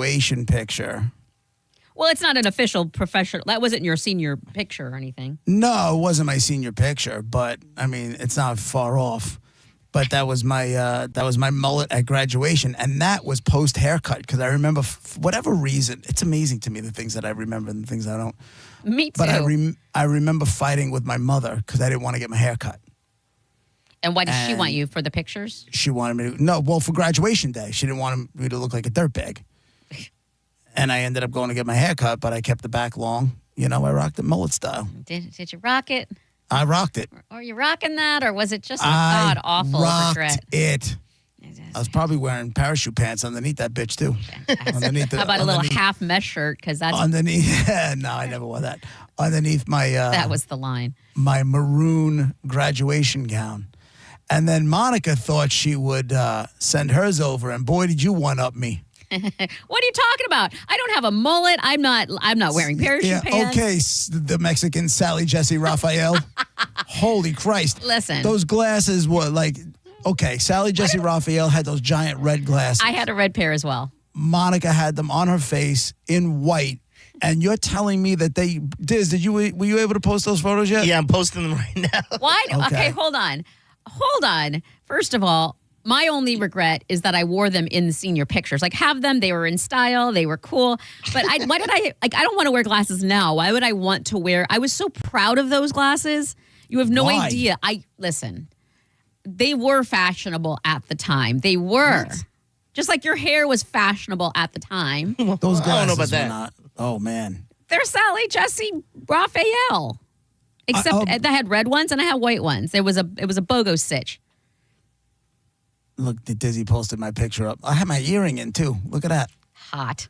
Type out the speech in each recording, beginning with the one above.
graduation picture. Well, it's not an official professional. That wasn't your senior picture or anything. No, it wasn't my senior picture, but I mean, it's not far off. But that was my mullet at graduation, and that was post haircut because I remember for whatever reason. It's amazing to me the things that I remember and the things I don't. Me too. But I remember fighting with my mother because I didn't want to get my hair cut. And why did she want you for the pictures? She wanted me to for graduation day. She didn't want me to look like a dirtbag. And I ended up going to get my hair cut, but I kept the back long. You know, I rocked it mullet style. Did you rock it? I rocked it. Or you rocking that, or was it just a god awful regret? It. I was probably wearing parachute pants underneath that bitch too. How about a little half mesh shirt? Because that's underneath. No, I never wore that. Underneath my. That was the line. My maroon graduation gown, and then Monica thought she would send hers over, and boy, did you one up me. What are you talking about? I don't have a mullet. I'm not wearing parachute pants. Okay, the Mexican Sally Jesse Raphael. Holy Christ. Listen. Those glasses were like, okay, Sally Jesse Raphael had those giant red glasses. I had a red pair as well. Monica had them on her face in white. And you're telling me that Diz, were you able to post those photos yet? Yeah, I'm posting them right now. What? Okay, hold on. First of all, my only regret is that I wore them in the senior pictures. Like, have them, they were in style, they were cool. But I don't want to wear glasses now. Why would I want to wear? I was so proud of those glasses. You have no idea. Listen, they were fashionable at the time. They were. What? Just like your hair was fashionable at the time. Those glasses I don't know about were that. not. Oh, man. They're Sally Jesse Raphael. Except I had red ones and I had white ones. It was a BOGO stitch. Look, Dizzy posted my picture up. I had my earring in, too. Look at that. Hot.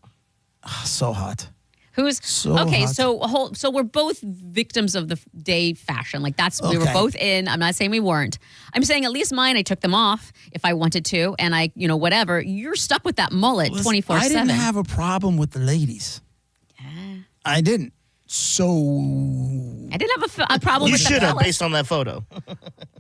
So hot. Who's so okay? hot. So we're both victims of the day fashion. Like we were Okay. both in. I'm not saying we weren't. I'm saying at least mine. I took them off if I wanted to, and I, whatever. You're stuck with that mullet 24/7. I didn't have a problem with the ladies. I didn't. So I didn't have a problem You with the should have, fellas. based on that photo.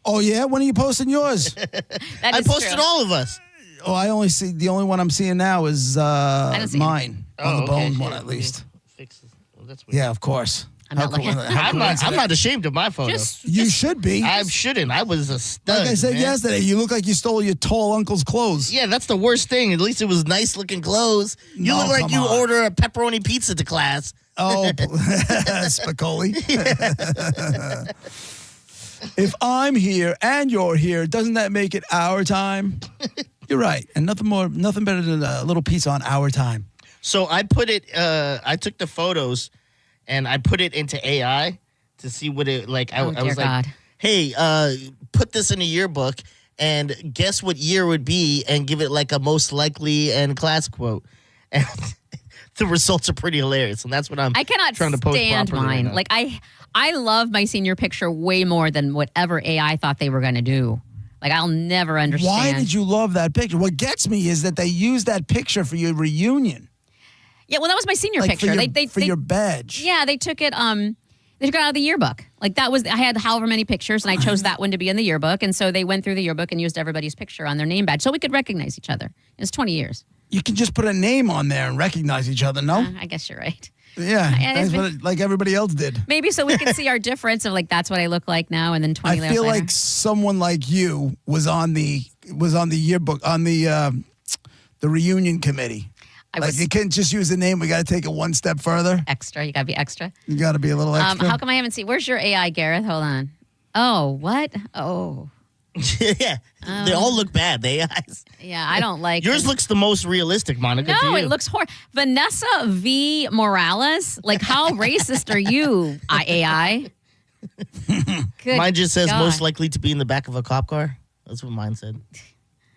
Oh yeah, when are you posting yours? That I is posted true. all of us. Oh, I only see the only one I'm seeing now is don't see mine on the bone okay. one at least. Fix this. Well, that's weird. Yeah, of course. I'm not looking. I'm not ashamed of my photo. You should be. I shouldn't. I was a stud. Like I said man. yesterday, you look like you stole your tall uncle's clothes. Yeah, that's the worst thing. At least it was nice looking clothes. You No, look like come you on. order a pepperoni pizza to class. Oh, Spicoli. If I'm here and you're here, doesn't that make it our time? You're right. And nothing better than a little piece on our time. So I put it. I took the photos, and I put it into AI to see what it like. I Oh, was dear like, God. "Hey, put this in a yearbook, and guess what year would be, and give it like a most likely and class quote." And the results are pretty hilarious, and that's what I cannot trying to post stand properly right mine. now. Like I love my senior picture way more than whatever AI thought they were going to do. Like I'll never understand. Why did you love that picture? What gets me is that they used that picture for your reunion. Yeah, well, that was my senior Like picture. for your badge. Yeah, they took it. They took it out of the yearbook. Like that was. I had however many pictures, and I chose that one to be in the yearbook. And so they went through the yearbook and used everybody's picture on their name badge, so we could recognize each other. It's 20 years. You can just put a name on there and recognize each other, no? I guess you're right. Yeah, And it's that's like everybody else did. Maybe so we can see our difference of like that's what I look like now, and then 20 I years feel later. like someone like you was on the yearbook on the reunion committee. You can't just use the name. We got to take it one step further. Extra. You got to be extra. You got to be a little extra. How come I haven't seen? Where's your AI, Gareth? Hold on. Oh, what? Oh, yeah, they all look bad. The AIs. yeah. I don't like Yours them. looks the most realistic, Monica. to No, you. it looks horrible. Vanessa V. Morales. Like, how racist are you, AI? Good Mine just says God. most likely to be in the back of a cop car. That's what mine said.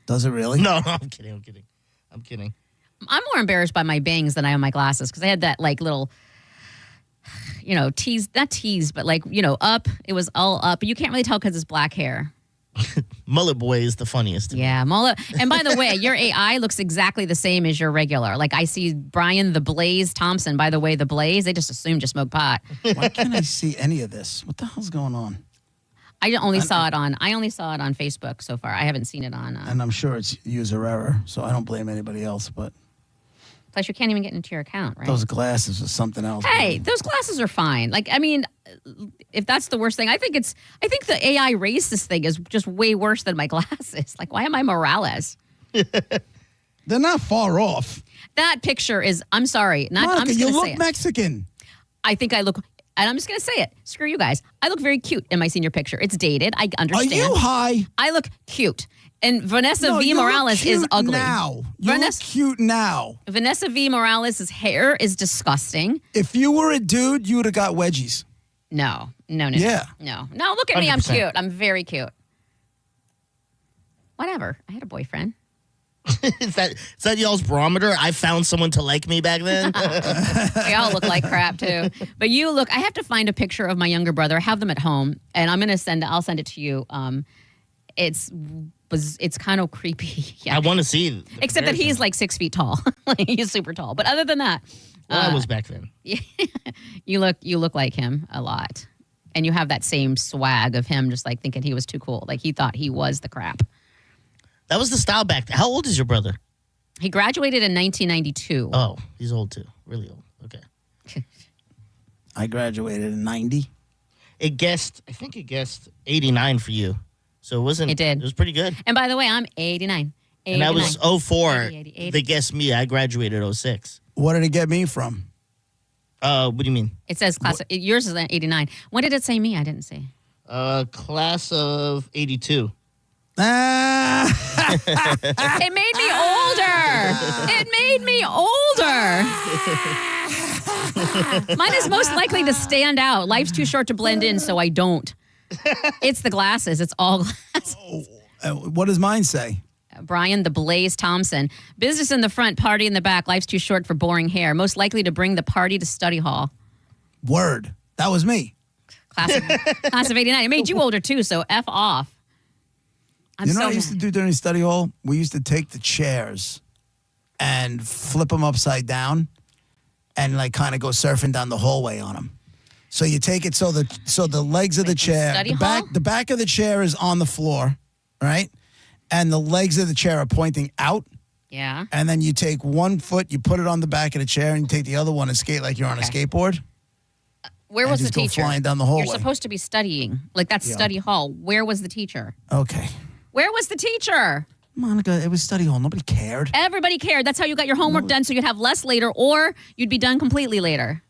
Does it really? No, I'm kidding. I'm more embarrassed by my bangs than I am my glasses because I had that like little, tease, not tease, but like, up. It was all up. But you can't really tell because it's black hair. Mullet Boy is the funniest. Yeah, mullet. And by the way, your AI looks exactly the same as your regular. Like I see Brian the Blaze Thompson. By the way, the Blaze, they just assumed you smoke pot. Why can't I see any of this? What the hell's going on? I only saw it on Facebook so far. I haven't seen it on. And I'm sure it's user error, so I don't blame anybody else. But Plus, you can't even get into your account, right? Those glasses are something else. Hey, baby. those glasses are fine. Like, I mean, if that's the worst thing, I think the AI racist thing is just way worse than my glasses. Like, why am I Morales? They're not far off. That picture is, I'm sorry. I'm Monica, just you going to look say it. Mexican. I think I look, and I'm just going to say it. Screw you guys. I look very cute in my senior picture. It's dated. I Are understand. you high? I look cute. And Vanessa No, V. you look Morales is cute ugly. Now. You look Vanessa, cute now. Vanessa V. Morales' hair is disgusting. If you were a dude, you would have got wedgies. No. Yeah. No, look at me. I'm 100%. cute. I'm very cute. Whatever. I had a boyfriend. Is that y'all's barometer? I found someone to like me back then. They all look like crap too. But you look. I have to find a picture of my younger brother. I have them at home, and I'll send it to you. It's kind of creepy. Yeah. I want to see. the Except that comparison. he's like 6 feet tall. Like, he's super tall. But other than that, Well, I was back then. you look like him a lot, and you have that same swag of him, just like thinking he was too cool. Like he thought he was the crap. That was the style back then. How old is your brother? He graduated in 1992. Oh, he's old too. Really old. Okay. I graduated in 90. I think it guessed 89 for you. So it wasn't. It did. It was pretty good. And by the way, I'm 89. And I was 04. 80, 80. They guessed me. I graduated 06. What did it get me from? What do you mean? It says class. Yours is 89. When did it say me? I didn't see. Class of 82. Ah, It made me older. It made me older. Mine is most likely to stand out. Life's too short to blend in, so I don't. It's the glasses. It's all glasses. what does mine say? Brian the Blaze Thompson. Business in the front, party in the back. Life's too short for boring hair. Most likely to bring the party to study hall. Word. That was me. Class of 89. It made you older too, so F off. I'm You know so what I used to mad. do during study hall? We used to take the chairs and flip them upside down and like kind of go surfing down the hallway on them. So you take it so the legs of the chair, study the back of the chair is on the floor, right? And the legs of the chair are pointing out. Yeah. And then you take one foot, you put it on the back of the chair, and you take the other one and skate like you're on a skateboard. Where And was the just go teacher? flying down the hallway. You're supposed to be studying. Like that's Yeah. study hall. Where was the teacher? Okay. Where was the teacher? Monica, it was study hall. Nobody cared. Everybody cared. That's how you got your homework done, so you'd have less later, or you'd be done completely later.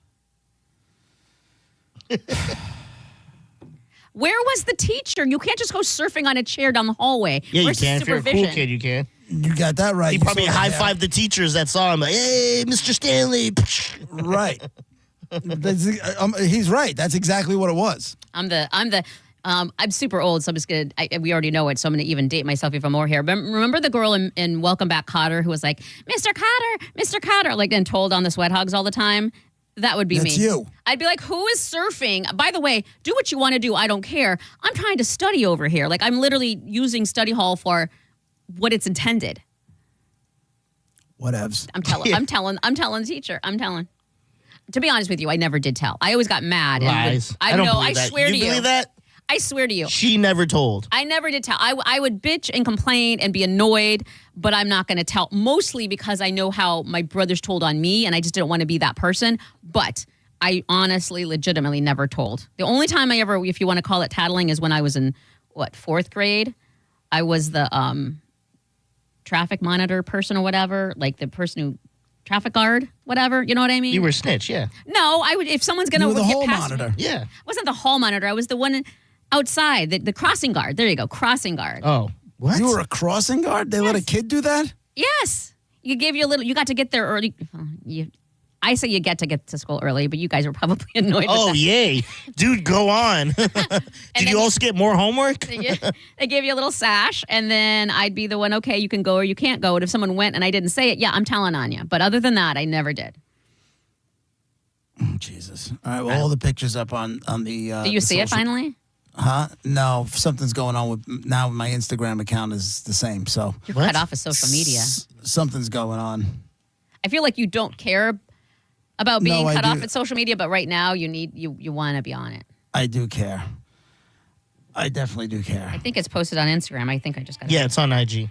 Where was the teacher? You can't just go surfing on a chair down the hallway. Yeah, you Where's the can. If you're a cool supervision? kid, you can. You got that right. He You probably saw high that. fived the teachers that saw him. Like, hey, Mr. Stanley. Right. He's right. That's exactly what it was. I'm super old, so I'm just gonna. We already know it, so I'm gonna even date myself even more here. Remember the girl in Welcome Back, Kotter, who was like, "Mr. Kotter, Mr. Kotter," like and told on the sweat hogs all the time. That would be That's me. you. I'd be like, "Who is surfing?" By the way, do what you want to do. I don't care. I'm trying to study over here. Like I'm literally using study hall for what it's intended. Whatevs. I'm telling. I'm telling the teacher. I'm telling. To be honest with you, I never did tell. I always got mad. Lies. I don't know. believe I that. swear to you. believe that? I swear to you. She never told. I never did tell. I would bitch and complain and be annoyed, but I'm not going to tell. Mostly because I know how my brothers told on me, and I just didn't want to be that person. But I honestly, legitimately never told. The only time I ever, if you want to call it tattling, is when I was in, 4th grade. I was the traffic monitor person or whatever, like the person who, traffic guard, whatever. You know what I mean? You were a snitch, yeah. No, I would, if someone's going to You were the get hall past monitor. me. Yeah. I wasn't the hall monitor. I was the one outside, the crossing guard. There you go, crossing guard. Oh, what? You were a crossing guard? They let a kid do that? Yes. You gave you a little, you got to get there early. I say you get to school early, but you guys were probably annoyed Oh, with yay. Dude, go on. Did then you also get more homework? that. They gave you a little sash, and then I'd be the one, okay, you can go or you can't go. And if someone went and I didn't say it, yeah, I'm telling on you. But other than that, I never did. Oh, Jesus. All right, well, all the pictures up on the... Do you see it finally? Huh? No, something's going on with... Now my Instagram account is the same, so... You're What? cut off of social media. Something's going on. I feel like you don't care about being No, I cut off do. at social media, but right now you want to be on it. I do care. I definitely do care. I think it's posted on Instagram. I think I just got Yeah, it's on IG.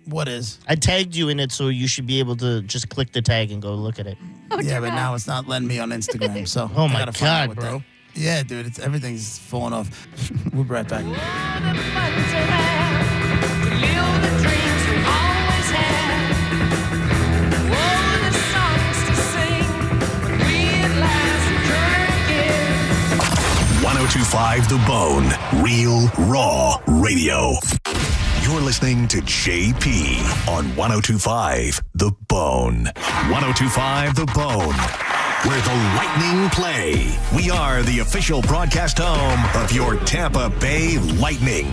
What is? I tagged you in it, so you should be able to just click the tag and go look at it. Yeah, but now it's not letting me on Instagram. So Oh, I my gotta find out God, what bro. that- Yeah, dude, everything's falling off. We'll be right back. .102.5 The Bone, Real Raw Radio. You're listening to JP on 102.5 The Bone. 102.5 The Bone, where the Lightning play. We are the official broadcast home of your Tampa Bay Lightning.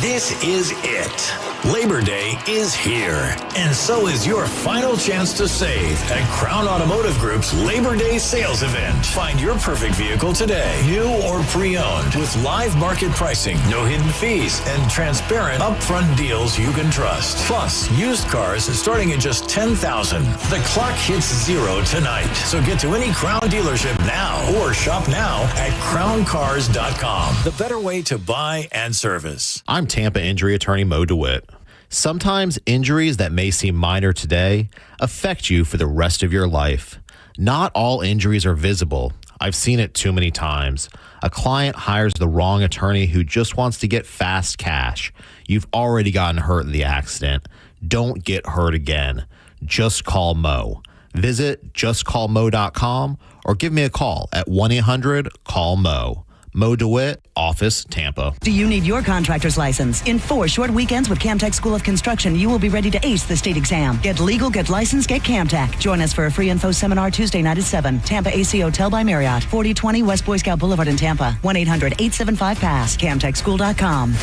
This is it. Labor Day is here, and so is your final chance to save at Crown Automotive Group's Labor Day sales event. Find your perfect vehicle today, new or pre-owned, with live market pricing, no hidden fees, and transparent upfront deals you can trust. Plus, used cars starting at just $10,000. The clock hits zero tonight, so get to any Crown dealership now or shop now at crowncars.com. The better way to buy and service. I'm Tampa injury attorney Mo DeWitt. Sometimes injuries that may seem minor today affect you for the rest of your life. Not all injuries are visible. I've seen it too many times. A client hires the wrong attorney who just wants to get fast cash. You've already gotten hurt in the accident. Don't get hurt again. Just call Mo. Visit justcallmo.com or give me a call at 1-800-CALL-MO. Mo DeWitt, Office, Tampa. Do you need your contractor's license? In 4 short weekends with Camtech School of Construction, you will be ready to ace the state exam. Get legal, get licensed, get Camtech. Join us for a free info seminar Tuesday night at 7. Tampa AC Hotel by Marriott, 4020 West Boy Scout Boulevard in Tampa. 1-800-875-PASS. CamtechSchool.com.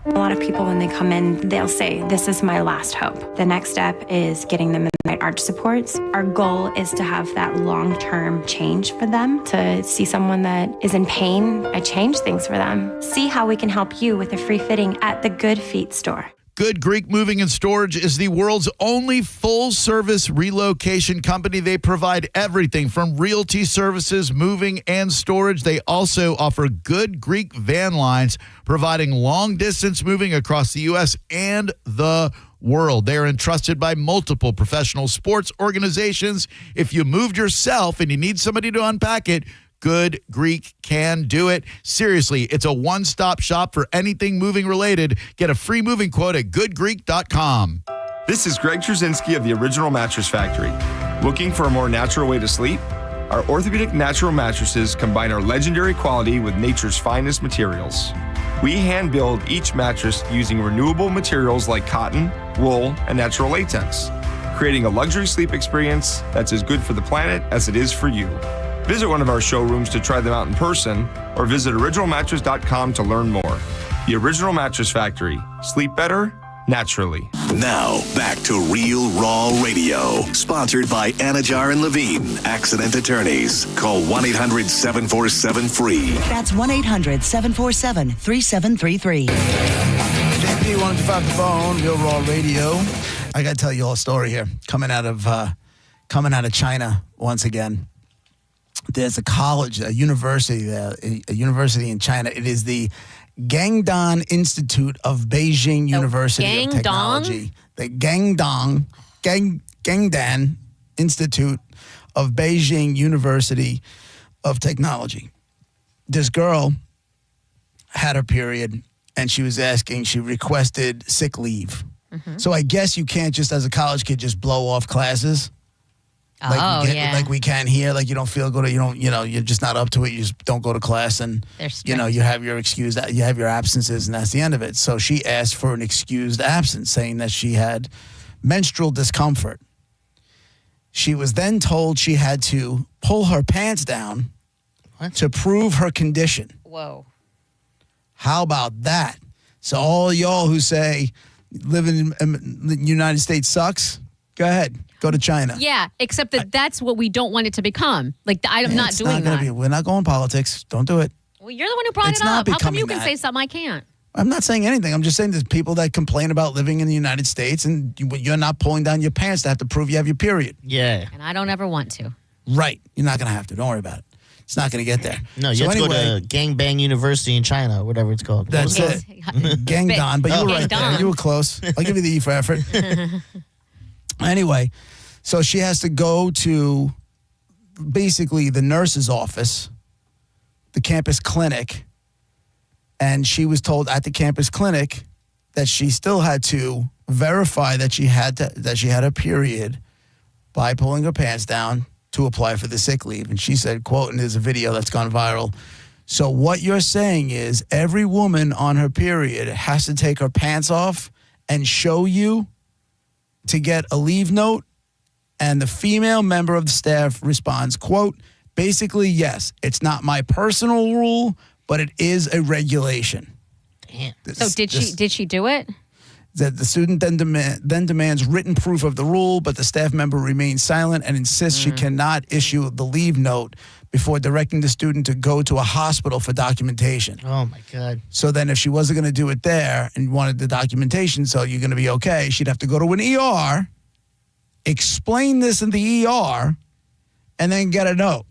A lot of people, when they come in, they'll say, this is my last hope. The next step is getting them in the right arch supports. Our goal is to have that long-term change for them, to see someone that is in pain. I change things for them. See how we can help you with a free fitting at the Good Feet store. Good Greek Moving and Storage is the world's only full-service relocation company. They provide everything from realty services, moving, and storage. They also offer Good Greek van lines, providing long-distance moving across the U.S. and the world. They are entrusted by multiple professional sports organizations. If you moved yourself and you need somebody to unpack it, Good Greek can do it. Seriously, it's a one-stop shop for anything moving related. Get a free moving quote at goodgreek.com. This is Greg Trzynski of the Original Mattress Factory. Looking for a more natural way to sleep? Our orthopedic natural mattresses combine our legendary quality with nature's finest materials. We hand build each mattress using renewable materials like cotton, wool, and natural latex, creating a luxury sleep experience that's as good for the planet as it is for you. Visit one of our showrooms to try them out in person or visit originalmattress.com to learn more. The Original Mattress Factory. Sleep better, naturally. Now, back to Real Raw Radio. Sponsored by Anajar and Levine, Accident Attorneys. Call 1-800-747-FREE. That's 1-800-747-3733. JP 105 The Bone, Real Raw Radio. I got to tell you all a story here. Coming out of China once again. There's a college, a university there, a university in China. It is the Gangdan Institute of Beijing University of Technology. The Gangdan Institute of Beijing University of Technology. This girl had her period, and she requested sick leave. Mm-hmm. So I guess you can't just, as a college kid, just blow off classes. Like we can here. Like you don't feel good, you're just not up to it. You just don't go to class, and you have your excuse, you have your absences, and that's the end of it. So she asked for an excused absence, saying that she had menstrual discomfort. She was then told she had to pull her pants down to prove her condition. Whoa. How about that? So all y'all who say living in the United States sucks, go ahead. Go to China. Yeah, except that's what we don't want it to become. Like, I'm not doing that. We're not going politics. Don't do it. Well, you're the one who brought it up. How come you can say something I can't? I'm not saying anything. I'm just saying there's people that complain about living in the United States and you're not pulling down your pants to have to prove you have your period. Yeah. And I don't ever want to. Right. You're not going to have to. Don't worry about it. It's not going to get there. No, you So have to anyway, go to Gangbang University in China, whatever it's called. What was That's it? it. Gangdon, but you were right there. Gangdon. You were close. I'll give you the E for effort. Anyway, so she has to go to basically the nurse's office, the campus clinic, and she was told at the campus clinic that she still had to verify that she had a period by pulling her pants down to apply for the sick leave. And she said, quote, and there's a video that's gone viral. So what you're saying is every woman on her period has to take her pants off and show you to get a leave note? And the female member of the staff responds, quote, basically, yes, it's not my personal rule, but it is a regulation. Damn. So did she do it? That the student then demands written proof of the rule, but the staff member remains silent and insists she cannot issue the leave note before directing the student to go to a hospital for documentation. Oh, my God. So then if she wasn't going to do it there and wanted the documentation, so you're going to be okay, she'd have to go to an ER, explain this in the ER, and then get a note.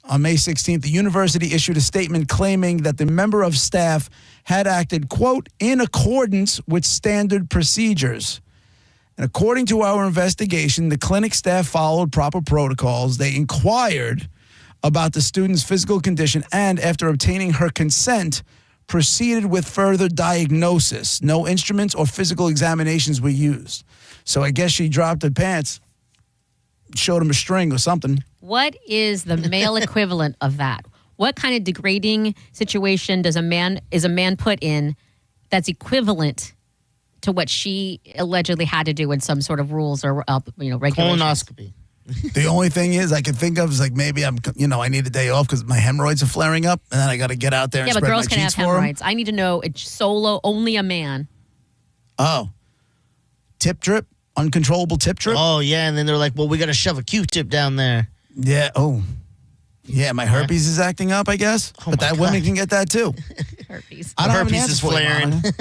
On May 16th, the university issued a statement claiming that the member of staff had acted, quote, in accordance with standard procedures. And according to our investigation, the clinic staff followed proper protocols. They inquired about the student's physical condition and, after obtaining her consent, proceeded with further diagnosis. No instruments or physical examinations were used. So I guess she dropped her pants, showed him a string or something. What is the male equivalent of that? What kind of degrading situation is a man put in that's equivalent to what she allegedly had to do in some sort of rules or regulations? Colonoscopy. The only thing is I can think of is like maybe I need a day off because my hemorrhoids are flaring up, and then I got to get out there and Yeah, but spread girls my can have cheeks for 'em. hemorrhoids. I need to know it's solo, only a man. Oh, tip drip, uncontrollable tip drip. Oh, yeah, and then they're like, well, we got to shove a Q-tip down there. Yeah. Oh, yeah. My herpes is acting up, I guess. Oh, but my that God. women can get that too. Herpes. I don't have an Herpes answer is for you, flaring. Monica.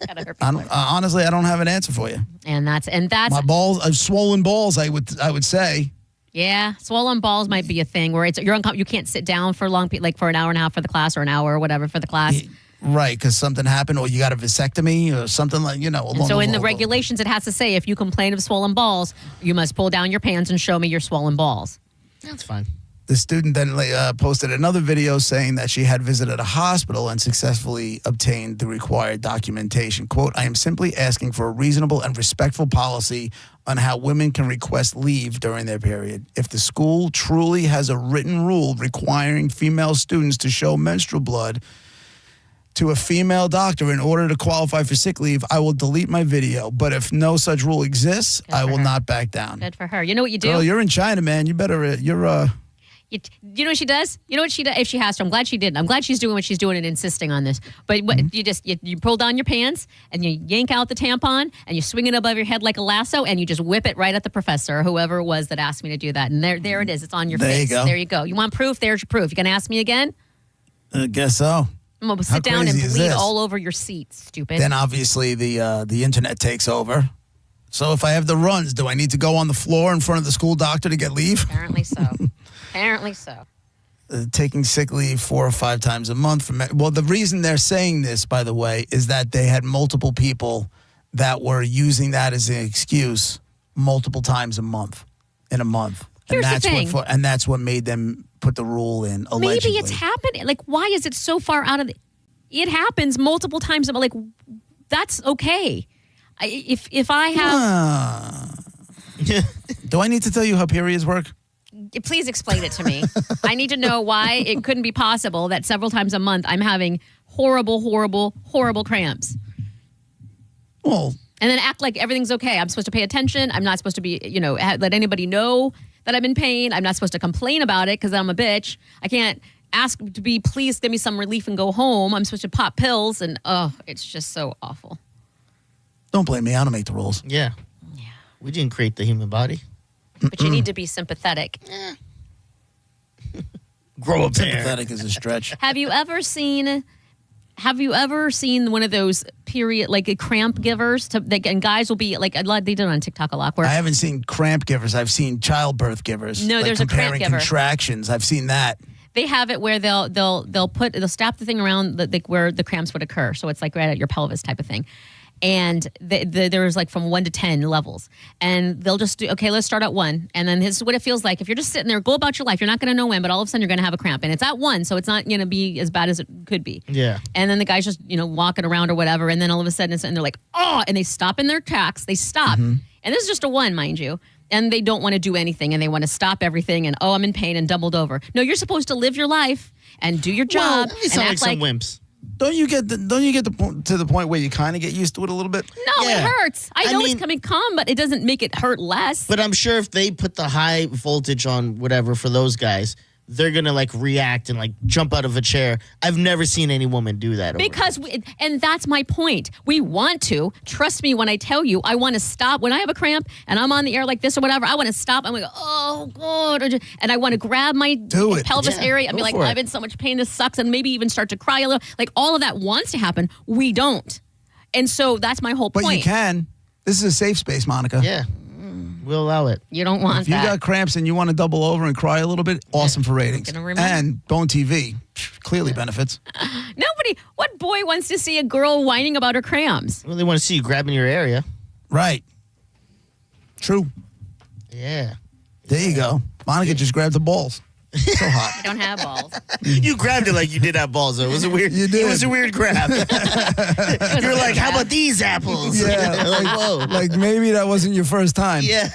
Got a herpes I don't, flare. honestly, I don't have an answer for you. And that's My balls, swollen balls. I would say. yeah, swollen balls might be a thing where you can't sit down for long, like for an hour and a half for the class or an hour or whatever for the class. Right, because something happened, or you got a vasectomy, or something like along And so those in the lines. regulations, it has to say if you complain of swollen balls, you must pull down your pants and show me your swollen balls. That's fine. The student then posted another video saying that she had visited a hospital and successfully obtained the required documentation. Quote, I am simply asking for a reasonable and respectful policy on how women can request leave during their period. If the school truly has a written rule requiring female students to show menstrual blood to a female doctor in order to qualify for sick leave, I will delete my video. But if no such rule exists, I will not back down. Good for her. You know what you do? Girl, you're in China, man. You better, You know what she does? You know what she does? If she has to, I'm glad she did. I'm glad she's doing what she's doing and insisting on this. But what, you pull down your pants and you yank out the tampon and you swing it above your head like a lasso and you just whip it right at the professor or whoever it was that asked me to do that. And there it is. It's on your There you face. go. There you go. You want proof? There's your proof. You gonna ask me again? I guess so. I'm gonna How sit down and crazy is bleed this? all over your seat, stupid. Then obviously the internet takes over. So if I have the runs, do I need to go on the floor in front of the school doctor to get leave? Apparently so. Apparently so. Taking sick leave 4 or 5 times a month. Well, the reason they're saying this, by the way, is that they had multiple people that were using that as an excuse multiple times in a month. Here's the thing. And that's what made them put the rule in, allegedly. Maybe it's happening. Like, why is it so far out of it happens multiple times, but like, that's okay. If I have... Do I need to tell you how periods work? Please explain it to me. I need to know why it couldn't be possible that several times a month I'm having horrible, horrible, horrible cramps. Well... And then act like everything's okay. I'm supposed to pay attention. I'm not supposed to be, let anybody know that I'm in pain. I'm not supposed to complain about it because I'm a bitch. I can't ask to be, please give me some relief and go home. I'm supposed to pop pills and, it's just so awful. Don't blame me. I don't make the rules. Yeah. We didn't create the human body. But you need to be sympathetic. Grow up there. Sympathetic is a stretch. Have you ever seen one of those period, like cramp givers? And guys will be like, they do it on TikTok a lot. Where I haven't seen cramp givers. I've seen childbirth givers. No, like there's a cramp comparing giver. contractions. I've seen that. They have it where they'll strap the thing around where the cramps would occur. So it's like right at your pelvis type of thing. And there's like from 1 to 10 levels. And they'll just do, okay, let's start at 1. And then this is what it feels like. If you're just sitting there, go about your life. You're not going to know when, but all of a sudden you're going to have a cramp. And it's at 1, so it's not going to be as bad as it could be. Yeah. And then the guy's just, walking around or whatever. And then all of a sudden, and they're like, oh, and they stop in their tracks. They stop. And this is just a 1, mind you. And they don't want to do anything. And they want to stop everything. And, oh, I'm in pain and doubled over. No, you're supposed to live your life and do your job. Well, they sound like some wimps. Don't you get to the point where you kind of get used to it a little bit? No, it hurts. I know it's coming calm, but it doesn't make it hurt less. But I'm sure if they put the high voltage on whatever for those guys, they're going to like react and like jump out of a chair. I've never seen any woman do that. Because, and that's my point. We want to. Trust me when I tell you, I want to stop. When I have a cramp and I'm on the air like this or whatever, I want to stop. I'm like, oh, God. And I want to grab my pelvis area and be like, I'm in so much pain. This sucks. And maybe even start to cry a little. Like all of that wants to happen. We don't. And so that's my whole point. But you can. This is a safe space, Monica. Yeah. We'll allow it. You don't want if you got cramps and you want to double over and cry a little bit, awesome for ratings. And Bone TV clearly benefits. What boy wants to see a girl whining about her cramps? Well, they want to see you grabbing your area. Right. True. Yeah. There you go. Monica just grabbed the balls. So hot. I don't have balls. You grabbed it like you did have balls, though. It was a weird. You did. It was a weird grab. You're like, how about these apples? Yeah. Like, whoa. Like maybe that wasn't your first time. Yeah.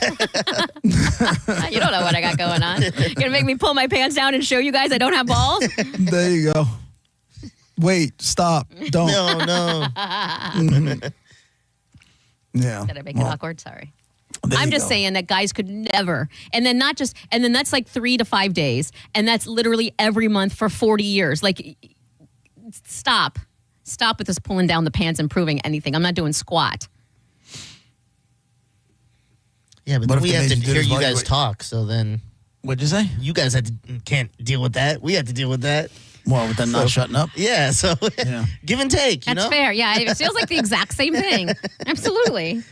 You don't know what I got going on. You're gonna make me pull my pants down and show you guys I don't have balls? There you go. Wait. Stop. Don't. No. Yeah. Did I make it awkward? Sorry. There I'm you just go. saying that guys could never, and then that's like 3 to 5 days, and that's literally every month for 40 years. Like, stop with this pulling down the pants and proving anything. I'm not doing squat. Yeah, but What if we they have to made you do hear this you while you guys wait? talk. So then What'd you say? you guys can't deal with that. We have to deal with that. Well, with them not shutting up. Yeah. So give and take. That's fair. Yeah, it feels like the exact same thing. Absolutely.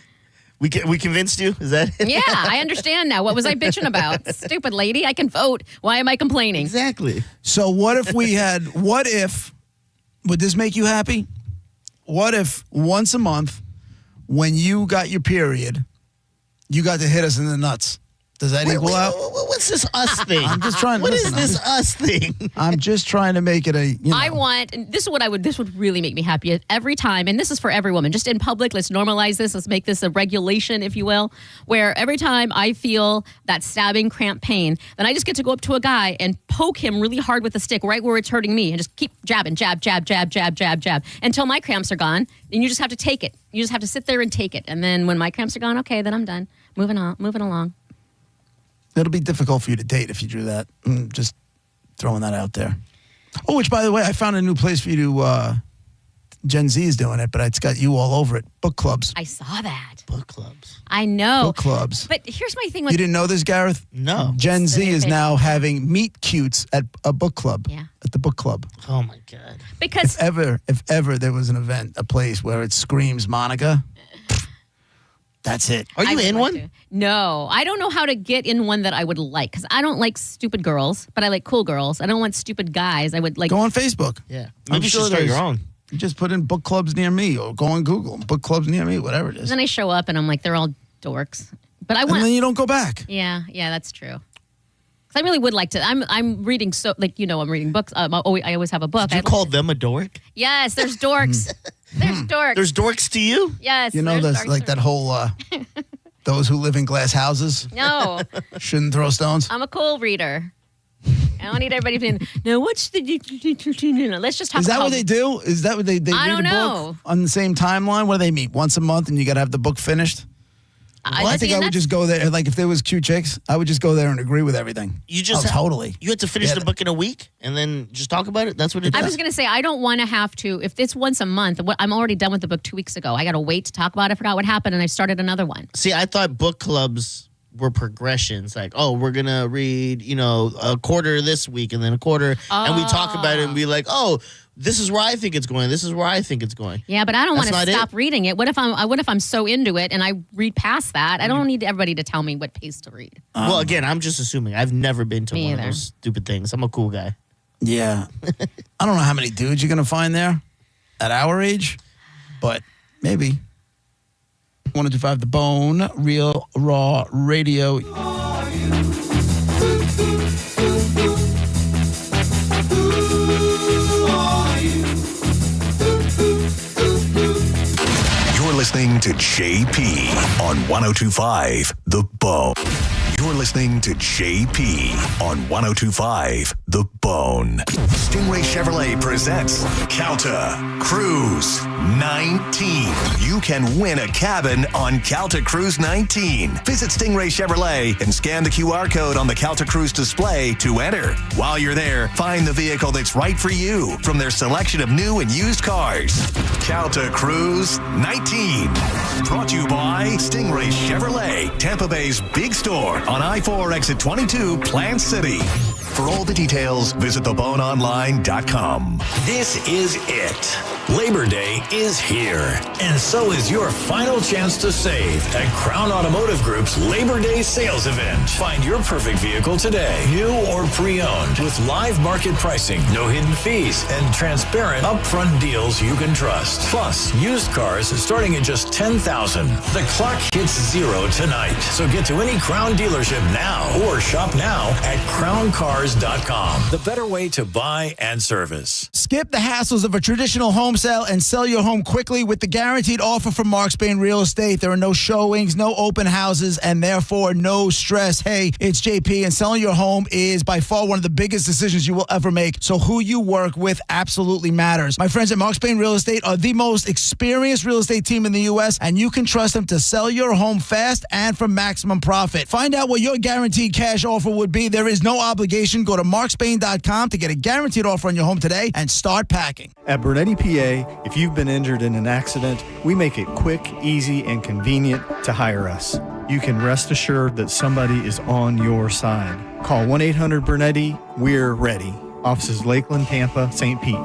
We convinced you? Is that Yeah, I understand now. What was I bitching about? Stupid lady. I can vote. Why am I complaining? exactly? So what if would this make you happy? What if once a month when you got your period, you got to hit us in the nuts? Does that equal out? What's this us thing? I'm just trying to What is listen. this us thing? I'm just trying to make it a, I want, and this would really make me happy every time, and this is for every woman, just in public, let's normalize this, let's make this a regulation, if you will, where every time I feel that stabbing cramp pain, then I just get to go up to a guy and poke him really hard with a stick right where it's hurting me and just keep jabbing, jab, jab, jab, jab, jab, jab, until my cramps are gone. Then you just have to take it. You just have to sit there and take it. And then when my cramps are gone, okay, then I'm done. Moving along. It'll be difficult for you to date if you do that. Just throwing that out there. Oh, which, by the way, I found a new place for you to, Gen Z is doing it, but it's got you all over it. Book clubs. I saw that. Book clubs. I know. Book clubs. But here's my thing You with didn't know this, Gareth? No. Gen It's Z the is thing. now having meet cutes at a book club. Yeah. At the book club. Oh my God. because If ever there was an event, a place where it screams Monica, that's it. Are I you would in like one? to. No, I don't know how to get in one that I would like because I don't like stupid girls, but I like cool girls. I don't want stupid guys. I would like. Go on Facebook. Yeah. I'm Maybe you sure should start your there's- own. You just put in book clubs near me or go on Google, book clubs near me, whatever it is. Then I show up and I'm like, they're all dorks. But I And want. then you don't go back. Yeah, that's true. 'Cause I really would like to. I'm reading I'm reading books. I always have a book. Did you call them a dork? Yes, there's dorks. There's dorks. There's dorks to you? yes. You know, there's that's dorks like for that me. whole, those who live in glass houses No, shouldn't throw stones. I'm a cool reader. I don't need everybody being. No, what's the? Let's just talk. Is that about what they do? Is that what they I read don't a know. book on the same timeline? What do they meet? Once a month and you got to have the book finished? I think I would just go there. Like if there was cute chicks, I would just go there and agree with everything. You just totally. You had to finish Yeah. the book in a week and then just talk about it? That's what it I is? was going to say, I don't want to have to, if it's once a month, I'm already done with the book 2 weeks ago. I got to wait to talk about it. I forgot what happened and I started another one. See, I thought book clubs were progressions. Like, oh, we're going to read, a quarter this week and then a quarter. And we talk about it and be like, oh, this is where I think it's going. This is where I think it's going. Yeah, but I don't want That's to not stop reading it. What if I'm so into it and I read past that? I don't need everybody to tell me what pace to read. Well, again, I'm just assuming. I've never been to Me one either. of those stupid things. I'm a cool guy. Yeah. I don't know how many dudes you're going to find there at our age, but maybe. 102.5 The Bone, Real Raw Radio. You're listening to JP on 102.5 The Bone. You're listening to JP on 102.5 The Bone. Stingray Chevrolet presents Calta Cruise 19. You can win a cabin on Calta Cruise 19. Visit Stingray Chevrolet and scan the QR code on the Calta Cruise display to enter. While you're there, find the vehicle that's right for you from their selection of new and used cars. Calta Cruise 19. Brought to you by Stingray Chevrolet, Tampa Bay's big store on I-4 exit 22, Plant City. For all the details, visit theboneonline.com. This is it. Labor Day is here, and so is your final chance to save at Crown Automotive Group's Labor Day sales event. Find your perfect vehicle today, new or pre-owned, with live market pricing, no hidden fees, and transparent upfront deals you can trust. Plus, used cars starting at just $10,000. The clock hits 0 tonight, so get to any Crown dealership now or shop now at crowncars.com. The better way to buy and service. Skip the hassles of a traditional home sale and sell your home quickly with the guaranteed offer from Mark Spain Real Estate. There are no showings, no open houses, and therefore no stress. Hey, it's JP, and selling your home is by far one of the biggest decisions you will ever make. So who you work with absolutely matters. My friends at Mark Spain Real Estate are the most experienced real estate team in the U.S., and you can trust them to sell your home fast and for maximum profit. Find out what your guaranteed cash offer would be. There is no obligation. Go to markspain.com to get a guaranteed offer on your home today and start packing. At Bernetti PA, if you've been injured in an accident, we make it quick, easy, and convenient to hire us. You can rest assured that somebody is on your side. Call 1-800-BERNETTI. We're ready. Offices Lakeland, Tampa, St. Pete.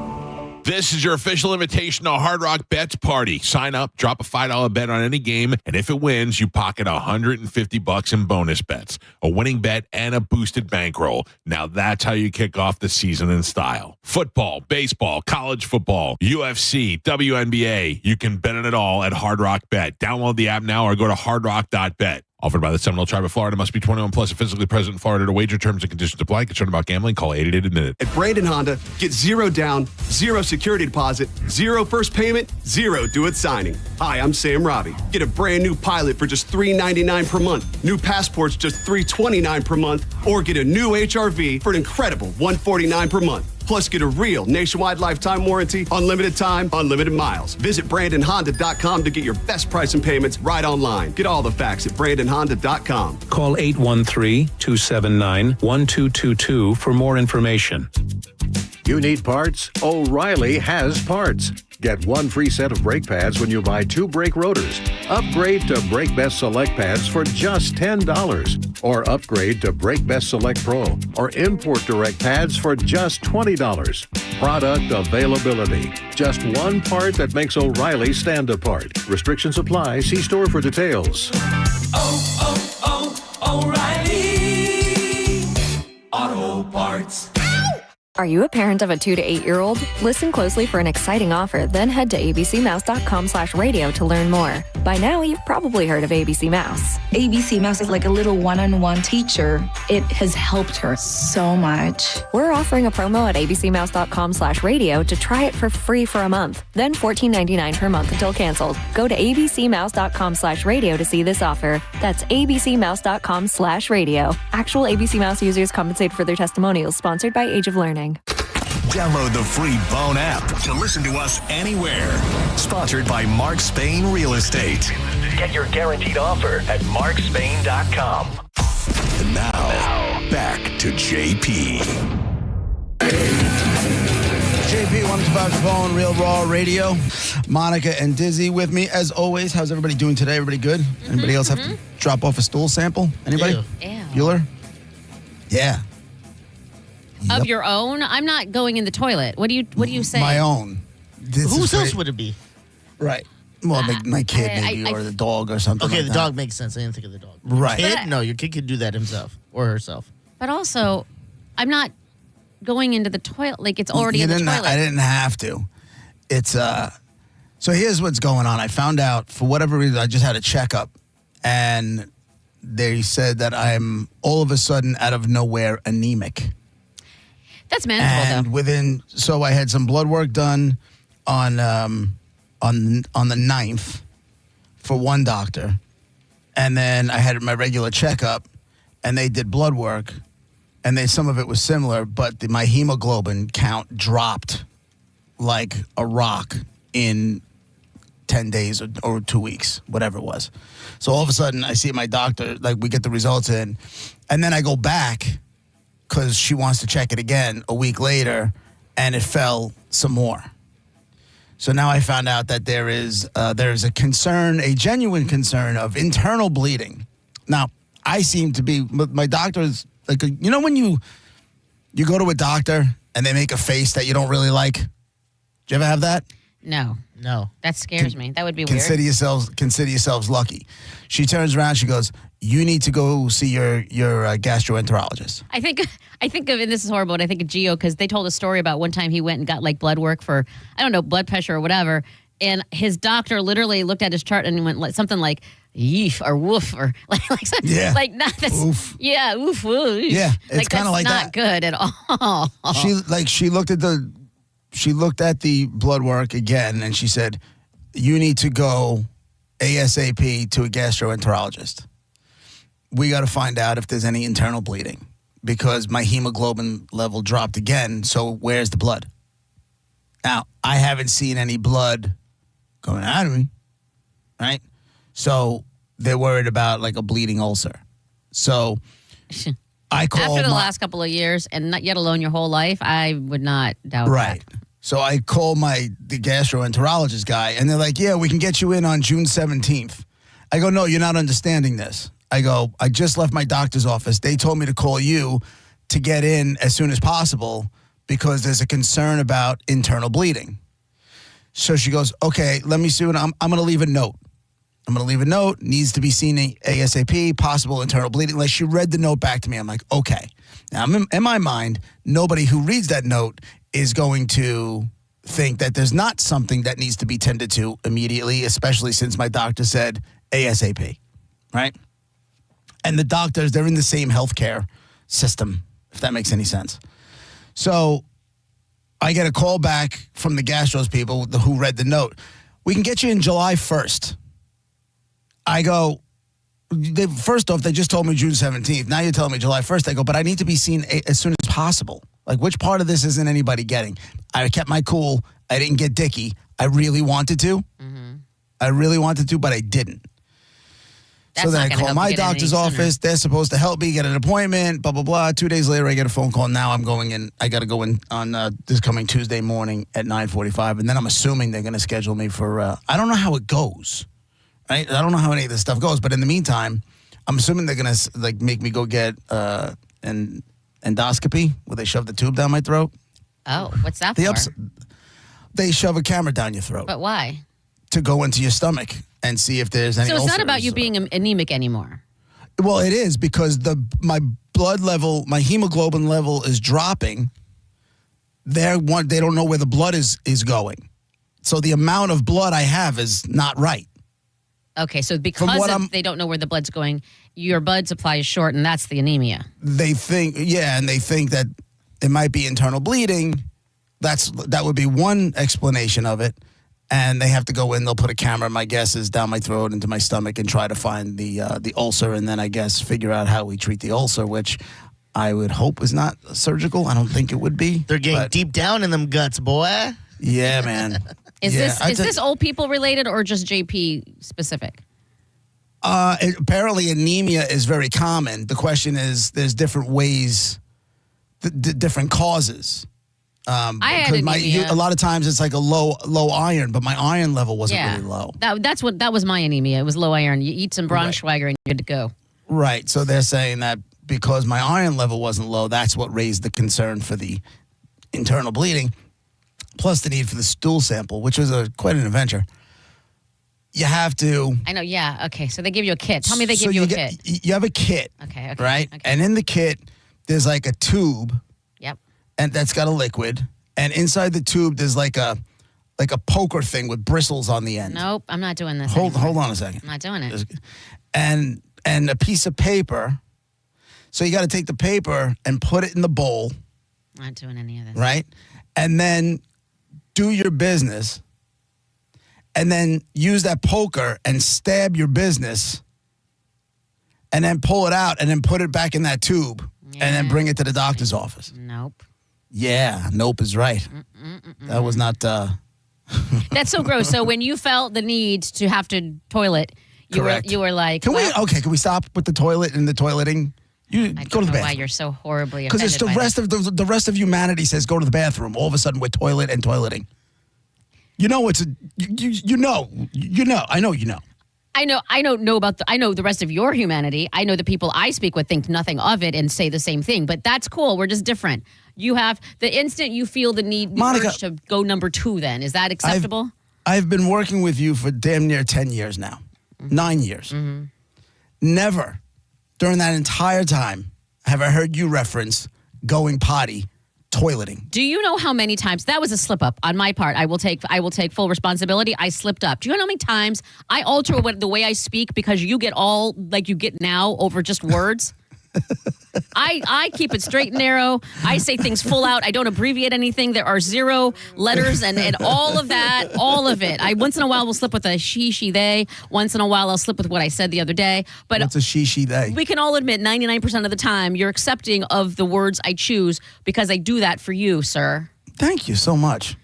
This is your official invitation to Hard Rock Bets Party. Sign up, drop a $5 bet on any game, and if it wins, you pocket $150 in bonus bets, a winning bet, and a boosted bankroll. Now that's how you kick off the season in style. Football, baseball, college football, UFC, WNBA. You can bet on it all at Hard Rock Bet. Download the app now or go to hardrock.bet. Offered by the Seminole Tribe of Florida. Must be 21 plus and physically present in Florida to wager. Terms and conditions apply. Concerned about gambling? Call 888-MINUTE. At Brandon Honda, get 0 down, 0 security deposit, 0 first payment, 0 due at signing. Hi, I'm Sam Robbie. Get a brand new Pilot for just $399 per month. New Passports just $329 per month. Or get a new HRV for an incredible $149 per month. Plus, get a real nationwide lifetime warranty, unlimited time, unlimited miles. Visit BrandonHonda.com to get your best price and payments right online. Get all the facts at BrandonHonda.com. Call 813-279-1222 for more information. You need parts? O'Reilly has parts. Get one free set of brake pads when you buy 2 brake rotors. Upgrade to Brake Best Select pads for just $10. Or upgrade to Brake Best Select Pro or Import Direct pads for just $20. Product availability. Just one part that makes O'Reilly stand apart. Restrictions apply. See store for details. O'Reilly Auto Parts. Are you a parent of a 2 to 8-year-old? Listen closely for an exciting offer, then head to abcmouse.com/radio to learn more. By now, you've probably heard of ABC Mouse. ABC Mouse is like a little one-on-one teacher. It has helped her so much. We're offering a promo at abcmouse.com/radio to try it for free for a month, then $14.99 per month until canceled. Go to abcmouse.com/radio to see this offer. That's abcmouse.com/radio. Actual ABC Mouse users compensated for their testimonials, sponsored by Age of Learning. Download the free Bone app to listen to us anywhere. Sponsored by Mark Spain Real Estate. Get your guaranteed offer at markspain.com. And now, back to JP. JP, 102.5 The Bone, Real Raw Radio. Monica and Dizzy with me, as always. How's everybody doing today? Everybody good? Anybody else have to drop off a stool sample? Anybody? Bueller? Yeah. Of your own? I'm not going in the toilet. What do you say? My own. Whose else would it be? Right. Well, my kid maybe, or the dog or something. Okay, like the that. dog makes sense. I didn't think of the dog. Right. Kid? No, your kid could do that himself or herself. But also, I'm not going into the toilet? Like it's already in the toilet. I didn't have to. It's so here's what's going on. I found out for whatever reason I just had a checkup, and they said that I'm all of a sudden out of nowhere anemic. That's manageable And so I had some blood work done on the 9th for one doctor, and then I had my regular checkup, and they did blood work, and some of it was similar, but my hemoglobin count dropped like a rock in 10 days or 2 weeks, whatever it was. So all of a sudden, I see my doctor, like we get the results in, and then I go back because she wants to check it again a week later, and it fell some more. So now I found out that there's a concern, a genuine concern of internal bleeding. Now, I seem to be, my doctor is like, when you go to a doctor and they make a face that you don't really like? Do you ever have that? No. No. That scares me. That would be weird. Consider yourselves lucky. She turns around, she goes, you need to go see your gastroenterologist. I think of, and this is horrible, but I think of Gio because they told a story about one time he went and got like blood work for, I don't know, blood pressure or whatever. And his doctor literally looked at his chart and went like something like yeef or woof or like something, like not this. Oof. Yeah, oof, woof. Yeah, it's kind of like not that. good at all. She looked at the blood work again and she said, you need to go ASAP to a gastroenterologist. We got to find out if there's any internal bleeding because my hemoglobin level dropped again. So where's the blood? Now, I haven't seen any blood going out of me, right? So they're worried about like a bleeding ulcer. So I called after the last couple of years and not yet alone your whole life, I would not doubt right. that. So I called the gastroenterologist guy, and they're like, yeah, we can get you in on June 17th. I go, no, you're not understanding this. I go, I just left my doctor's office. They told me to call you to get in as soon as possible because there's a concern about internal bleeding. So she goes, okay, let me see what I'm going to leave a note. I'm going to leave a note, needs to be seen ASAP, possible internal bleeding. Like she read the note back to me. I'm like, okay. Now, in my mind, nobody who reads that note is going to think that there's not something that needs to be tended to immediately, especially since my doctor said ASAP, right? And the doctors, they're in the same healthcare system, if that makes any sense. So I get a call back from the gastros people who read the note. We can get you in July 1st. I go, first off, they just told me June 17th. Now you're telling me July 1st. I go, but I need to be seen as soon as possible. Like, which part of this isn't anybody getting? I kept my cool. I didn't get dicky. I really wanted to. Mm-hmm. But I didn't. So then I call my doctor's office. They're supposed to help me get an appointment, blah, blah, blah. 2 days later, I get a phone call. Now I'm going in. I got to go in on this coming Tuesday morning at 9:45. And then I'm assuming they're going to schedule me for, I don't know how it goes. Right? I don't know how any of this stuff goes. But in the meantime, I'm assuming they're going to like make me go get an endoscopy where they shove the tube down my throat. Oh, what's that for? They shove a camera down your throat. But why? To go into your stomach and see if there's any So it's not ulcers about you being anemic anymore. Well, it is because my blood level, my hemoglobin level is dropping. They don't know where the blood is going. So the amount of blood I have is not right. Okay, so because they don't know where the blood's going, your blood supply is short, and that's the anemia. They think, and they think that it might be internal bleeding. That would be one explanation of it. And they have to go in, they'll put a camera, my guess is, down my throat into my stomach and try to find the ulcer, and then I guess figure out how we treat the ulcer, which I would hope is not surgical. I don't think it would be. They're getting deep down in them guts, boy. Yeah, man. Is this old people related or just JP specific? Apparently anemia is very common. The question is, there's different ways, different causes. I had anemia. A lot of times it's like a low iron, but my iron level wasn't really low. That was my anemia. It was low iron. You eat some Braunschweiger and you're good to go. Right. So they're saying that because my iron level wasn't low, that's what raised the concern for the internal bleeding, plus the need for the stool sample, which was quite an adventure. You have to. I know. Yeah. Okay. So they give you a kit. Tell me they give you a kit. You have a kit. Okay. Right. Okay. And in the kit, there's like a tube. Yep. and that's got a liquid, and inside the tube there's like a poker thing with bristles on the end. Nope, I'm not doing this. Hold on a second. I'm not doing it. And a piece of paper. So you got to take the paper and put it in the bowl. I'm not doing any of this. Right? And then do your business. And then use that poker and stab your business. And then pull it out and then put it back in that tube. And then bring it to the doctor's office. Nope. Yeah, nope is right. That was not... That's so gross. So when you felt the need to have to toilet, you were like... Can we stop with the toilet and the toileting? You I go to don't the know why bathroom. you're so horribly Because offended it's by this. the rest of humanity says go to the bathroom. All of a sudden we're toilet and toileting. You know you know. I know you know. I know the rest of your humanity. I know the people I speak with think nothing of it and say the same thing. But that's cool. We're just different. You have the instant you feel the need, the urge to go number 2. Then is that acceptable? I've been working with you for damn near 10 years now, 9 years. Never during that entire time have I heard you reference going potty, toileting. Do you know how many times that was a slip up on my part? I will take full responsibility. I slipped up. Do you know how many times I alter the way I speak because you get all like you get now over just words? I keep it straight and narrow. I say things full out. I don't abbreviate anything. There are 0 letters and all of that, all of it. I once in a while will slip with a she, they. Once in a while I'll slip with what I said the other day. But what's a she, they? We can all admit 99% of the time you're accepting of the words I choose because I do that for you, sir. Thank you so much.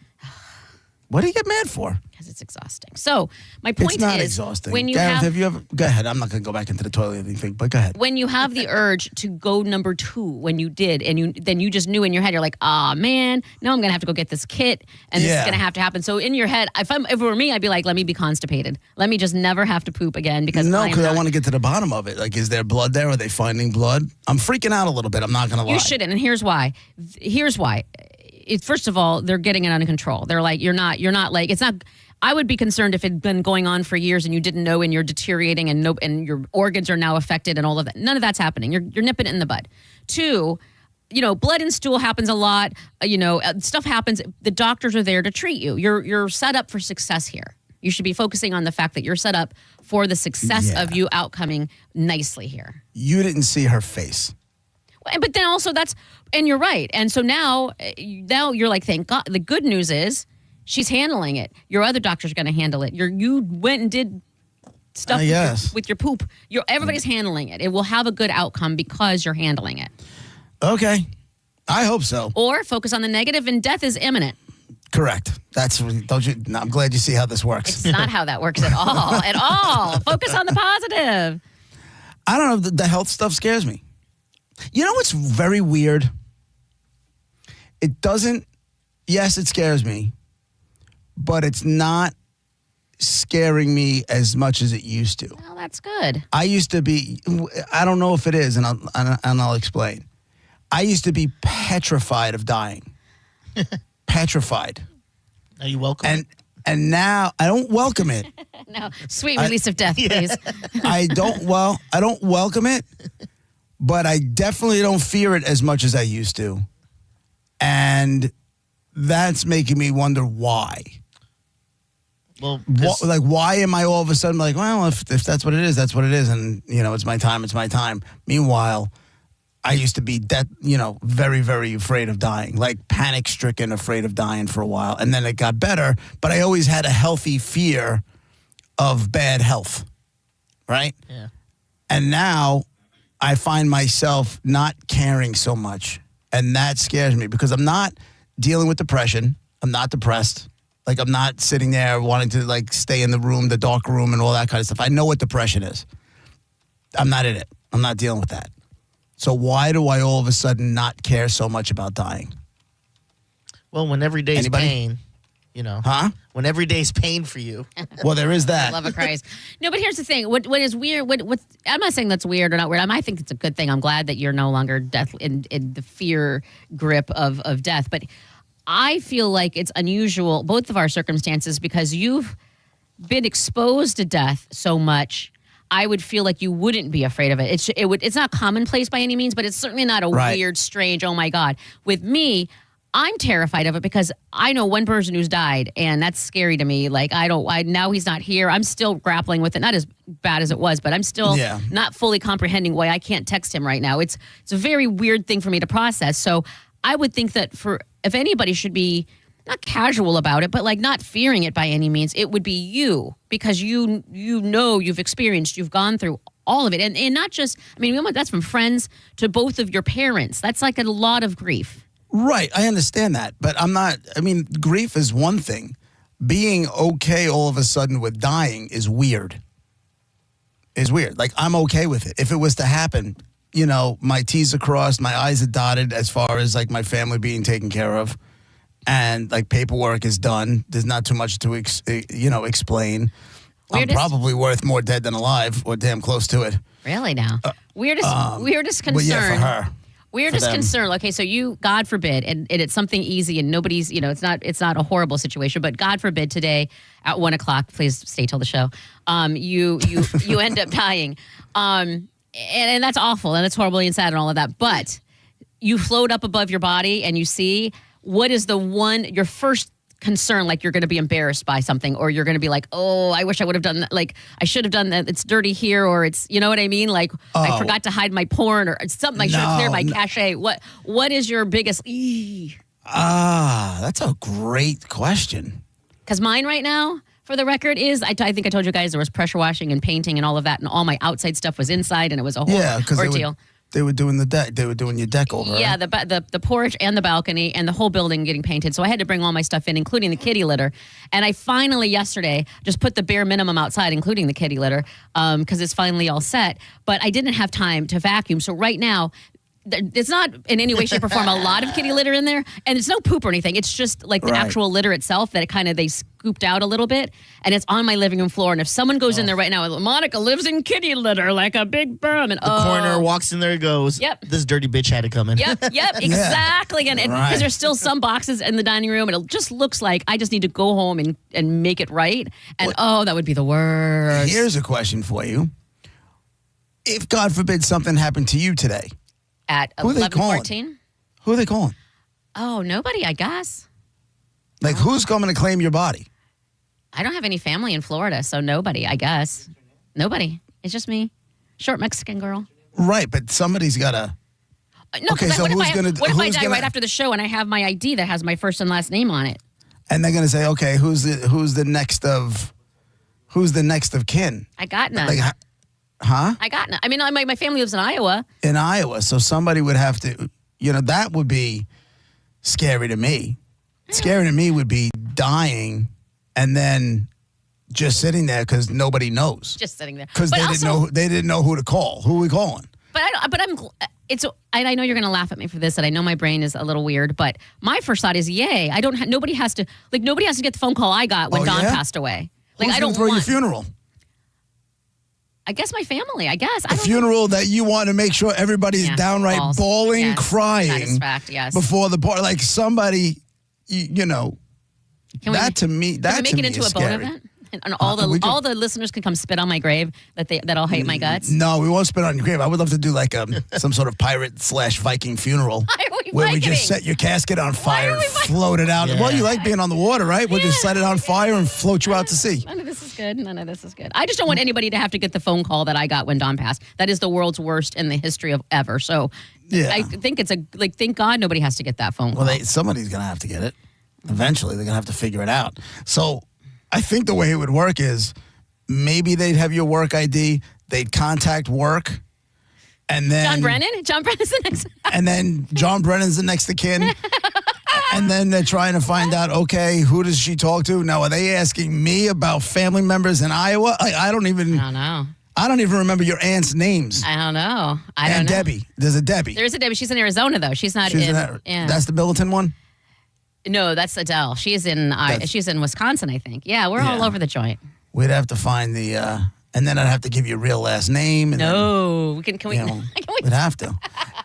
What do you get mad for? Because it's exhausting. So my point is, it's not exhausting. when you Gareth, have you ever? Go ahead. I'm not going to go back into the toilet thing, but go ahead. when you have the urge to go number 2, when you did, and then you just knew in your head, you're like, man, now I'm gonna have to go get this kit, and this is gonna have to happen. So in your head, if it were me, I'd be like, let me be constipated. Let me just never have to poop again because I want to get to the bottom of it. Like, is there blood there? Are they finding blood? I'm freaking out a little bit. I'm not gonna lie. You shouldn't, and here's why. First of all, they're getting it under control. They're like, you're not like, it's not. I would be concerned if it had been going on for years and you didn't know and you're deteriorating and your organs are now affected and all of that. None of that's happening. You're nipping it in the bud. 2, blood and stool happens a lot. Stuff happens. The doctors are there to treat you. You're set up for success here. You should be focusing on the fact that you're set up for the success of you outcoming nicely here. You didn't see her face. But then also and you're right. And so now you're like, thank God. The good news is she's handling it. Your other doctor's going to handle it. You went and did stuff with your poop. Everybody's handling it. It will have a good outcome because you're handling it. Okay. I hope so. Or focus on the negative and death is imminent. Correct. I'm glad you see how this works. It's not how that works at all. At all. Focus on the positive. I don't know. The health stuff scares me. You know what's very weird? Yes, it scares me, but it's not scaring me as much as it used to. Well, that's good. I used to be, I don't know if it is, and I'll explain. I used to be petrified of dying. Petrified. Are you welcome? And now I don't welcome it. No, sweet release of death, please. I don't welcome it, but I definitely don't fear it as much as I used to. And that's making me wonder why. Well, why am I all of a sudden like, well, if that's what it is, that's what it is. And, it's my time, it's my time. Meanwhile, I used to be very, very afraid of dying, like panic stricken, afraid of dying for a while. And then it got better, but I always had a healthy fear of bad health. Right? Yeah. And now I find myself not caring so much. And that scares me because I'm not dealing with depression. I'm not depressed. Like, I'm not sitting there wanting to, like, stay in the dark room and all that kind of stuff. I know what depression is. I'm not in it. I'm not dealing with that. So why do I all of a sudden not care so much about dying? Well, when every day's pain, Huh? When every day's pain for you. Well, there is that. Love of Christ. No, but here's the thing. What is weird? I'm not saying that's weird or not weird. I think it's a good thing. I'm glad that you're no longer in the fear grip of death. But I feel like it's unusual, both of our circumstances, because you've been exposed to death so much. I would feel like you wouldn't be afraid of it. It's not commonplace by any means, but it's certainly not a weird, strange, oh my God. With me, I'm terrified of it because I know one person who's died, and that's scary to me. Like, now he's not here. I'm still grappling with it. Not as bad as it was, but I'm still not fully comprehending why I can't text him right now. It's a very weird thing for me to process. So I would think that if anybody should be not casual about it, but like not fearing it by any means, it would be you, because you know, you've experienced, you've gone through all of it. And not just, I mean, that's from friends to both of your parents. That's like a lot of grief. Right, I understand that, but grief is one thing. Being okay all of a sudden with dying is weird. Like, I'm okay with it. If it was to happen, my T's are crossed, my I's are dotted as far as like my family being taken care of, and like paperwork is done. There's not too much to explain. I'm probably worth more dead than alive, or damn close to it. Really now? Weirdest concern. But yeah, for her. Weirdest concern. Okay, so you, God forbid, and it's something easy, and nobody's, it's not a horrible situation, but God forbid today at 1:00, please stay till the show. You end up dying, and that's awful, and that's horribly and sad, and all of that. But you float up above your body, and you see what is your first concern, like you're going to be embarrassed by something, or you're going to be like, oh, I wish I would have done that. Like, I should have done that. It's dirty here, or it's, you know what I mean? Like, I forgot to hide my porn or something. I should have cleared my cache. What is your biggest? That's a great question. Because mine right now, for the record, is I think I told you guys there was pressure washing and painting and all of that, and all my outside stuff was inside, and it was a whole ordeal. They were doing the deck. They were doing your deck over. Yeah, the porch and the balcony and the whole building getting painted. So I had to bring all my stuff in, including the kitty litter. And I finally yesterday just put the bare minimum outside, including the kitty litter, because it's finally all set. But I didn't have time to vacuum. So right now, it's not in any way, shape, or form a lot of kitty litter in there, and it's no poop or anything. It's just like the actual litter itself that they scooped out a little bit, and it's on my living room floor. And if someone goes in there right now, Monica lives in kitty litter like a big bum, and the coroner walks in there and goes, "Yep, this dirty bitch had to come in." Yep, exactly. And because there's still some boxes in the dining room, and it just looks like I just need to go home and make it right. And that would be the worst. Here's a question for you: if God forbid something happened to you today, at 11:14. Who are they calling? Oh, nobody, I guess. Like, who's coming to claim your body? I don't have any family in Florida, so nobody, I guess. Nobody. It's just me. Short Mexican girl. Right, but somebody's got to... No, okay, so what if I die right after the show and I have my ID that has my first and last name on it? And they're going to say, okay, who's the next of kin? I got none. Like, huh? I got none. I mean, my family lives in Iowa. In Iowa, so somebody would have to, that would be scary to me. Scary to me would be dying and then just sitting there because nobody knows. Just sitting there because they didn't know who to call. Who are we calling? I know you're going to laugh at me for this, and I know my brain is a little weird, but my first thought is, yay! Nobody has to get the phone call I got when Don passed away. Like, Who's I don't throw want your funeral. I guess my family. I guess a funeral that you want to make sure everybody's downright bawling, crying. That is fact. Yes. Before the party, like somebody, Can we make it into a bone event? And all the listeners can come spit on my grave that I'll hate my guts. No, we won't spit on your grave. I would love to do like some sort of pirate / Viking funeral where we just set your casket on fire, and float it out. Yeah. Well, you like being on the water, right? We'll just set it on fire and float you out to sea. None of this is good. I just don't want anybody to have to get the phone call that I got when Don passed. That is the world's worst in the history of ever. So I think thank God nobody has to get that phone call. Well, somebody's gonna have to get it. Eventually, they're gonna have to figure it out. So. I think the way it would work is maybe they'd have your work ID, they'd contact work, and then... John Brennan's the next... And then John Brennan's the next of kin. And then they're trying to find out, okay, who does she talk to? Now, are they asking me about family members in Iowa? I don't know. I don't even remember your aunt's names. I don't know. And Debbie. There's a Debbie. There's a Debbie. She's in Arizona, though. She's not in... That's the Billiton one? No, that's Adele. She's in Wisconsin, I think. Yeah, we're all over the joint. We'd have to find the, and then I'd have to give you a real last name. And no, then, we'd have to.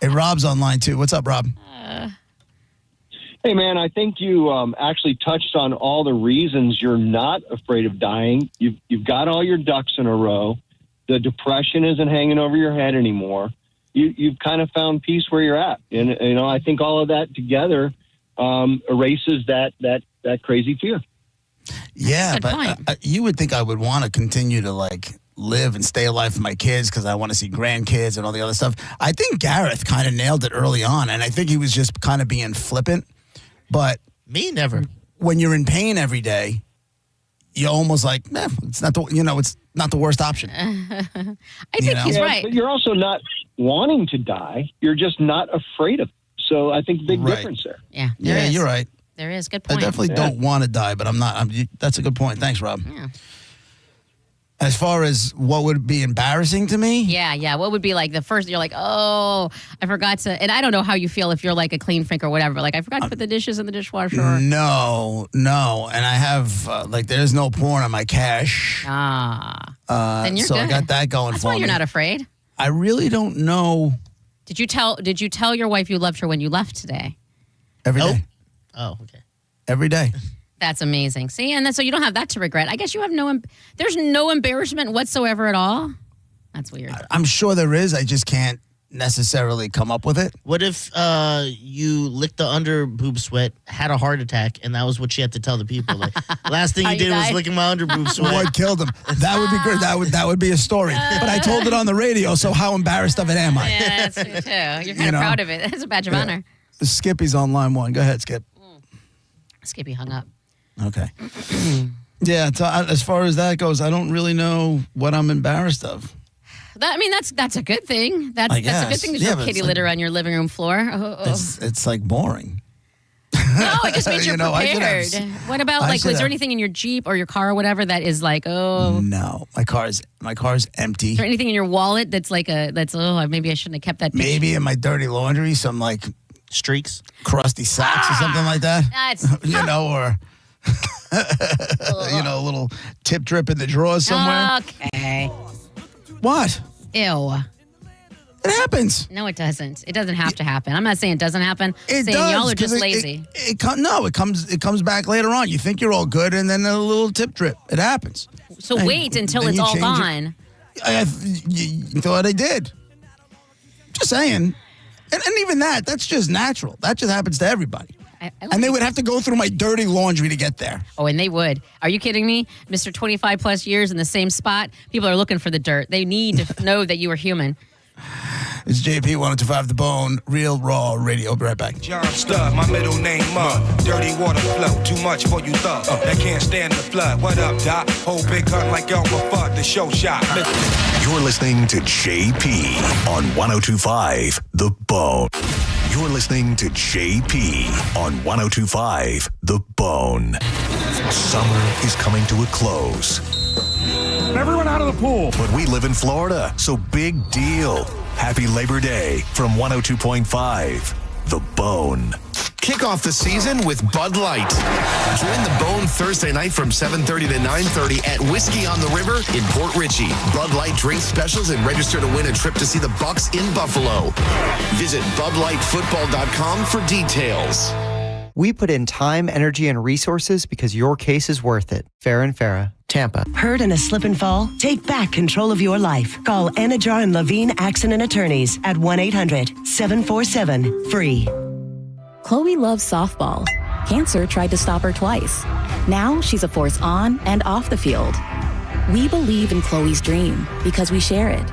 Hey, Rob's online too. What's up, Rob? Hey, man, I think you actually touched on all the reasons you're not afraid of dying. You've got all your ducks in a row. The depression isn't hanging over your head anymore. You've kind of found peace where you're at. And, I think all of that together erases that crazy fear. Yeah, but you would think I would want to continue to live and stay alive for my kids because I want to see grandkids and all the other stuff. I think Gareth kind of nailed it early on, and I think he was just kind of being flippant. But me, never. When you're in pain every day, you're almost like, it's not it's not the worst option. I think he's right. But you're also not wanting to die. You're just not afraid of it. So I think big difference there. Yeah, you're right. There is. Good point. I definitely don't want to die, but I'm not. That's a good point. Thanks, Rob. Yeah. As far as what would be embarrassing to me? Yeah. What would be the first, you're like, oh, I forgot to, and I don't know how you feel if you're a clean freak or whatever, but I forgot to put the dishes in the dishwasher. No. And I have, there's no porn on my cache. Then you're so good. I got that going That's for me. why you're not afraid. I really don't know. Did you tell your wife you loved her when you left today? Every day. Oh, okay. Every day. That's amazing. See, and then so you don't have that to regret. I guess you have there's no embarrassment whatsoever at all. That's weird. I'm sure there is. I just can't necessarily come up with it. What if you licked the under boob sweat, had a heart attack, and that was what you had to tell the people? Last thing you did was licking my under boob sweat. What killed him? That would be great. That would be a story. But I told it on the radio, so how embarrassed of it am I? Yeah, that's true too. You're kind of proud of it. It's a badge of honor. Skippy's on line one. Go ahead, Skip. Skippy hung up. Okay. Yeah, so as far as that goes, I don't really know what I'm embarrassed of. That's a good thing. That's a good thing to show kitty litter on your living room floor. It's boring. No, it just means you're prepared. What about was there have- anything in your Jeep or your car or whatever that is No, my car's empty. Is there anything in your wallet that's maybe I shouldn't have kept that picture? Maybe in my dirty laundry, some streaks, crusty socks or something like that. That's or a little tip drip in the drawers somewhere. Okay. What? Ew. It happens. No, it doesn't. It doesn't have to happen. I'm not saying it doesn't happen. I'm saying does, y'all are just 'cause lazy. It comes back later on. You think you're all good, and then a little tip drip. It happens. So wait until then it's you all change gone. You thought I did. Just saying. And even that's just natural. That just happens to everybody. And they would have to go through my dirty laundry to get there. Oh, and they would. Are you kidding me? Mr. 25 plus years in the same spot. People are looking for the dirt. They need to know that you were human. It's JP 1025 The Bone, Real Raw Radio. I'll be right back. John Stud, my middle name Mud. Dirty water flow, too much for you thug. That can't stand the flood. What up, Doc? Whole big gun like Elmer Fudd, the show shot. You're listening to JP on 1025 The Bone. You're listening to JP on 1025 The Bone. Summer is coming to a close. Everyone out of the pool. But we live in Florida, so big deal. Happy Labor Day from 102.5 The Bone. Kick off the season with Bud Light. Join the Bone Thursday night from 7:30 to 9:30 at Whiskey on the River in Port Richey. Bud Light drink specials and register to win a trip to see the Bucks in Buffalo. Visit BudLightFootball.com for details. We put in time, energy, and resources because your case is worth it. Farrah and Farrah, Tampa. Hurt in a slip and fall? Take back control of your life. Call Anajar and Levine Accident Attorneys at 1-800-747-FREE. Chloe loves softball. Cancer tried to stop her twice. Now she's a force on and off the field. We believe in Chloe's dream because we share it.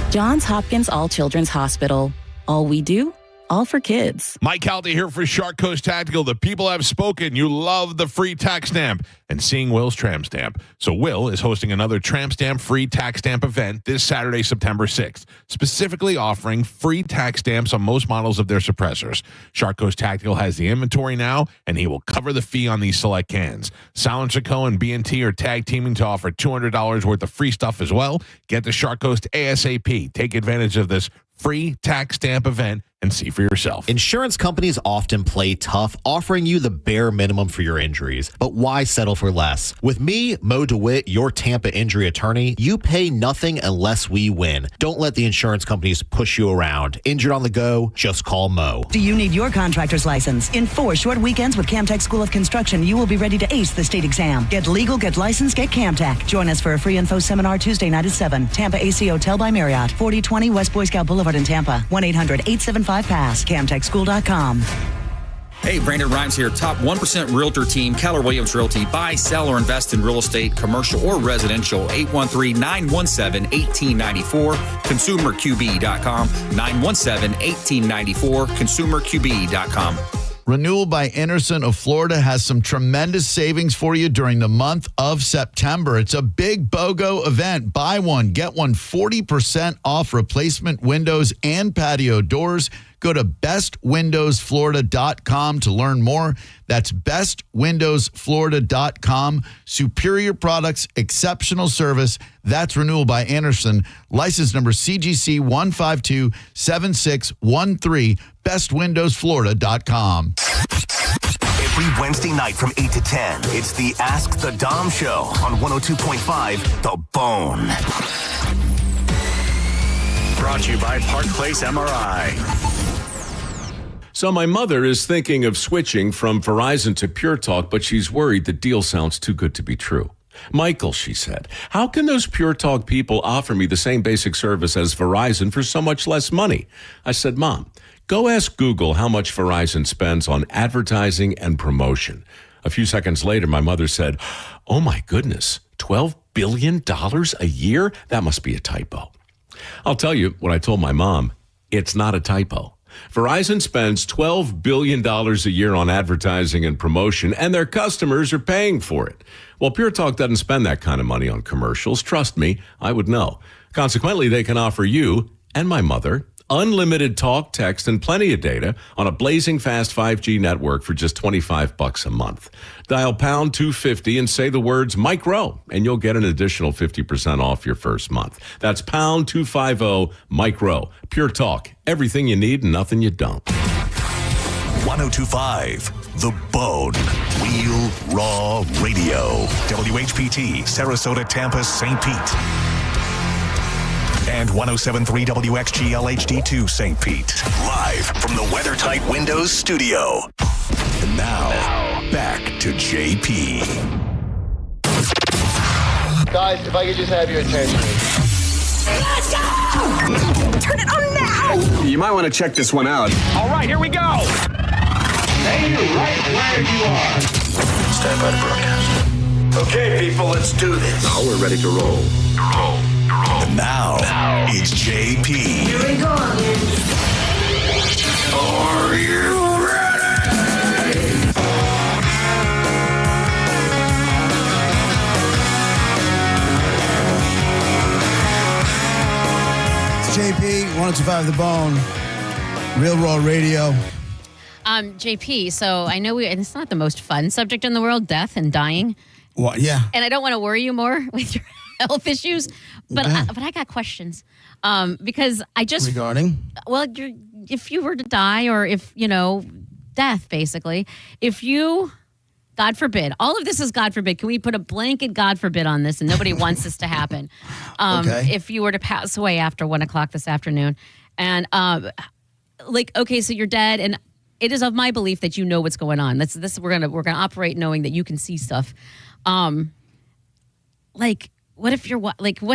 Johns Hopkins All Children's Hospital. All we do, all for kids. Mike Haldy here for Shark Coast Tactical. The people have spoken. You love the free tax stamp and seeing Will's Tram Stamp. So Will is hosting another Tram Stamp free tax stamp event this Saturday, September 6th, specifically offering free tax stamps on most models of their suppressors. Shark Coast Tactical has the inventory now, and he will cover the fee on these select cans. Silencer Co. and B&T are tag teaming to offer $200 worth of free stuff as well. Get to Shark Coast ASAP. Take advantage of this free tax stamp event and see for yourself. Insurance companies often play tough, offering you the bare minimum for your injuries. But why settle for less? With me, Mo DeWitt, your Tampa injury attorney, you pay nothing unless we win. Don't let the insurance companies push you around. Injured on the go, just call Mo. Do you need your contractor's license? In 4 short weekends with Camtech School of Construction, you will be ready to ace the state exam. Get legal, get licensed, get Camtech. Join us for a free info seminar Tuesday night at 7. Tampa AC Hotel by Marriott, 4020 West Boy Scout Boulevard in Tampa. 1-800-875-PASS. CamtechSchool.com. Hey, Brandon Rhymes here. Top 1% Realtor team, Keller Williams Realty. Buy, sell, or invest in real estate, commercial or residential. 813-917-1894. ConsumerQB.com. 917-1894. ConsumerQB.com. Renewal by Anderson of Florida has some tremendous savings for you during the month of September. It's a big BOGO event. Buy one, get one 40% off replacement windows and patio doors. Go to bestwindowsflorida.com to learn more. That's bestwindowsflorida.com. Superior products, exceptional service. That's Renewal by Anderson. License number CGC 1527613. bestwindowsflorida.com. Every Wednesday night from 8 to 10, it's the Ask the Dom Show on 102.5 The Bone. Brought to you by Park Place MRI. So my mother is thinking of switching from Verizon to Pure Talk, but she's worried the deal sounds too good to be true. Michael, she said, how can those Pure Talk people offer me the same basic service as Verizon for so much less money? I said, Mom, go ask Google how much Verizon spends on advertising and promotion. A few seconds later, my mother said, oh my goodness, $12 billion a year? That must be a typo. I'll tell you what I told my mom. It's not a typo. Verizon spends $12 billion a year on advertising and promotion, and their customers are paying for it. Well, Pure Talk doesn't spend that kind of money on commercials. Trust me, I would know. Consequently, they can offer you and my mother unlimited talk, text, and plenty of data on a blazing fast 5G network for just $25 a month. Dial pound 250 and say the words Mike Rowe, and you'll get an additional 50% off your first month. That's pound 250 Mike Rowe. Pure Talk, everything you need and nothing you don't. 102.5 The Bone. Real Raw Radio. WHPT, Sarasota, Tampa, St. Pete. And 107.3 WXGL HD2 St. Pete. Live from the WeatherTight Windows studio. And now, back to JP. Guys, if I could just have your attention. Let's go! Turn it on now! You might want to check this one out. All right, here we go. Stay right where you are. Stand by to broadcast. Okay, people, let's do this. Now we're ready to roll. And now, it's JP. Here we go. Are you ready? It's JP, 102.5 The Bone, Real Raw Radio. JP, so I know and it's not the most fun subject in the world, death and dying. What? Yeah. And I don't want to worry you more with your health issues, but I got questions because I just regarding. Well, if you were to die, or if death, basically, if you, God forbid, all of this is God forbid. Can we put a blanket God forbid on this? And nobody wants this to happen. Okay. If you were to pass away after 1:00 this afternoon, and okay, so you're dead, and it is of my belief that you know what's going on. This we're gonna operate knowing that you can see stuff. What if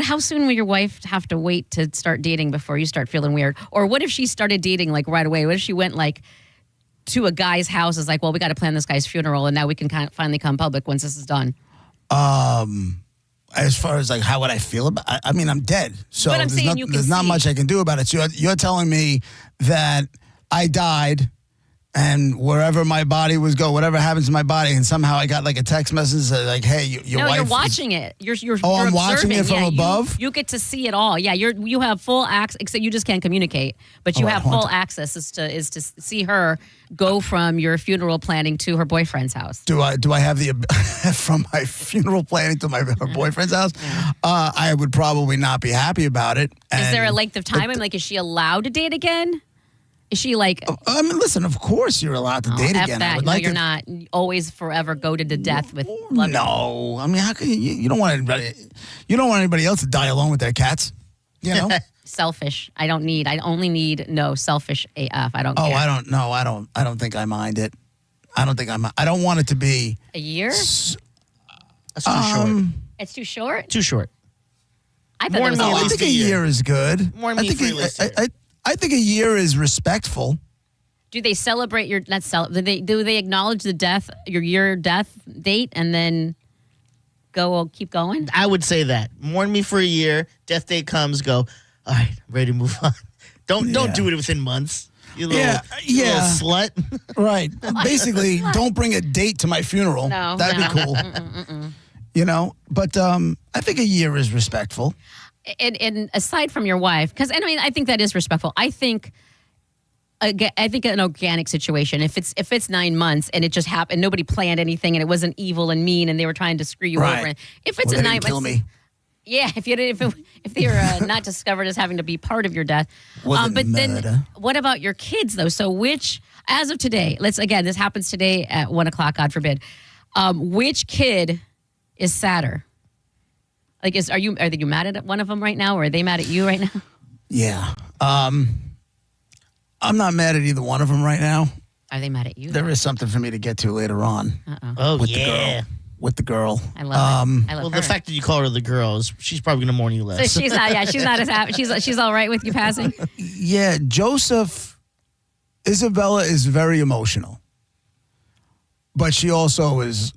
how soon will your wife have to wait to start dating before you start feeling weird? Or what if she started dating right away? What if she went to a guy's house, is we got to plan this guy's funeral, and now we can finally come public once this is done? As far as how would I feel about? I mean, I'm dead, so but I'm saying there's not much I can do about it. So you're telling me that I died. And wherever my body was whatever happens to my body, and somehow I got a text message hey, your wife. No, you're watching it. You're I'm observing. watching it from above. You get to see it all. Yeah, you have full access. Except you just can't communicate, but you have full access. Is to see her go from your funeral planning to her boyfriend's house. Do I have the from my funeral planning to her boyfriend's house? I would probably not be happy about it. Is there a length of time? Is she allowed to date again? Is she like? I mean, listen. Of course, you're allowed to date F again. that. I would No, like you're to- not. Always, forever, go to the death with love. No, I mean, how can you don't want anybody? You don't want anybody else to die alone with their cats. You know. Selfish. I don't need. I only need selfish AF. I don't. Oh, care. I don't know. I don't think I mind it. I don't want it to be A year? That's too short. It's too short. Too short. I thought More it was than a at long. I least think a year is good. More I me think for at least a year. I think a year is respectful. Do they celebrate your do they acknowledge the death, your death date, and then keep going? I would say that. Mourn me for a year. Death date comes. Go. All right. Ready to move on. Don't do it within months. You little, you little slut. Right. Basically, don't bring a date to my funeral. No, That'd no. be cool. You know, but I think a year is respectful. And aside from your wife, because I mean, I think that is respectful. I think an organic situation. If it's 9 months and it just happened, nobody planned anything, and it wasn't evil and mean, and they were trying to screw you Right. over. And if it's Well, a they 9 didn't kill months, me. yeah. If they were not discovered as having to be part of your death, Wasn't but murder. then what about your kids though? So as of today, this happens today at 1:00, God forbid. Which kid is sadder? Like, are you mad at one of them right now, or are they mad at you right now? Yeah. I'm not mad at either one of them right now. Are they mad at you? There is something for me to get to later on. Oh, with yeah. The girl. I love it. I love Well, her. the fact that you call her the girl is she's probably gonna mourn you So less. she's not. Yeah, she's not as happy. She's all right with you passing. Yeah, Isabella is very emotional, but she also is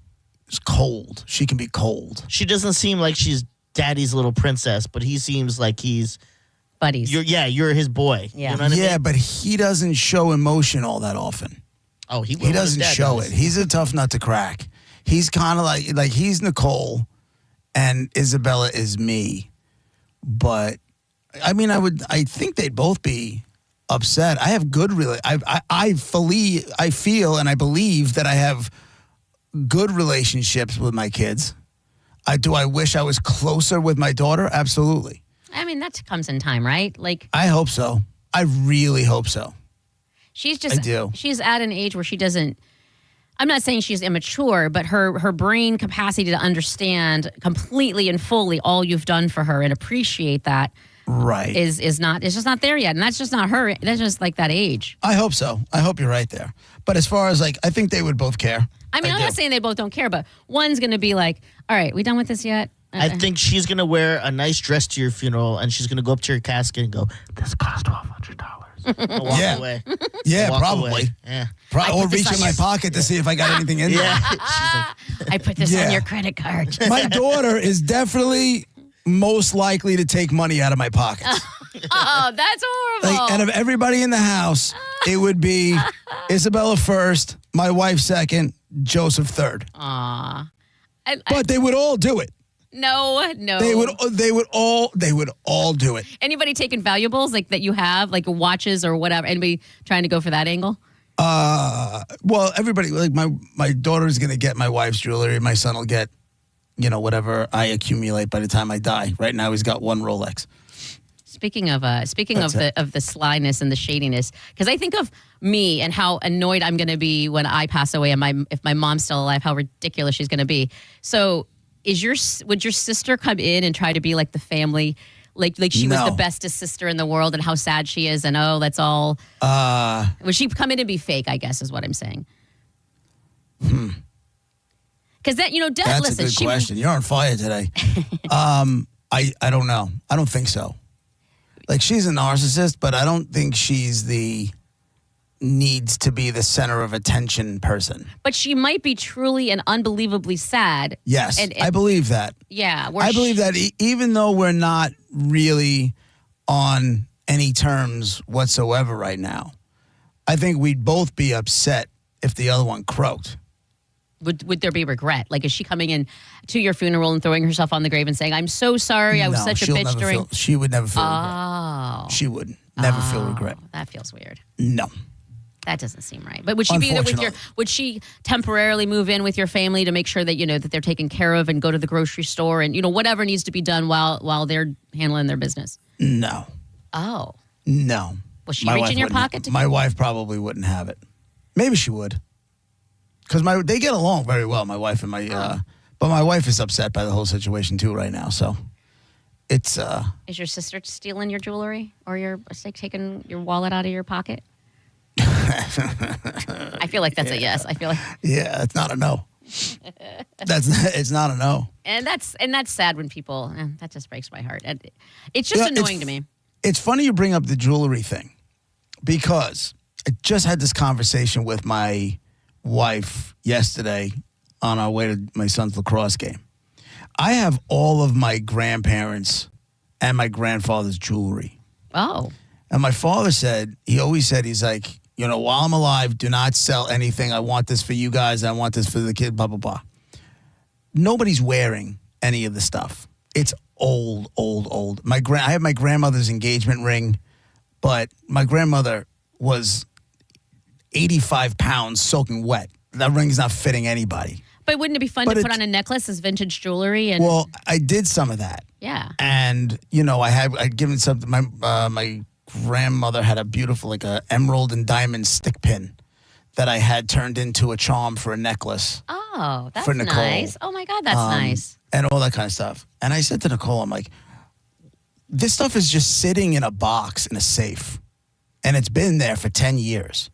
cold. She can be cold. She doesn't seem like she's daddy's little princess, but he seems like he's buddies. You're his boy. Yeah. You know what I mean? But he doesn't show emotion all that often. Oh, He doesn't show it. He's a tough nut to crack. He's kind of like he's Nicole, and Isabella is me. But I mean, I think they'd both be upset. I have good I feel and I believe that I have good relationships with my kids. I wish I was closer with my daughter? Absolutely. I mean, that comes in time, right? Like, I hope so. I really hope so. she's just. I do. She's at an age where she doesn't. I'm not saying she's immature, but her brain capacity to understand completely and fully all you've done for her and appreciate that Right. is not. It's just not there yet, and that's just not her. That's just like that age. I hope so. I hope you're right there. But as far as I think they would both care. I mean, I'm not saying they both don't care, but one's going to be like, "All right, we done with this yet?" I think she's gonna wear a nice dress to your funeral, and she's gonna go up to your casket and go, "This cost $1,200." Walk Yeah. away. Yeah, Walk probably. away. Yeah. Or reach in my pocket to see if I got anything in there. I put this Yeah. on your credit card. My daughter is definitely most likely to take money out of my pockets. Oh, that's horrible. And of everybody in the house, it would be Isabella first, my wife second, Joseph third. Aw. But they would all do it. No. They would all do it. Anybody taking valuables like that you have, like watches or whatever? Anybody trying to go for that angle? Well, everybody, like my daughter's gonna get my wife's jewelry. My son will get, whatever I accumulate by the time I die. Right now, he's got one Rolex. Speaking of the slyness and the shadiness, because I think of me and how annoyed I'm going to be when I pass away, and if my mom's still alive, how ridiculous she's going to be. So, would your sister come in and try to be like the family, like she was No. the bestest sister in the world, and how sad she is, and that's all? Would she come in and be fake? I guess is what I'm saying. Because that Dad, That's listen, a good question. You're on fire today. I don't know. I don't think so. Like, she's a narcissist, but I don't think she's needs to be the center of attention person. But she might be truly and unbelievably sad. Yes, And I believe that. Yeah. I believe that even though we're not really on any terms whatsoever right now, I think we'd both be upset if the other one croaked. Would there be regret? Like, is she coming in to your funeral and throwing herself on the grave and saying, "I'm so sorry, I was such a bitch during"? She would never feel regret. She would never feel regret. That feels weird. No. That doesn't seem right. But would she be there with would she temporarily move in with your family to make sure that, that they're taken care of and go to the grocery store and, whatever needs to be done while they're handling their business? No. Oh. No. Will she reach in your pocket? My wife probably wouldn't have it. Maybe she would. Because they get along very well, my wife and my... but my wife is upset by the whole situation, too, right now. So it's... Is your sister stealing your jewelry? Or taking your wallet out of your pocket? I feel like that's a yes. I feel like... Yeah, it's not a no. It's not a no. And that's sad when people... that just breaks my heart. It's just annoying to me. It's funny you bring up the jewelry thing because I just had this conversation with my wife yesterday on our way to my son's lacrosse game. I have all of my grandparents and my grandfather's jewelry. Oh. And my father he's like, while I'm alive, do not sell anything. I want this for you guys. I want this for the kid, blah, blah, blah. Nobody's wearing any of the stuff. It's old. I have my grandmother's engagement ring, but my grandmother was 85 pounds soaking wet. That ring's not fitting anybody. But wouldn't it be fun to put on a necklace as vintage jewelry? Well, I did some of that. Yeah. And, I'd given something, my grandmother had a beautiful, like a emerald and diamond stick pin that I had turned into a charm for a necklace. Oh, that's for Nicole. Nice. Oh my God, that's nice. And all that kind of stuff. And I said to Nicole, I'm like, this stuff is just sitting in a box in a safe. And it's been there for 10 years.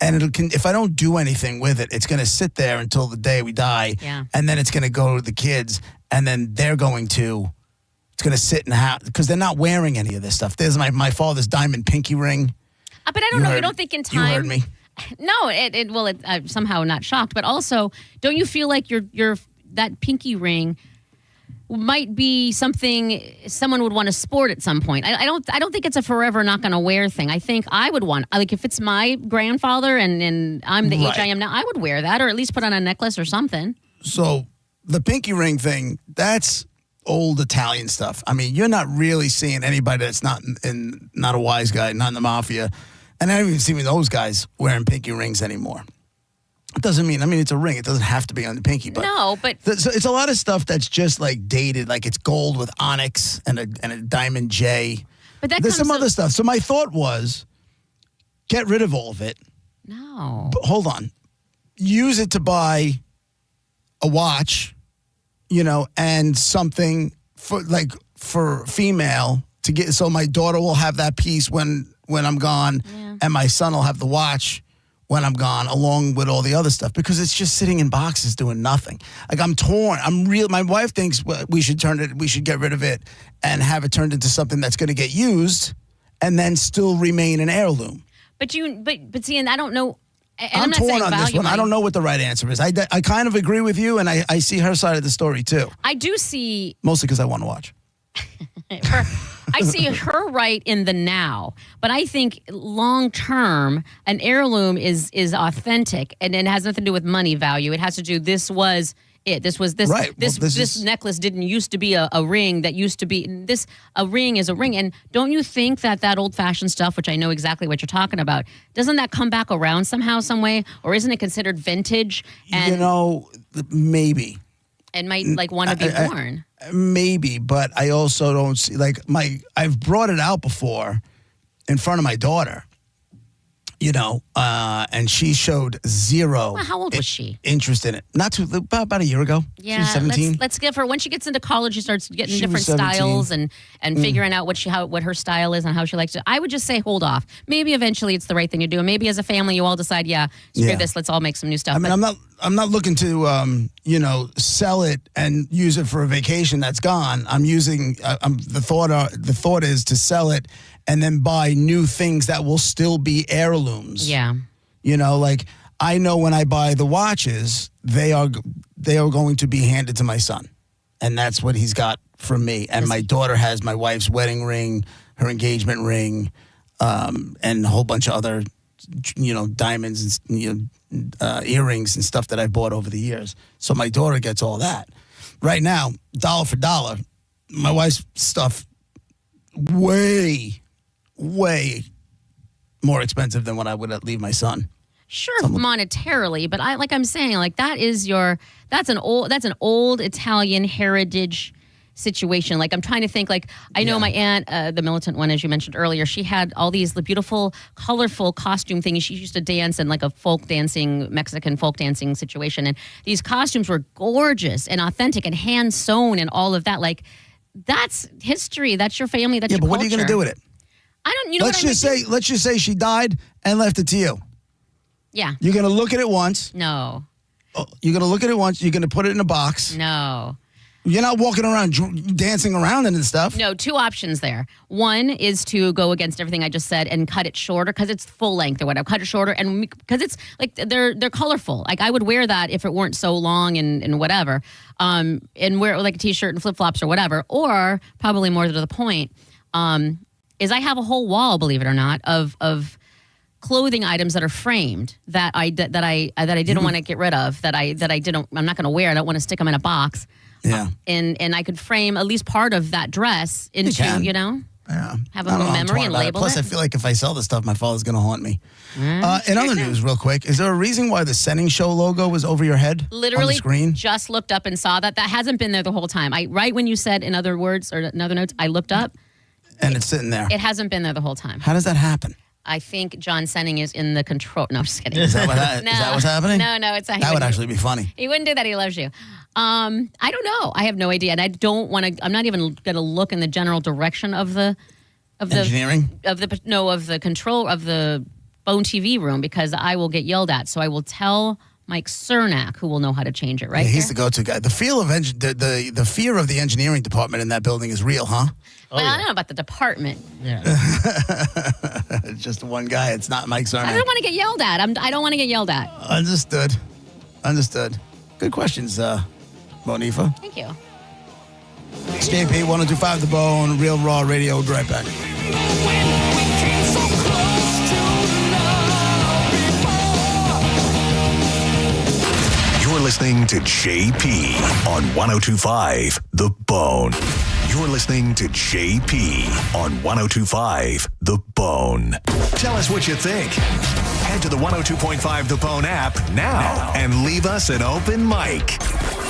And if I don't do anything with it, it's going to sit there until the day we die. Yeah. And then it's going to go to the kids. And then it's going to sit in the house because they're not wearing any of this stuff. There's my father's diamond pinky ring. But I don't know. You don't think in time. You heard me. No, I'm somehow not shocked. But also, don't you feel like that pinky ring might be something someone would want to sport at some point? I don't think it's a forever not going to wear thing. I think I would want, like, if it's my grandfather and I'm the age I am now, I would wear that or at least put on a necklace or something. So the pinky ring thing, that's old Italian stuff. I mean, you're not really seeing anybody that's not a wise guy, not in the mafia. And I don't even see those guys wearing pinky rings anymore. It doesn't mean, it's a ring. It doesn't have to be on the pinky. But no, but... So it's a lot of stuff that's just like dated, like it's gold with onyx and a diamond J. But there's some other stuff. So my thought was, get rid of all of it. No. But hold on. Use it to buy a watch, and something for female to get, so my daughter will have that piece when I'm gone, and my son will have the watch when I'm gone, along with all the other stuff, because it's just sitting in boxes doing nothing. Like, I'm torn. My wife thinks we should get rid of it and have it turned into something that's going to get used and then still remain an heirloom. But see, and I don't know. I'm torn on this one. I don't know what the right answer is. I kind of agree with you, and I see her side of the story too. I do see. Mostly because I want to watch. I see her right in the now, but I think long term, an heirloom is authentic, and it has nothing to do with money value. It has to do. This was it. This was this. Right. This necklace didn't used to be a ring that used to be this. A ring is a ring, and don't you think that old fashioned stuff, which I know exactly what you're talking about, doesn't that come back around somehow, some way, or isn't it considered vintage? And maybe. And might want to be worn. Maybe, but I also don't see, I've brought it out before in front of my daughter, and she showed zero. Well, how old was she? Interest in it. About a year ago. Yeah, she was 17. Let's give her, when she gets into college, she starts getting different 17. styles and figuring out what her style is and how she likes it. I would just say hold off. Maybe eventually it's the right thing to do. And maybe as a family you all decide, screw this, let's all make some new stuff. I'm not looking to sell it and use it for a vacation that's gone. I'm using the thought is to sell it and then buy new things that will still be heirlooms. Yeah. I know when I buy the watches, they are going to be handed to my son. And that's what he's got from me. And my daughter has my wife's wedding ring, her engagement ring, and a whole bunch of other diamonds and earrings and stuff that I bought over the years. So my daughter gets all that. Right now, dollar for dollar, my wife's stuff way more expensive than what I would leave my son. Sure, monetarily, but that's an old Italian heritage situation. Like I'm trying to think. Like I know my aunt, the militant one, as you mentioned earlier, she had all these beautiful, colorful costume things. She used to dance in like a Mexican folk dancing situation, and these costumes were gorgeous and authentic and hand sewn and all of that. Like that's history. That's your family. That's your but what are culture. you going to do with it? I don't. You know let's what just say she died and left it to you. Yeah. You're going to look at it once. No. You're going to look at it once. You're going to put it in a box. No. You're not walking around dancing around it and stuff. No, two options there. One is to go against everything I just said and cut it shorter because it's full length or whatever. Cut it shorter and because it's like they're colorful. Like I would wear that if it weren't so long and whatever. And wear it with like a t-shirt and flip flops or whatever. Or probably more to the point, is I have a whole wall, believe it or not, of clothing items that are framed that I didn't want to get rid of. I'm not going to wear. I don't want to stick them in a box. Yeah. And I could frame at least part of that dress into, Yeah. have a little memory and label Plus, it. I feel like if I sell this stuff, my father's going to haunt me. In other news, real quick, is there a reason why the Senning Show logo was over your head on the Literally screen? just looked up and saw that. That hasn't been there the whole time. Right when you said in other words or in other notes, I looked up. And it's sitting there. It hasn't been there the whole time. How does that happen? I think John Senning is in the control. No, I'm just kidding. Is that what's happening? No, it's not. That would actually be funny. He wouldn't do that. He loves you. I don't know. I have no idea, and I don't want to. I'm not even going to look in the general direction of the engineering of the control of the Bone TV room because I will get yelled at. So I will tell Mike Cernak, who will know how to change it. Right? Yeah, he's the go-to guy. The fear of the fear of the engineering department in that building is real, huh? Well, I don't know about the department. Yeah. It's just one guy. It's not Mike Cernak. I don't want to get yelled at. I don't want to get yelled at. Understood. Good questions, Monifa. Thank you. It's JP 102.5 The Bone, Real Raw Radio. We'll be right back. You're listening to JP on 102.5 The Bone. You're listening to JP on 102.5 The Bone. Tell us what you think. Head to the 102.5 The Bone app now and leave us an open mic.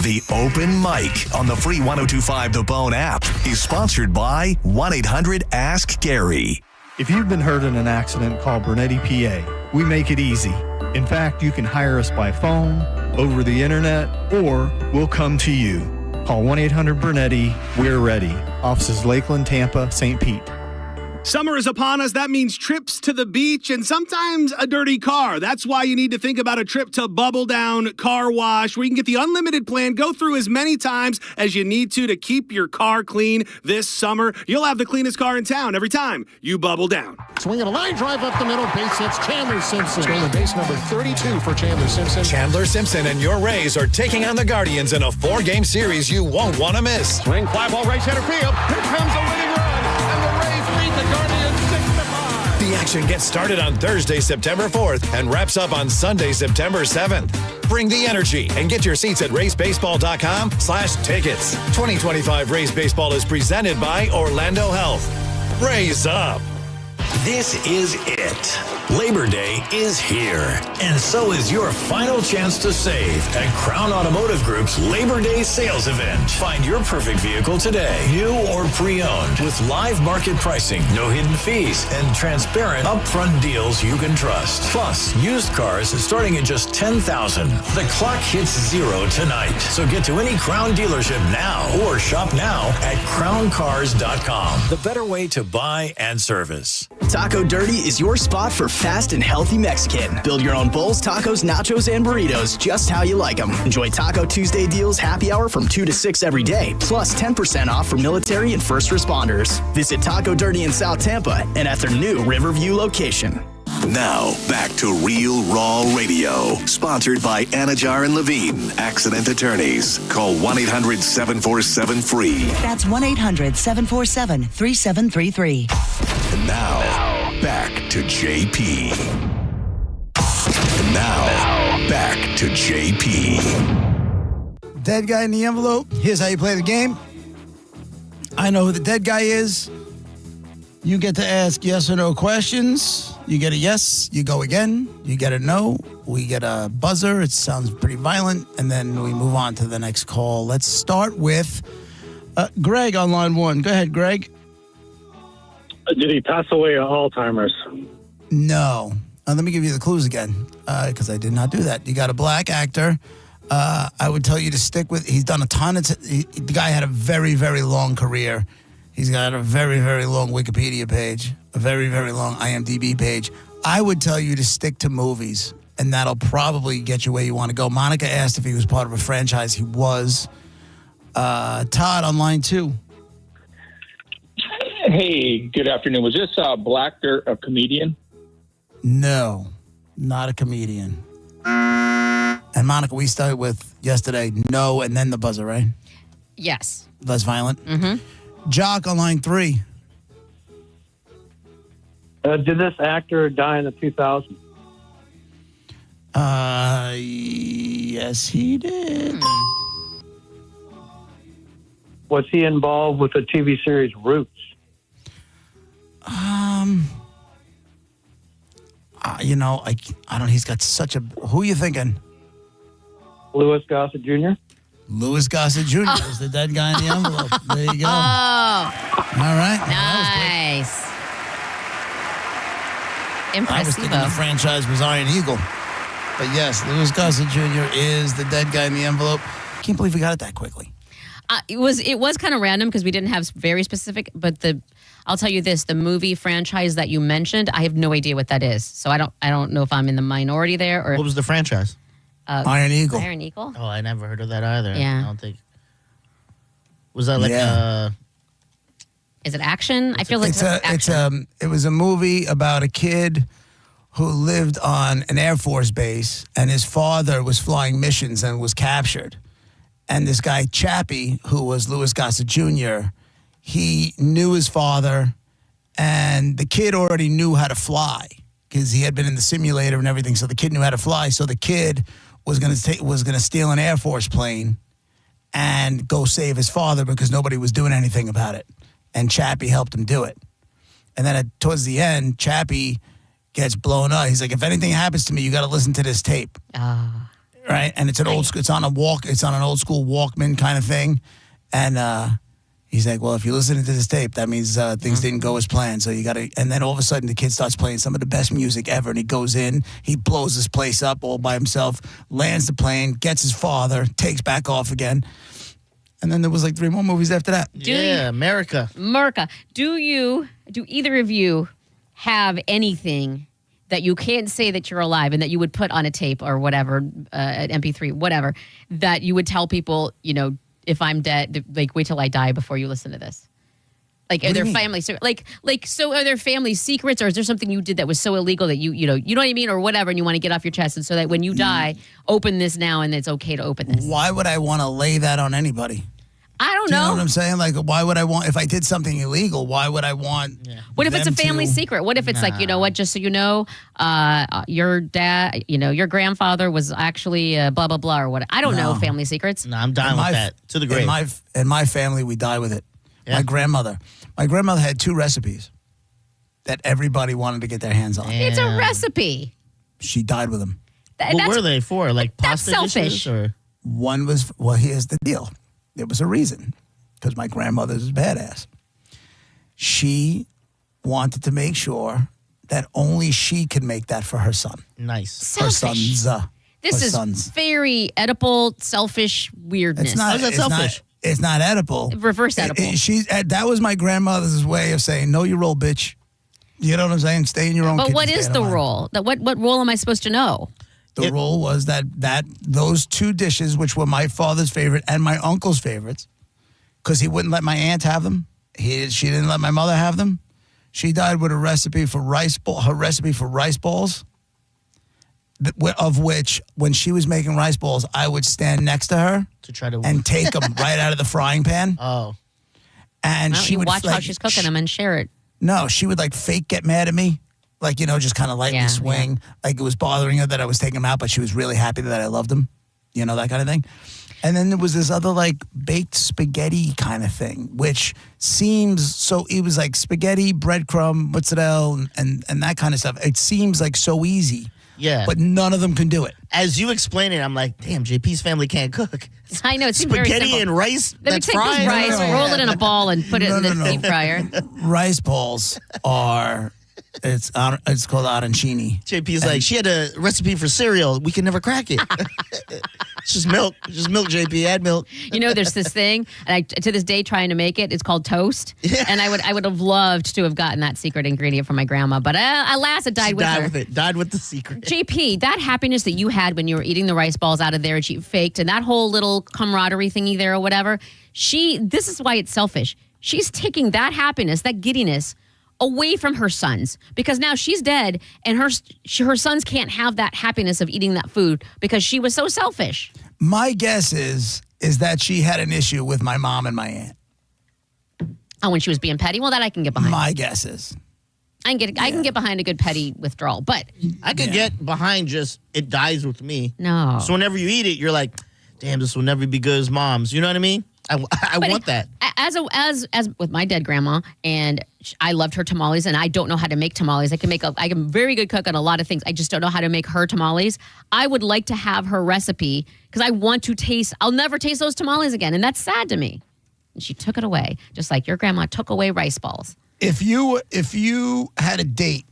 The Open Mic on the free 102.5 The Bone app is sponsored by 1-800-ASK-GARY. If you've been hurt in an accident, call Bernetti PA. We make it easy. In fact, you can hire us by phone, over the internet, or we'll come to you. Call 1-800-BERNETTI. We're ready. Offices Lakeland, Tampa, St. Pete. Summer is upon us. That means trips to the beach and sometimes a dirty car. That's why you need to think about a trip to Bubble Down Car Wash, where you can get the unlimited plan, go through as many times as you need to keep your car clean this summer. You'll have the cleanest car in town every time you bubble down. Swinging a line drive up the middle, base hits Chandler Simpson. Stolen base number 32 for Chandler Simpson. Chandler Simpson and your Rays are taking on the Guardians in a 4-game series you won't want to miss. Swing, fly ball, right center field. Here comes a winning run, and the Rays lead the Guardians 6-5. The action gets started on Thursday, September 4th and wraps up on Sunday, September 7th. Bring the energy and get your seats at RaysBaseball.com/tickets. 2025 Rays Baseball is presented by Orlando Health. Raise up. This is it. Labor Day is here, and so is your final chance to save at Crown Automotive Group's Labor Day sales event. Find your perfect vehicle today, new or pre-owned, with live market pricing, no hidden fees, and transparent upfront deals you can trust. Plus, used cars starting at just $10,000. The clock hits 0 tonight, so get to any Crown dealership now or shop now at crowncars.com. The better way to buy and service. Taco Dirty is your spot for fast and healthy Mexican. Build your own bowls, tacos, nachos, and burritos just how you like them. Enjoy Taco Tuesday deals happy hour from 2 to 6 every day, plus 10% off for military and first responders. Visit Taco Dirty in South Tampa and at their new Riverview location. Now, back to Real Raw Radio, sponsored by Anajar and Levine, accident attorneys. Call 1-800-747-FREE. That's 1-800-747-3733. And now, back to JP. And now, back to JP. Dead guy in the envelope. Here's how you play the game. I know who the dead guy is. You get to ask yes or no questions. You get a yes, you go again. You get a no, we get a buzzer. It sounds pretty violent. And then we move on to the next call. Let's start with Greg on line 1. Go ahead, Greg. Did he pass away of Alzheimer's? No. Let me give you the clues again, because I did not do that. You got a black actor. I would tell you to stick with. He's done a ton of. The guy had a very, very long career. He's got a very, very long Wikipedia page, a very, very long IMDb page. I would tell you to stick to movies, and that'll probably get you where you want to go. Monica asked if he was part of a franchise. He was. Todd on line 2. Hey, good afternoon. Was this Black Dirt a comedian? No, not a comedian. And Monica, we started with yesterday, no, and then the buzzer, right? Yes. Less violent? Mm-hmm. Jock on line 3. Did this actor die in the 2000s? Yes, he did. Was he involved with the TV series Roots? I don't. He's got such a. Who are you thinking? Louis Gossett Jr. Louis Gossett Jr. is the dead guy in the envelope. There you go. Oh, all right. nice. I was thinking the franchise was Iron Eagle, but yes, Louis Gossett Jr. is the dead guy in the envelope. Can't believe we got it that quickly. It was kind of random because we didn't have very specific, but I'll tell you this, the movie franchise that you mentioned, I have no idea what that is. So I don't know if I'm in the minority there or What was the franchise? Iron Eagle. Iron Eagle? Oh, I never heard of that either. Yeah. I don't think. Was that like Is it action? I feel like it was a movie about a kid who lived on an Air Force base, and his father was flying missions and was captured. And this guy, Chappie, who was Louis Gossett Jr., he knew his father, and the kid already knew how to fly because he had been in the simulator and everything. So the kid knew how to fly. So the kid was going to steal an Air Force plane and go save his father because nobody was doing anything about it. And Chappie helped him do it. And then towards the end, Chappie gets blown up. He's like, if anything happens to me, you got to listen to this tape. Right, and it's an old school. It's on an old school Walkman kind of thing, and he's like, "Well, if you're listening to this tape, that means things didn't go as planned. So you got to." And then all of a sudden, the kid starts playing some of the best music ever, and he goes in, he blows this place up all by himself, lands the plane, gets his father, takes back off again, and then there was like 3 more movies after that. America. Do either of you have anything that you can't say that you're alive and that you would put on a tape or whatever, an MP3, whatever, that you would tell people, if I'm dead, like wait till I die before you listen to this? Like, are there family, so are there family secrets, or is there something you did that was so illegal that you know what I mean, or whatever, and you want to get off your chest, and so that when you die, open this now and it's okay to open this? Why would I want to lay that on anybody? I don't Do you know. know what I'm saying? Like, why would I want, if I did something illegal, why would I want What if it's a them family to- secret? What if it's like, you know what, just so you know, your dad, your grandfather was actually blah, blah, blah, or what? I don't know family secrets. No, I'm dying with that. To the grave. In my family, we die with it. Yeah. My grandmother had 2 recipes that everybody wanted to get their hands on. It's a recipe. She died with them. What were they for? Like that's pasta selfish. dishes? Or? One was, well, here's the deal. There was a reason, because my grandmother's a badass. She wanted to make sure that only she could make that for her son. Nice. Her Selfish. sons. This her is sons. very Oedipal, selfish weirdness. It's not, How's that it's selfish? It's not edible. Reverse edible. That was my grandmother's way of saying, know your role, bitch. You know what I'm saying? Stay in your own But kitchen, what stay is out the of mine. role? What role am I supposed to know? The rule was that those 2 dishes, which were my father's favorite and my uncle's favorites, because he wouldn't let my aunt have them. She didn't let my mother have them. She died with a recipe for rice balls, of which, when she was making rice balls, I would stand next to her to try to and take them right out of the frying pan. Oh. And Well, she you would watch how she's cooking them and share it. No, she would fake get mad at me. Just kind of lightly swing. Like it was bothering her that I was taking them out, but she was really happy that I loved them. That kind of thing. And then there was this other baked spaghetti kind of thing, which seems so, it was like spaghetti, breadcrumb, mozzarella, and that kind of stuff. It seems like so easy. Yeah. but none of them can do it. As you explain it, I'm like, damn, JP's family can't cook. I know, it seems very Spaghetti simple. and rice Let me that's take fried. this rice, No. roll it in a ball, and put it in the deep fryer. Rice balls are, it's called arancini. JP's like, she had a recipe for cereal. We can never crack it. It's just milk. Just milk, JP. Add milk. You know, there's this thing, and I to this day trying to make it. It's called toast, and I would have loved to have gotten that secret ingredient from my grandma, but alas, it died with her. Died with the secret. JP, that happiness that you had when you were eating the rice balls out of there and she faked, and that whole little camaraderie thingy there or whatever. This is why it's selfish. She's taking that happiness, that giddiness, away from her sons because now she's dead and her sons can't have that happiness of eating that food because she was so selfish. My guess is that she had an issue with my mom and my aunt. Oh, when she was being petty? Well, that I can get behind. My guess is. I can get behind a good petty withdrawal, but I could get behind just it dies with me. No. So whenever you eat it, you're like, damn, this will never be good as mom's. You know what I mean? I want that. As with my dead grandma, and I loved her tamales, and I don't know how to make tamales. I can very good cook on a lot of things. I just don't know how to make her tamales. I would like to have her recipe because I want to taste. I'll never taste those tamales again, and that's sad to me. And she took it away, just like your grandma took away rice balls. If you had a date,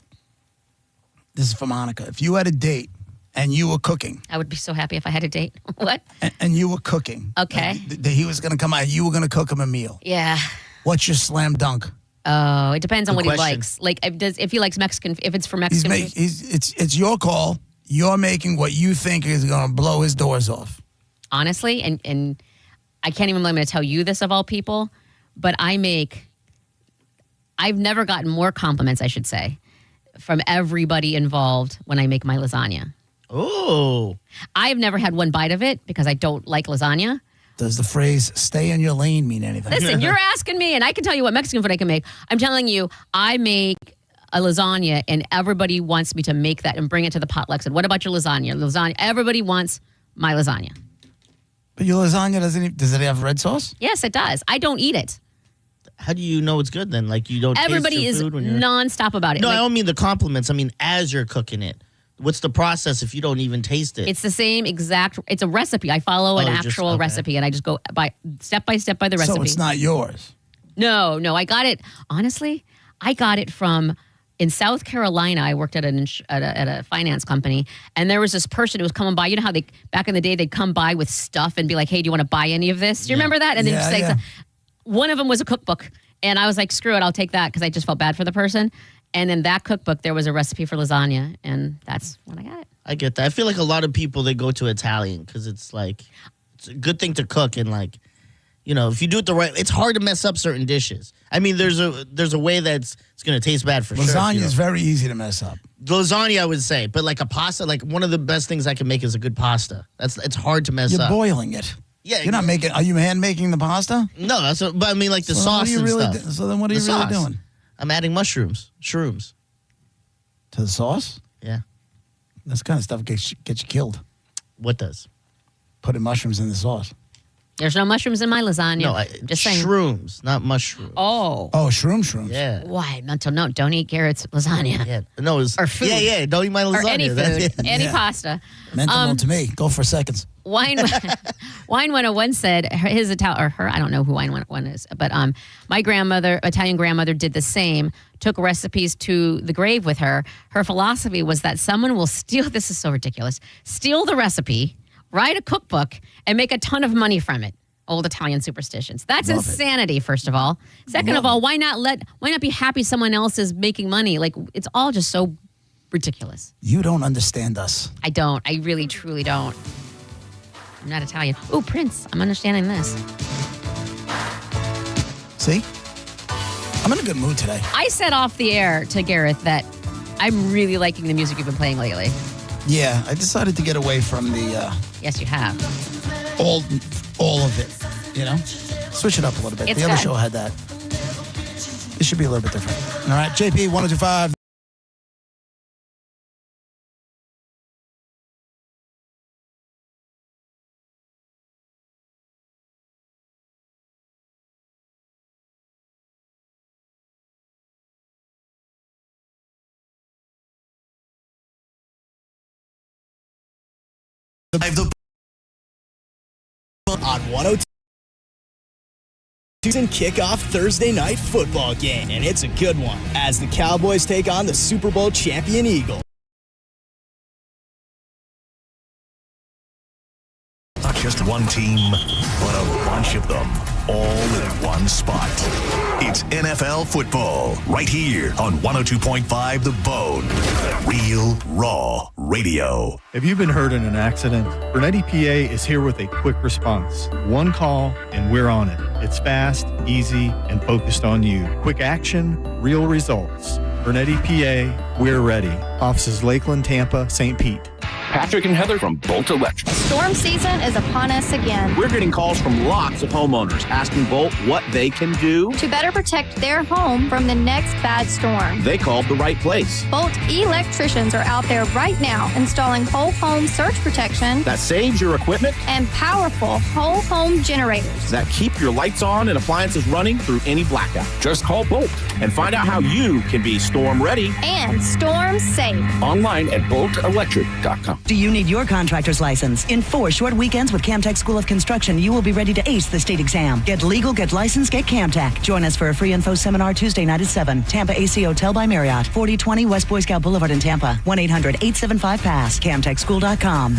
this is for Monica. If you had a date and you were cooking, I would be so happy if I had a date. What? And you were cooking. Okay. That he was going to come out. You were going to cook him a meal. Yeah. What's your slam dunk? Oh, it depends on Good what question. he likes. Like if he likes Mexican, if it's for Mexican food. It's your call. You're making what you think is going to blow his doors off. Honestly, and I can't even believe I'm going to tell you this of all people, but I've never gotten more compliments, I should say, from everybody involved when I make my lasagna. Oh. I've never had one bite of it because I don't like lasagna. Does the phrase "stay in your lane" mean anything? Listen, you're asking me, and I can tell you what Mexican food I can make. I'm telling you, I make a lasagna, and everybody wants me to make that and bring it to the potlucks. And what about your lasagna? Lasagna. Everybody wants my lasagna. But your lasagna does it have red sauce? Yes, it does. I don't eat it. How do you know it's good then? Like you don't Everybody taste is your food when you're... nonstop about it. No, Like, I don't mean the compliments. I mean as you're cooking it. What's the process if you don't even taste it? it's the same exact. It's a recipe. I follow an actual okay. recipe, and I just go by step by the recipe. So it's not yours. No. I got it. Honestly, I got it from in South Carolina. I worked at a finance company, and there was this person who was coming by. You know how they back in the day they'd come by with stuff and be like, "Hey, do you want to buy any of this?" Do you remember that? And then just like one of them was a cookbook, and I was like, "Screw it, I'll take that," because I just felt bad for the person. And in that cookbook, there was a recipe for lasagna, and that's what I got. I get that. I feel like a lot of people, they go to Italian because it's like, it's a good thing to cook. And like, you know, if you do it the right, it's hard to mess up certain dishes. I mean, there's a way that's it's going to taste bad for sure. Lasagna is very easy to mess up. Lasagna, I would say. But like a pasta, like one of the best things I can make is a good pasta. It's hard to mess You're up. boiling it. Yeah. You're not making. Are you hand making the pasta? No, but I mean like the So sauce what are you and really stuff. so then what are The you really sauce. doing? I'm adding shrooms. To the sauce? Yeah. This kind of stuff gets you killed. What does? Putting mushrooms in the sauce. There's no mushrooms in my lasagna. No, just saying. Shrooms, not mushrooms. Oh. Oh, shrooms. Yeah. Why? Mental note. Don't eat Garrett's lasagna. Yeah. No, or food. Yeah. Don't eat my lasagna. Or any That's food. it. Any pasta. Mental note to me. Go for seconds. Wine 101 said his Italian, or her, I don't know who Wine 101 is, but my Italian grandmother did the same, took recipes to the grave with her. Her philosophy was that someone will steal, this is so ridiculous, steal the recipe, write a cookbook, and make a ton of money from it. Old Italian superstitions. That's Love insanity, first of all. Second of all, why not be happy someone else is making money? Like, it's all just so ridiculous. You don't understand us. I don't. I really, truly don't. I'm not Italian. Ooh, Prince. I'm understanding this. See? I'm in a good mood today. I said off the air to Gareth that I'm really liking the music you've been playing lately. Yeah, I decided to get away from the Yes, you have. all of it, you know? Switch it up a little bit. It's the other good. show had that. It should be a little bit different. All right, JP 1025. On 102. Season kickoff Thursday night football game, and it's a good one as the Cowboys take on the Super Bowl champion Eagles. Not just one team, but a bunch of them, all in one spot. It's NFL football, right here on 102.5 The Bone. Real Raw Radio. If you've been hurt in an accident, Burnett EPA is here with a quick response. One call, and we're on it. It's fast, easy, and focused on you. Quick action, real results. Burnett EPA, we're ready. Offices Lakeland, Tampa, St. Pete. Patrick and Heather from Bolt Electric. Storm season is upon us again. We're getting calls from lots of homeowners asking Bolt what they can do to better protect their home from the next bad storm. They called the right place. Bolt electricians are out there right now installing whole home surge protection that saves your equipment and powerful whole home generators that keep your lights on and appliances running through any blackout. Just call Bolt and find out how you can be storm ready and storm safe. Online at boltelectric.com. Do you need your contractor's license? In 4 short weekends with Camtech School of Construction, you will be ready to ace the state exam. Get legal, get licensed, get Camtech. Join us for a free info seminar Tuesday night at 7. Tampa AC Hotel by Marriott, 4020 West Boy Scout Boulevard in Tampa. 1-800-875-PASS. CamtechSchool.com.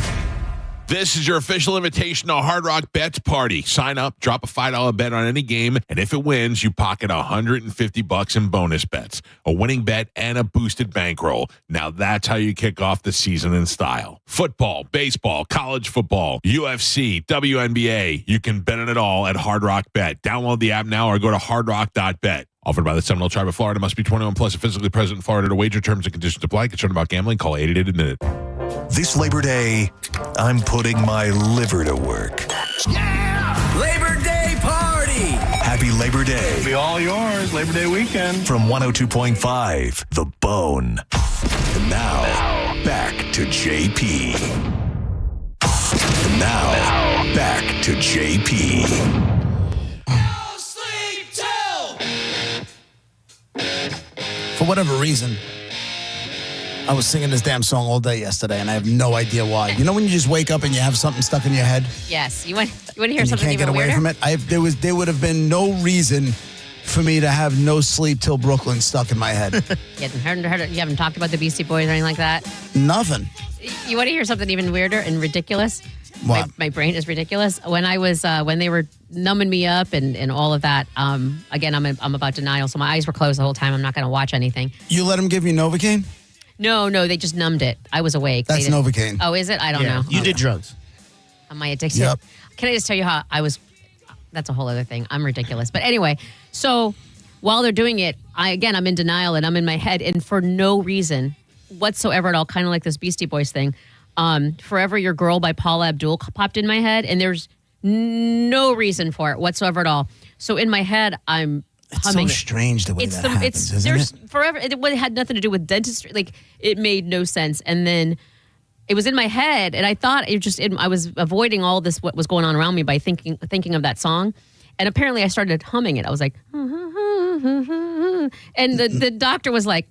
This is your official invitation to Hard Rock Bets Party. Sign up, drop a $5 bet on any game, and if it wins, you pocket $150 in bonus bets, a winning bet, and a boosted bankroll. Now that's how you kick off the season in style. Football, baseball, college football, UFC, WNBA. You can bet on it all at Hard Rock Bet. Download the app now or go to hardrock.bet. Offered by the Seminole Tribe of Florida. Must be 21 plus and physically present in Florida to wager. Terms and conditions apply. Concerned about gambling? Call 888-ADMIT-IT. This Labor Day, I'm putting my liver to work. Yeah! Labor Day party! Happy Labor Day. It'll be all yours, Labor Day weekend. From 102.5, The Bone. And now, back to JP. And now, back to JP. For whatever reason, I was singing this damn song all day yesterday, and I have no idea why. You know when you just wake up and you have something stuck in your head? Yes. You want to hear and something you can't even get away weirder? from it? There would have been no reason for me to have No Sleep Till Brooklyn stuck in my head. You haven't talked about the Beastie Boys or anything like that? Nothing. You want to hear something even weirder and ridiculous? What? My brain is ridiculous. When I was when they were numbing me up and all of that. Again, I'm about denial, so my eyes were closed the whole time. I'm not going to watch anything. You let him give you Novocaine? No, they just numbed it. I was awake. That's Novocaine. Oh, is it? I don't know. You did drugs. Am I addicted? Yep. Can I just tell you how I was? That's a whole other thing. I'm ridiculous. But anyway, so while they're doing it, I'm in denial and I'm in my head, and for no reason whatsoever at all, kind of like this Beastie Boys thing. Forever Your Girl by Paula Abdul popped in my head, and there's no reason for it whatsoever at all. So in my head, I'm humming. It's so strange the way that happens, isn't it? Forever. It had nothing to do with dentistry. Like, it made no sense. And then it was in my head, and I thought I was avoiding all this what was going on around me by thinking of that song. And apparently, I started humming it. I was like, and the doctor was like,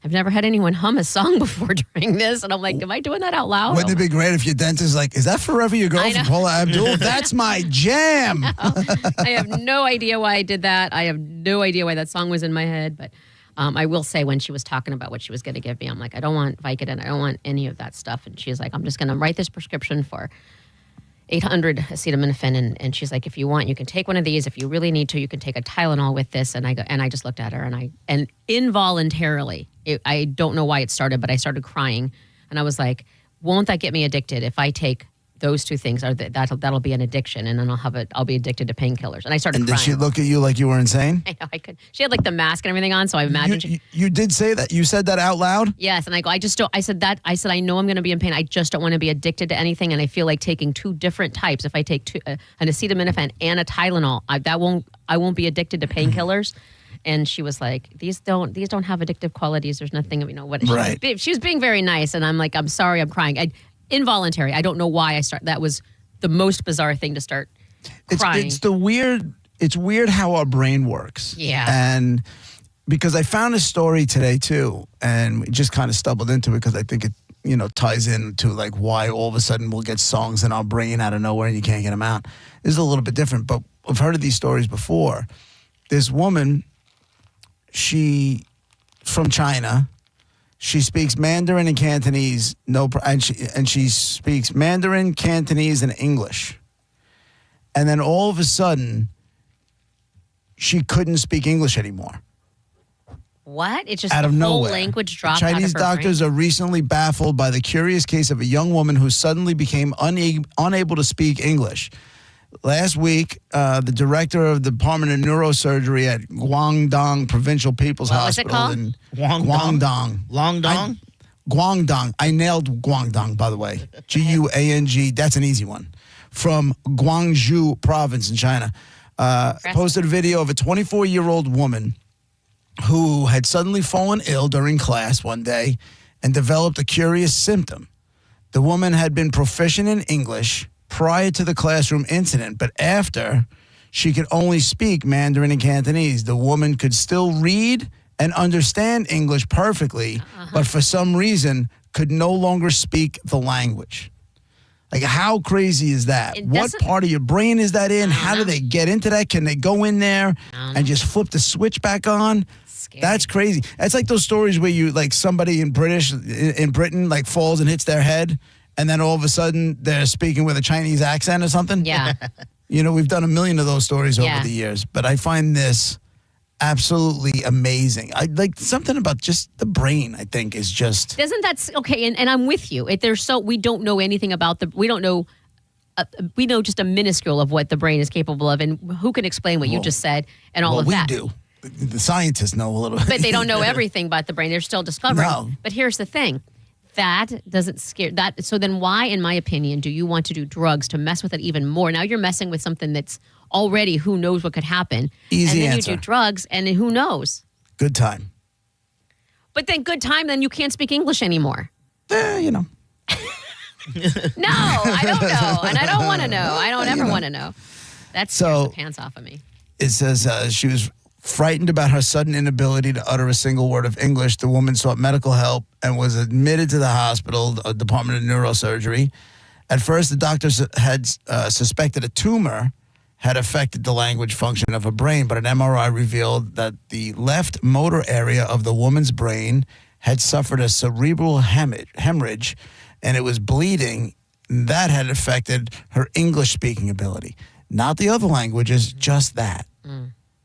I've never had anyone hum a song before during this. And I'm like, am I doing that out loud? Wouldn't it be great if your dentist is like, is that Forever Your Girl from Paula Abdul? That's my jam. I have no idea why I did that. I have no idea why that song was in my head. But I will say, when she was talking about what she was going to give me, I'm like, I don't want Vicodin. I don't want any of that stuff. And she's like, I'm just going to write this prescription for 800 acetaminophen, and she's like, if you want, you can take one of these. If you really need to, you can take a Tylenol with this. And I just looked at her, and involuntarily, I don't know why it started, but I started crying, and I was like, won't that get me addicted if I take those two things? That'll be an addiction, and then I'll be addicted to painkillers. And I started crying. Did she look at you like you were insane? I know, I could. She had like the mask and everything on, so I imagined you did say that. You said that out loud? Yes, and I go, I just don't. I said I know I'm going to be in pain. I just don't want to be addicted to anything, and I feel like taking two different types. If I take an acetaminophen and a Tylenol, I won't be addicted to painkillers. And she was like, these don't have addictive qualities. There's nothing, what. Right. She was being very nice, and I'm like, I'm sorry, I'm crying. Involuntary. I don't know why I started. That was the most bizarre thing to start crying. It's weird how our brain works. Yeah. And because I found a story today too, and we just kind of stumbled into it because I think ties into like why all of a sudden we'll get songs in our brain out of nowhere and you can't get them out. This is a little bit different, but I've heard of these stories before. This woman, she from China, she speaks Mandarin and Cantonese, and she speaks Mandarin, Cantonese, and English. And then all of a sudden, she couldn't speak English anymore. What? It's just out of the whole nowhere. language dropped Chinese out of her doctors brain? are recently baffled by the curious case of a young woman who suddenly became unable to speak English. Last week, the director of the Department of Neurosurgery at Guangdong Provincial People's Hospital in Guangdong. Guangdong. I nailed Guangdong, by the way. Guang. That's an easy one. From Guangzhou province in China. Posted a video of a 24-year-old woman who had suddenly fallen ill during class one day and developed a curious symptom. The woman had been proficient in English prior to the classroom incident, but after, she could only speak Mandarin and Cantonese. The woman could still read and understand English perfectly, but for some reason could no longer speak the language. Like, how crazy is that? What part of your brain is that in? How do they get into that? Can they go in there and just flip the switch back on? That's crazy. It's like those stories where you, like, somebody in Britain, like, falls and hits their head, and then all of a sudden they're speaking with a Chinese accent or something. Yeah. We've done a million of those stories over the years, but I find this absolutely amazing. I like something about just the brain, I think, is just... Doesn't that... Okay, and I'm with you. We don't know anything about we don't know... we know just a minuscule of what the brain is capable of, and who can explain what you just said and all of that. We do. The scientists know a little bit. But they don't know everything about the brain. They're still discovering. No. But here's the thing. That doesn't scare... So then why, in my opinion, do you want to do drugs to mess with it even more? Now you're messing with something that's already who knows what could happen. Easy and then answer. you do drugs, and then who knows? Good time. But then good time, then you can't speak English anymore. No, I don't know, and I don't want to know. I don't ever want to know. That scares the pants off of me. It says she was frightened about her sudden inability to utter a single word of English. The woman sought medical help and was admitted to the hospital, Department of Neurosurgery. At first, the doctors had suspected a tumor had affected the language function of her brain, but an MRI revealed that the left motor area of the woman's brain had suffered a cerebral hemorrhage, and it was bleeding. That had affected her English-speaking ability. Not the other languages, just that.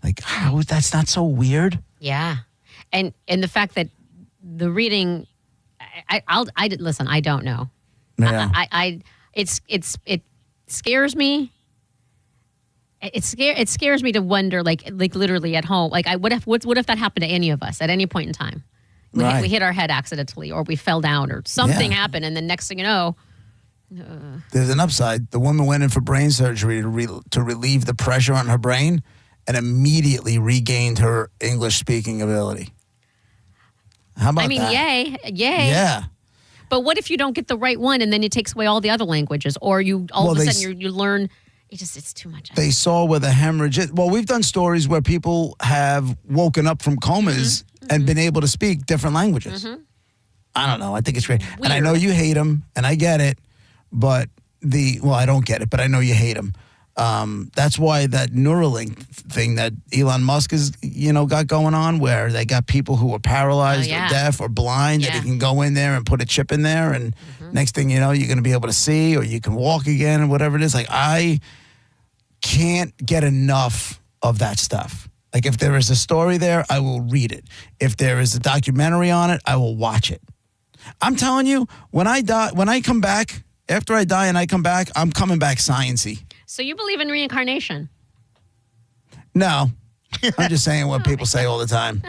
Like, how that's not so weird? Yeah. And the fact that the reading, listen, I don't know. Yeah. It scares me. It scares me to wonder, like literally at home, like what if that happened to any of us at any point in time? We hit our head accidentally, or we fell down, or something happened, and then next thing you know, there's an upside. The woman went in for brain surgery to relieve the pressure on her brain, and immediately regained her English speaking ability. How about that? Yay. Yeah. But what if you don't get the right one, and then it takes away all the other languages, or you all of a sudden you learn? It's too much. They saw where the hemorrhage is. Well, we've done stories where people have woken up from comas and been able to speak different languages. I don't know. I think it's great. And I know you hate them, and I get it. But I don't get it, but I know you hate them. That's why that Neuralink thing that Elon Musk has, got going on, where they got people who are paralyzed or deaf or blind, that he can go in there and put a chip in there, and next thing you know, you're going to be able to see, or you can walk again, and whatever it is. Like, I can't get enough of that stuff. Like, if there is a story there, I will read it. If there is a documentary on it, I will watch it. I'm telling you, when I come back, after I die and I come back, I'm coming back science-y. So you believe in reincarnation? No. I'm just saying what people say all the time.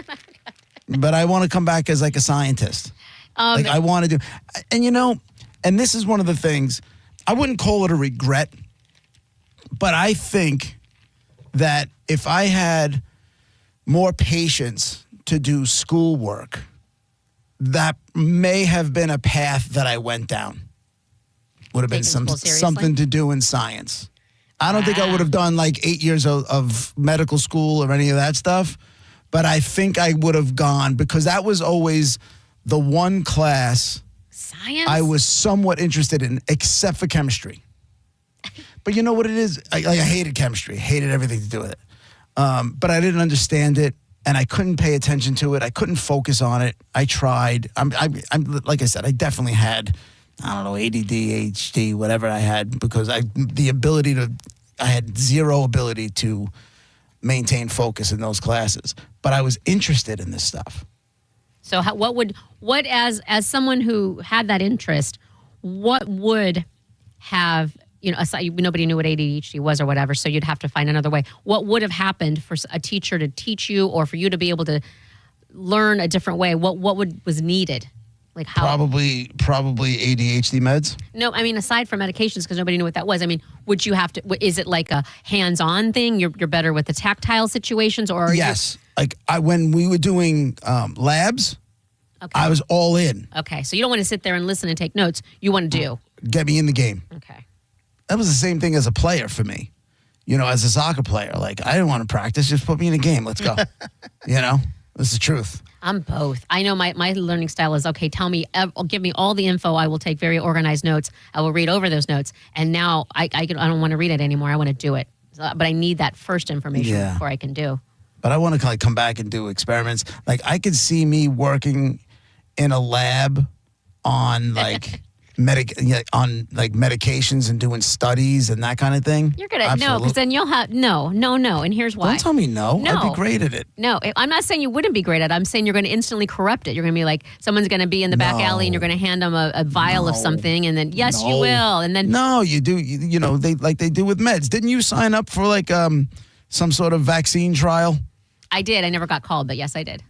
But I want to come back as like a scientist. I want to do. And and this is one of the things, I wouldn't call it a regret, but I think that if I had more patience to do schoolwork, that may have been a path that I went down. Would have been something to do in science. I don't think I would have done like 8 years of medical school or any of that stuff, but I think I would have gone, because that was always the one class Science? I was somewhat interested in, except for chemistry. But you know what it is? I hated chemistry, hated everything to do with it. But I didn't understand it, and I couldn't pay attention to it. I couldn't focus on it. I tried. I'm like I said, I definitely had, I don't know, ADD, ADHD, whatever I had, because I had zero ability to maintain focus in those classes. But I was interested in this stuff. So as someone who had that interest, what would have, aside, nobody knew what ADHD was or whatever, so you'd have to find another way. What would have happened for a teacher to teach you, or for you to be able to learn a different way? What was needed? Like how? Probably ADHD meds. No, I mean, aside from medications, because nobody knew what that was. I mean, would you have to? Is it like a hands-on thing? You're better with the tactile situations, or yes? When we were doing labs, okay. I was all in. Okay, so you don't want to sit there and listen and take notes. You want to do. Get me in the game. Okay. That was the same thing as a player for me. As a soccer player, like I didn't want to practice. Just put me in a game. Let's go. That's the truth. I'm both. I know my learning style is, okay, give me all the info. I will take very organized notes. I will read over those notes. And now I don't want to read it anymore. I want to do it. But I need that first information before I can do. But I want to come back and do experiments. Like I could see me working in a lab on medications and doing studies and that kind of thing. You're gonna no, because then you'll have no, and here's why. Don't tell me no. I'd be great at it. No, I'm not saying you wouldn't be great at it. I'm saying you're going to instantly corrupt it. You're going to be like, someone's going to be in the back alley and you're going to hand them a vial of something, and then you will, and then no, you do. They do with meds. Didn't you sign up for some sort of vaccine trial? I did. I never got called, but yes, I did.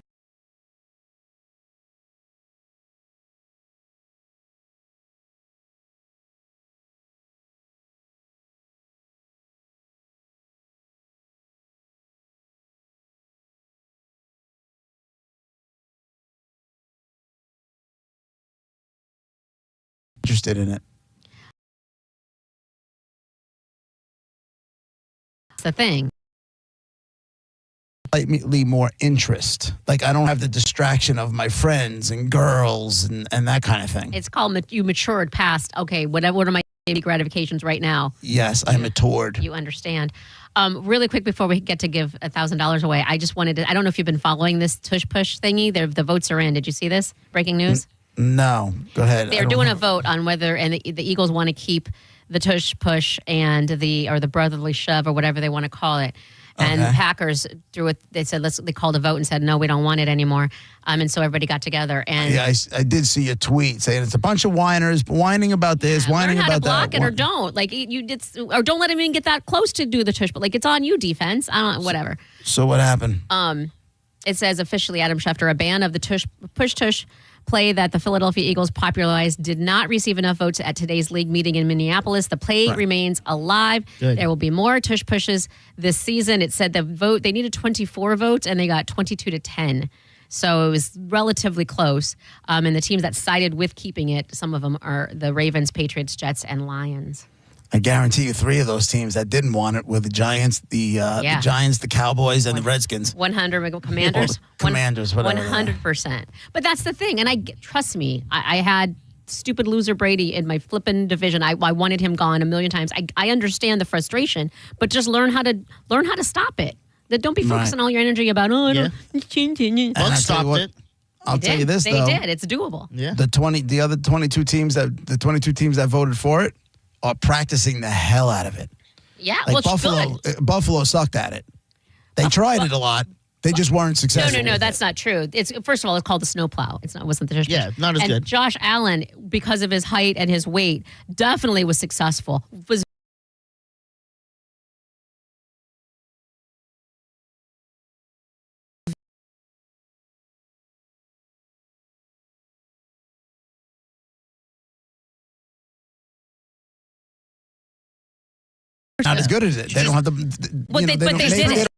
Interested in it. That's the thing. Slightly more interest. Like I don't have the distraction of my friends and girls and that kind of thing. It's called you matured past. Okay, what are my gratifications right now? Yes, I matured. You understand. Really quick before we get to give $1,000 away, I just wanted to. I don't know if you've been following this tush push thingy. The votes are in. Did you see this? Breaking news. No, go ahead. They're doing a vote on whether, and the Eagles want to keep the tush push and the brotherly shove or whatever they want to call it. And Packers threw it. They said they called a vote and said no, we don't want it anymore. And so everybody got together. And yeah, I did see a tweet saying it's a bunch of whiners whining about this, whining about that. Block it or don't. Like you did, or don't let him even get that close to do the tush. But it's on you, defense. I don't whatever. So what happened? It says officially, Adam Schefter, a ban of the push tush play that the Philadelphia Eagles popularized did not receive enough votes at today's league meeting in Minneapolis. The play remains alive. Good. There will be more tush pushes this season. It said they needed 24 votes and they got 22-10. So it was relatively close. And the teams that sided with keeping it, some of them are the Ravens, Patriots, Jets, and Lions. I guarantee you 3 of those teams that didn't want it were the Giants, the Giants, the Cowboys, and the Redskins. 100 Commanders. Commanders, whatever. 100%. But that's the thing. And trust me, I had stupid loser Brady in my flippin' division. I wanted him gone a million times. I understand the frustration, but just learn how to stop it. Don't be focusing all your energy about, Bucks stopped it. I'll tell you this, they though. They did. It's doable. Yeah. The other 22 teams that voted for it are practicing the hell out of it. Yeah, like Buffalo sucked at it. They tried it a lot. They just weren't successful. No, that's not true. It's first of all, it's called the snowplow. Wasn't the tush push. Yeah, not as and good. Josh Allen, because of his height and his weight, definitely was successful. Was not as good as it. They don't have the. But they did it.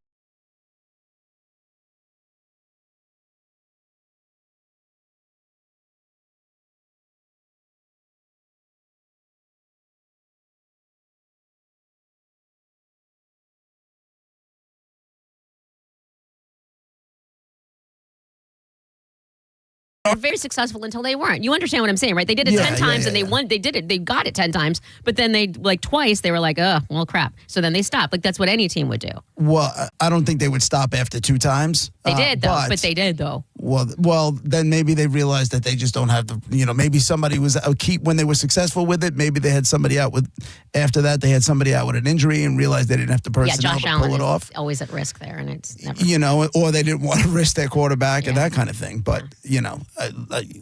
They're very successful until they weren't. You understand what I'm saying, right? They did it 10 times and they won. They did it. They got it 10 times, but then they twice. They were like, oh, well, crap. So then they stopped. Like that's what any team would do. Well, I don't think they would stop after 2 times. They did though, but they did though. Well, then maybe they realized that they just don't have the. Maybe somebody was when they were successful with it. Maybe they had somebody out with. After that, they had somebody out with an injury and realized they didn't have the personnel Josh to Allen pull it off. is always at risk there, and it's never. Or they didn't want to risk their quarterback and that kind of thing. But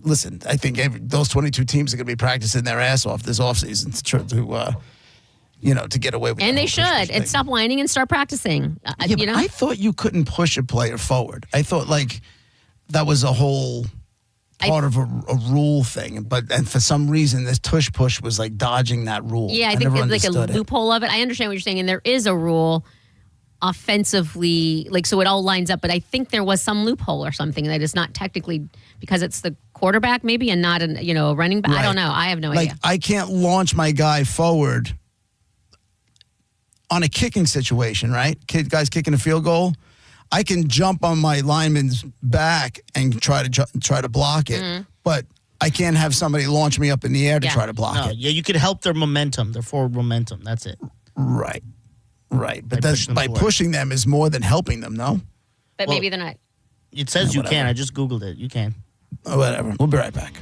listen, I think those 22 teams are going to be practicing their ass off this offseason to get away with it. And they should. And stop whining and start practicing. But I thought you couldn't push a player forward. I thought that was a whole part of a rule thing. And for some reason, this tush push was like dodging that rule. Yeah, I think it's like a loophole of it. I understand what you're saying. And there is a rule offensively, so it all lines up. But I think there was some loophole or something that is not technically because it's the quarterback maybe and not a running back. Right. I don't know. I have no idea. I can't launch my guy forward on a kicking situation, right? Guy's kicking a field goal. I can jump on my lineman's back and try to block it, but I can't have somebody launch me up in the air to try to block it. Yeah, you could help their momentum, their forward momentum. That's it. Right. But by pushing them is more than helping them, no? But maybe they're not. It says you can. I just Googled it. You can. Whatever. We'll be right back.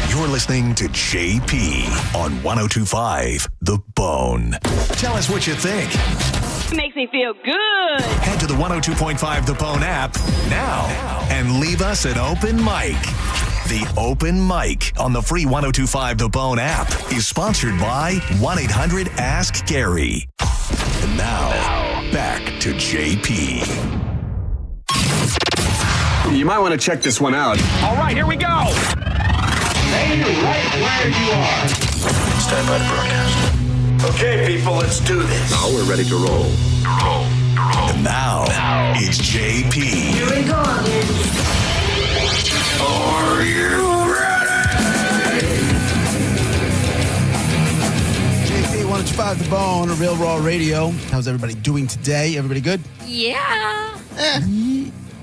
You're listening to JP on 102.5 The Bone. Tell us what you think. It makes me feel good. Head to the 102.5 The Bone app now and leave us an open mic. The Open Mic on the free 102.5 The Bone app is sponsored by 1-800-ASK-GARY. And now, back to JP. You might want to check this one out. All right, here we go. Stay right where you are. Stand by to broadcast. Okay, people, let's do this. Now we're ready to roll. And now, it's JP. Here we go again. Are you ready? JP 105 The Bone, Real Raw Radio. How's everybody doing today? Everybody good? Yeah.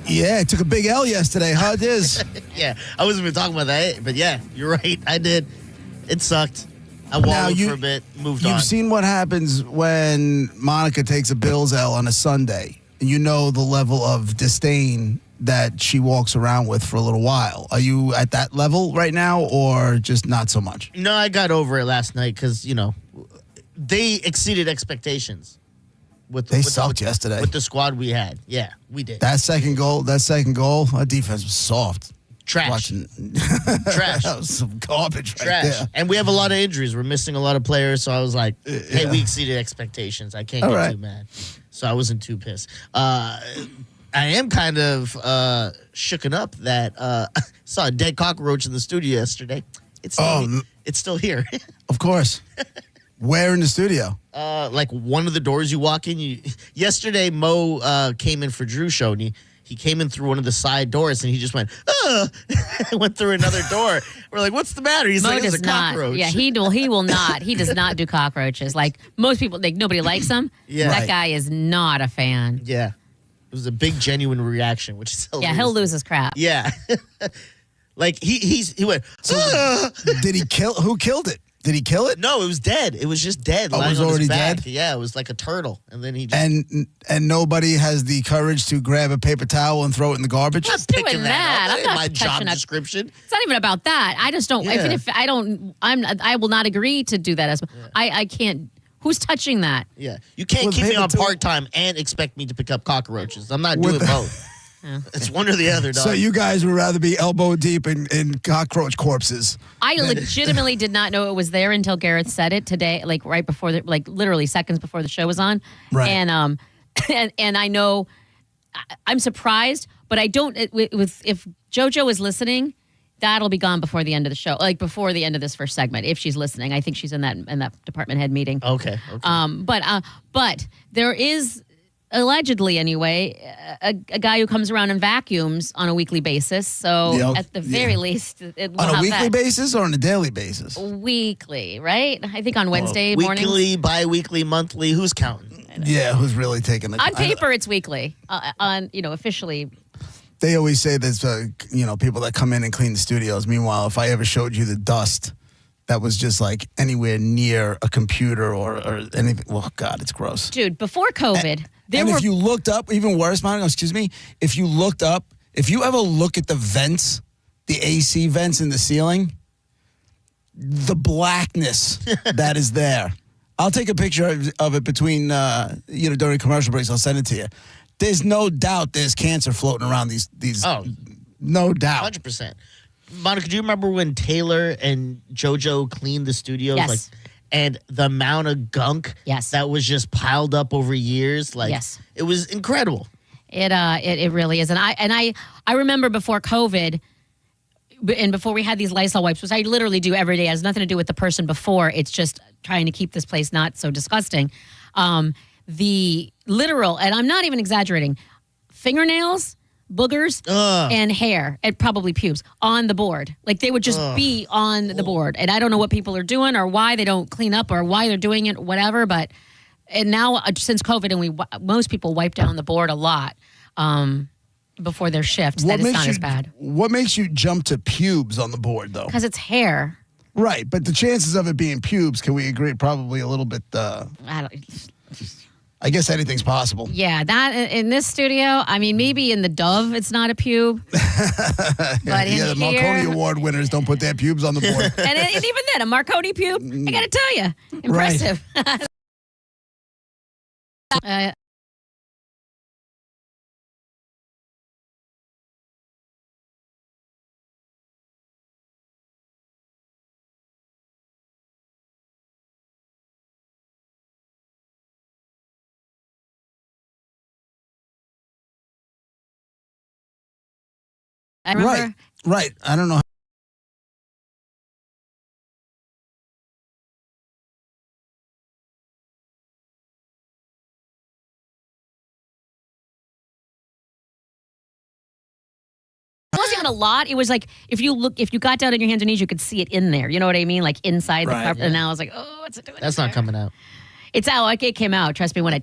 Yeah, I took a big L yesterday. How it is? Yeah, I wasn't even talking about that, but yeah, you're right. I did. It sucked. I wallowed for a bit, moved on. You've seen what happens when Monica takes a Bills L on a Sunday. You know the level of disdain that she walks around with for a little while. Are you at that level right now or just not so much? No, I got over it last night because, they exceeded expectations. They sucked yesterday. With the squad we had. Yeah, we did. That second goal, our defense was soft. Trash. Trash. That was some garbage Trash. right there. And we have a lot of injuries. We're missing a lot of players. So I was like, hey, we exceeded expectations. I can't get too mad. So I wasn't too pissed. I am kind of shooken up that I saw a dead cockroach in the studio yesterday. It's still here. Of course. Where in the studio? Like one of the doors you walk in. Yesterday, Mo came in for Drew's show, and he came in through one of the side doors, and he just went, went through another door. We're like, what's the matter? He's Mo like, it's does a cockroach. Yeah, he will not. He does not do cockroaches. Like most people, nobody likes him. Yeah. That guy is not a fan. Yeah. It was a big, genuine reaction, which is hilarious. Yeah, he'll lose his crap. Yeah. Like, he went, Did he kill? Who killed it? Did he kill it? No, it was dead. It was just dead. Oh, it was lying on already his back. dead? Yeah, it was like a turtle. And then he just... And nobody has the courage to grab a paper towel and throw it in the garbage? I'm not doing that. I'm not my job touching description. It's not even about that. I just don't. Yeah. If I will not agree to do that. I can't. Who's touching that? Yeah. You can't keep me on part-time and expect me to pick up cockroaches. I'm not doing both. It's one or the other, dog. So you guys would rather be elbow deep in cockroach corpses? I legitimately did not know it was there until Garrett said it today, like right before, literally seconds before the show was on. Right. And and I know I'm surprised, but I don't. If JoJo is listening, that'll be gone before the end of the show, like before the end of this first segment. If she's listening, I think she's in that department head meeting. Okay. But there is. Allegedly, anyway, a guy who comes around and vacuums on a weekly basis. So at the very least, it will on a have weekly that. basis or on a daily basis? Weekly, right? I think on Wednesday Weekly, mornings. bi-weekly, monthly. Who's counting? Yeah, who's really taking the... On paper, it's weekly. Officially. They always say there's, people that come in and clean the studios. Meanwhile, if I ever showed you the dust that was just like anywhere near a computer or anything, well, God, it's gross. Dude, before COVID, if you looked up, even worse, Monica, excuse me, if you ever look at the vents, the AC vents in the ceiling, the blackness that is there. I'll take a picture of it between, during commercial breaks. I'll send it to you. There's no doubt there's cancer floating around these. No doubt. 100%. Monica, do you remember when Taylor and JoJo cleaned the studios? Yes. And the amount of gunk that was just piled up over years? It was incredible. It really is. And I remember before COVID, and before we had these Lysol wipes, which I literally do every day, it has nothing to do with the person before. It's just trying to keep this place not so disgusting. The literal, and I'm not even exaggerating, fingernails, boogers, and hair, and probably pubes, on the board. Like they would just be on the board. And I don't know what people are doing or why they don't clean up or why they're doing it, whatever. And now, since COVID, and most people wipe down the board a lot. Before their shifts, that is not as bad. What makes you jump to pubes on the board, though? Because it's hair. Right, but the chances of it being pubes, can we agree, probably a little bit... I guess anything's possible. Yeah, that in this studio, I mean, maybe in the Dove, it's not a pube. But the Marconi Award winners don't put their pubes on the board. and even then, a Marconi pube, I got to tell you, impressive. Right. I remember. Right. I don't know. It wasn't even a lot. It was like if you got down on your hands and knees, you could see it in there. You know what I mean? Like inside the carpet. Yeah. And now I was like, oh, what's it doing? That's not coming out. It's out. Like it came out. Trust me when I.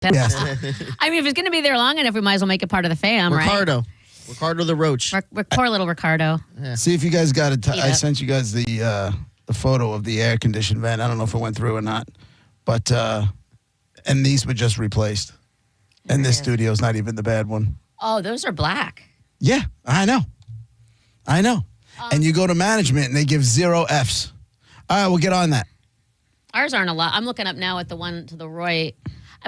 Yes. I mean, if it's going to be there long enough, we might as well make it part of the fam, Ricardo. right? Ricardo the Roach. Poor little Ricardo. Yeah. See if you guys got it. I sent you guys the photo of the air-conditioned vent. I don't know if it went through or not. But, and these were just replaced. And this studio's not even the bad one. Oh, those are black. Yeah, I know. And you go to management and they give 0 Fs. All right, we'll get on that. Ours aren't a lot. I'm looking up now at the one to the right.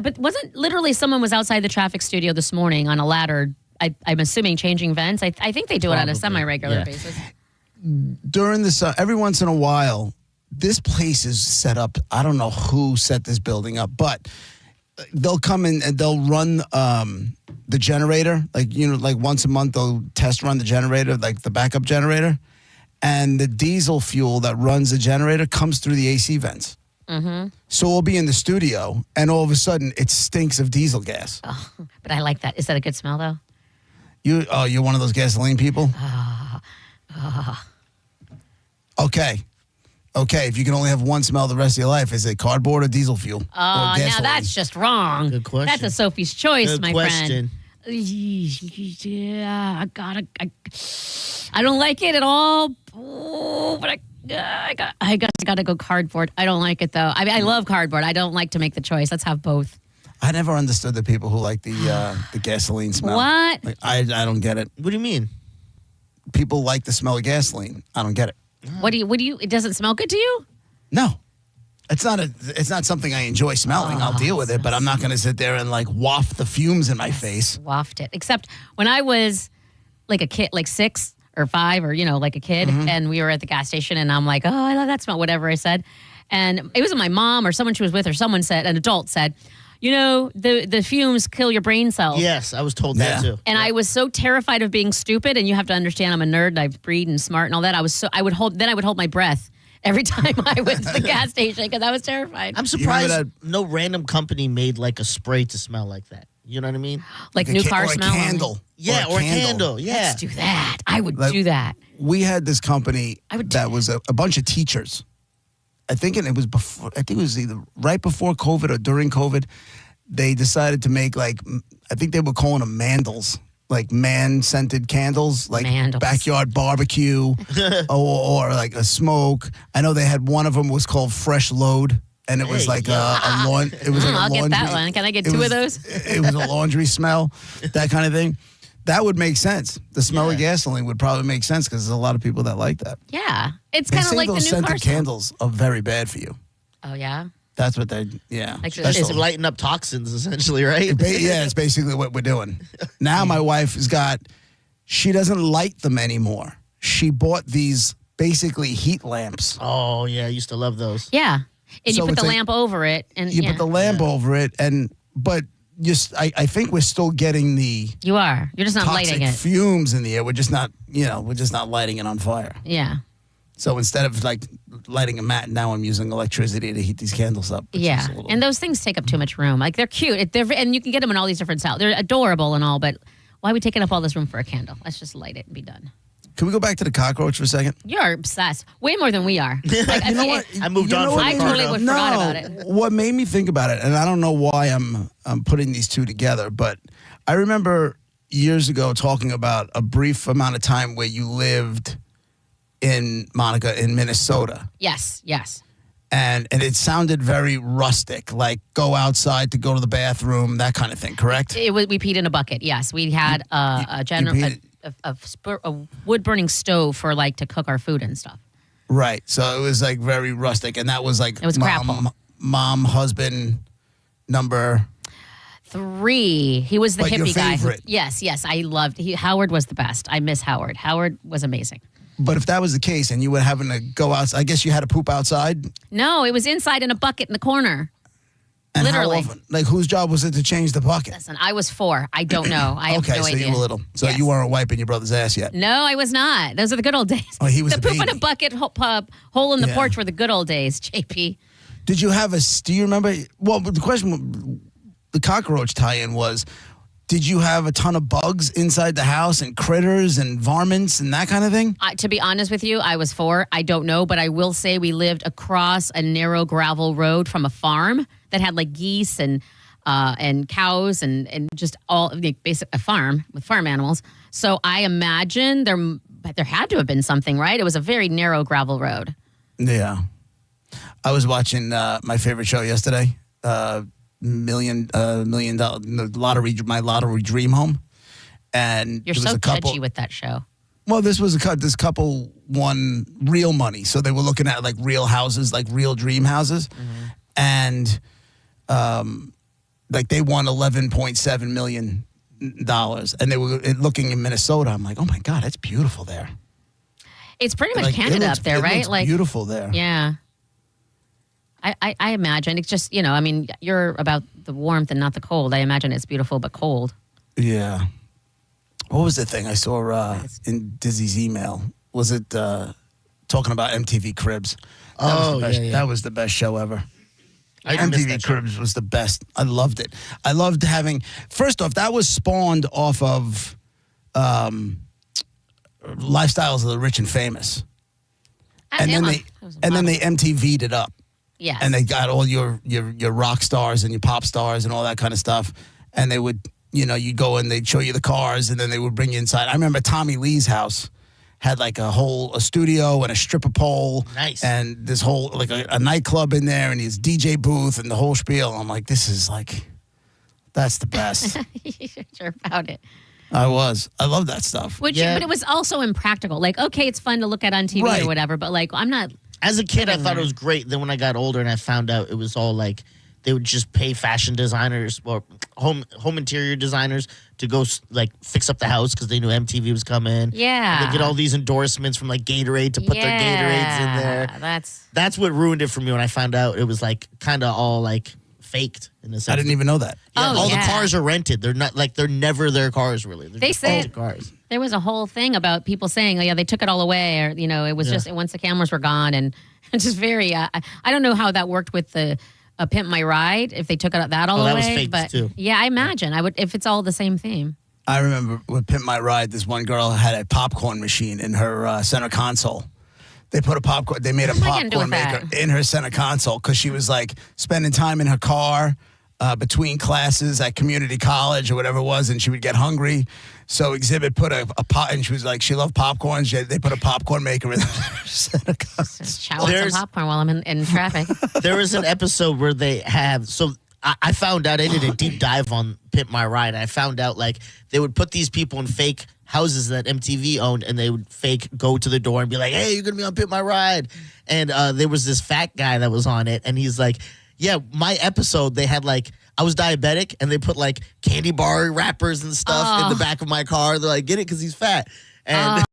But wasn't literally someone was outside the traffic studio this morning on a ladder, I'm assuming changing vents? I think they do it on a semi-regular basis. During this, every once in a while, this place is set up. I don't know who set this building up, but they'll come in and they'll run the generator. Like once a month, they'll test run the generator, like the backup generator. And the diesel fuel that runs the generator comes through the AC vents. Mm-hmm. So we'll be in the studio, and all of a sudden, it stinks of diesel gas. Oh, but I like that. Is that a good smell, though? You're one of those gasoline people? Okay. If you can only have one smell the rest of your life, is it cardboard or diesel fuel? Oh, now that's just wrong. Good question. That's a Sophie's choice, Good my question. friend. Yeah, I don't like it at all. Oh, but I gotta go cardboard. I don't like it though. I mean, I love cardboard. I don't like to make the choice. Let's have both. I never understood the people who like the gasoline smell. What? Like, I don't get it. What do you mean? People like the smell of gasoline. I don't get it. What do you? It doesn't smell good to you? No. It's not something I enjoy smelling. I'll deal with it, but I'm not going to sit there and like waft the fumes in my face. Waft it. Except when I was like a kid, like 6 or 5 or, like a kid, and we were at the gas station and I'm like, oh, I love that smell, whatever I said. And it wasn't my mom or someone she was with or someone said, an adult said, the fumes kill your brain cells. Yes, I was told that too. And I was so terrified of being stupid, and you have to understand I'm a nerd and I breed and smart and all that. I would hold my breath every time I went to the gas station because I was terrified. I'm surprised no random company made like a spray to smell like that. You know what I mean? Like new car smell? Or a candle. Yeah, or a candle. Yeah. Let's do that. I would do that. We had this company that was a bunch of teachers. I think it was before. I think it was either right before COVID or during COVID. They decided to make I think they were calling them mandals, like man-scented candles, like backyard barbecue or like a smoke. I know they had one of them was called Fresh Load, and it was like a laundry. It was like I'll a laundry. get that one. Can I get two of those? It was a laundry smell, that kind of thing. That would make sense. The smell of gasoline would probably make sense because there's a lot of people that like that. Yeah. It's kind of like the new those car scented smell. candles are very bad for you. Oh, yeah? That's what they, yeah. Like It's lighting up toxins, essentially, right? Yeah, it's basically what we're doing. Now my wife she doesn't light them anymore. She bought these basically heat lamps. Oh, yeah. I used to love those. Yeah. And So you put it's the like- lamp over it. And You put the lamp over it, but I think we're still getting the You are. You're just not toxic lighting it. fumes in the air. We're just not lighting it on fire. Yeah. So instead of like lighting a mat, now I'm using electricity to heat these candles up. Yeah. And those things take up too much room. Like, they're cute. And you can get them in all these different styles. They're adorable and all, but why are we taking up all this room for a candle? Let's just light it and be done. Can we go back to the cockroach for a second? You're obsessed. Way more than we are. Like, You know what? I moved on from I totally Ricardo. forgot about it. What made me think about it, and I don't know why I'm putting these two together, but I remember years ago talking about a brief amount of time where you lived in Minnesota. Yes. And it sounded very rustic, like go outside to go to the bathroom, that kind of thing, correct? We peed in a bucket, yes. We had a wood-burning stove for, like, to cook our food and stuff. Right. So it was like very rustic. And that was like It was mom, husband, number 3. He was the But your hippie guy. favorite. Yes. I loved. Howard was the best. I miss Howard. Howard was amazing. But if that was the case and you were having to go outside, I guess you had to poop outside? No, it was inside in a bucket in the corner. And Literally. How often? Like, whose job was it to change the bucket? Listen, I was 4. I don't know. I have Okay, no so idea. you were little. So you weren't wiping your brother's ass yet. No, I was not. Those are the good old days. Oh, he was the a poop in baby. a bucket hole in the Yeah. porch were the good old days, JP. Did you have do you remember? Well, the question, the cockroach tie-in was, did you have a ton of bugs inside the house and critters and varmints and that kind of thing? To be honest with you, I was 4. I don't know, but I will say we lived across a narrow gravel road from a farm that had like geese and cows and just all basic a farm with farm animals. So I imagine there had to have been something, right? It was a very narrow gravel road. Yeah. I was watching my favorite show yesterday, $1 million lottery, my lottery dream home. And You're there was so a couple, judgy with that show. Well, this couple won real money. So they were looking at like real houses, like real dream houses. Mm-hmm. And like they won $11.7 million. And they were looking in Minnesota. I'm like, oh my God, that's beautiful there. It's pretty much Like, Canada looks, up there, right? Looks beautiful there. Yeah. I imagine it's just, I mean, you're about the warmth and not the cold. I imagine it's beautiful but cold. Yeah. What was the thing I saw in Dizzy's email? Was it talking about MTV Cribs? That was the best show ever. MTV Cribs was the best. I loved it. I loved first off, that was spawned off of Lifestyles of the Rich and Famous. And then they MTV'd it up. Yes. And they got all your rock stars and your pop stars and all that kind of stuff. And they would, you'd go and they'd show you the cars and then they would bring you inside. I remember Tommy Lee's house had like a studio and a stripper pole. Nice. And this whole, like a nightclub in there and his DJ booth and the whole spiel. I'm like, this is like, that's the best. Sure about it. I love that stuff. But it was also impractical. Like, okay, it's fun to look at on TV or whatever, but like, I'm not. As a kid, I thought it was great. Then when I got older and I found out it was all like they would just pay fashion designers or home interior designers to go like fix up the house because they knew MTV was coming. Yeah. And they get all these endorsements from like Gatorade to put their Gatorades in there. That's what ruined it for me when I found out it was like kind of all like faked in a sense. I didn't even know that. Yeah, Oh, all yeah. the cars are rented. They're not like they're never their cars really. They're They just say- rented cars. There was a whole thing about people saying, "Oh yeah, they took it all away," or it was just once the cameras were gone, and it's just very. I don't know how that worked with the Pimp My Ride if they took that all Oh, that away. was faked but too. yeah, I imagine I would if it's all the same theme. I remember with Pimp My Ride, this one girl had a popcorn machine in her center console. They put they made a What am I gonna do popcorn with maker in her center console because she was like spending time in her car between classes at community college or whatever it was, and she would get hungry. So Exhibit put a pot, and she was like, she loved popcorn. They put a popcorn maker in her center console. Shower some popcorn while I'm in traffic. There was an episode where they have I found out I did a deep dive on Pimp My Ride. I found out like they would put these people in fake houses that MTV owned, and they would fake go to the door and be like, "Hey, you're gonna be on Pimp My Ride." And there was this fat guy that was on it, and he's like, "Yeah, my episode they had like I was diabetic, and they put like candy bar wrappers and stuff in the back of my car. They're like, get it because he's fat." And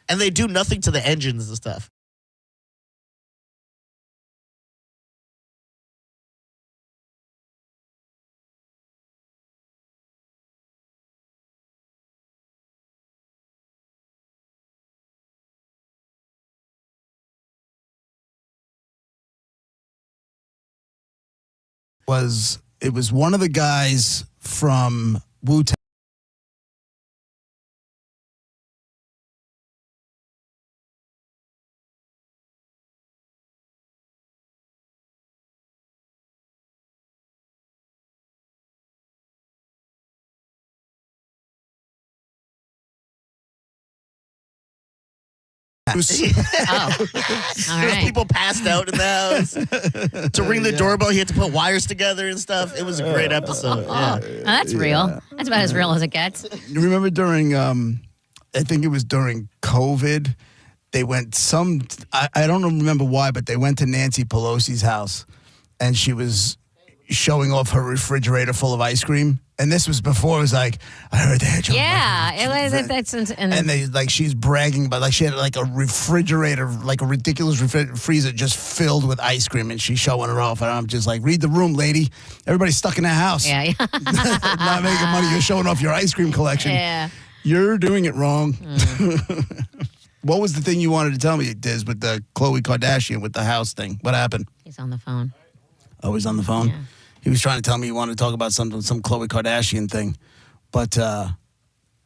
and they do nothing to the engines and stuff. It was one of the guys from Wu-Tang. All There was right. people passed out in the house. To ring the doorbell, he had to put wires together and stuff. It was a great episode. Yeah. Oh, that's real. That's about as real as it gets. You remember during, I think it was during COVID, they went I don't remember why, but they went to Nancy Pelosi's house, and she was showing off her refrigerator full of ice cream. And this was before it was like, I heard they had your Yeah, it was. That's and they like she's bragging about like she had like a refrigerator, like a ridiculous freezer just filled with ice cream, and she's showing her off. And I'm just like, read the room, lady. Everybody's stuck in their house. Yeah. Not making money. You're showing off your ice cream collection. Yeah. You're doing it wrong. What was the thing you wanted to tell me, Diz, with the Khloe Kardashian with the house thing? What happened? He's on the phone. Oh, he's on the phone? Yeah. He was trying to tell me he wanted to talk about some Khloe Kardashian thing, but I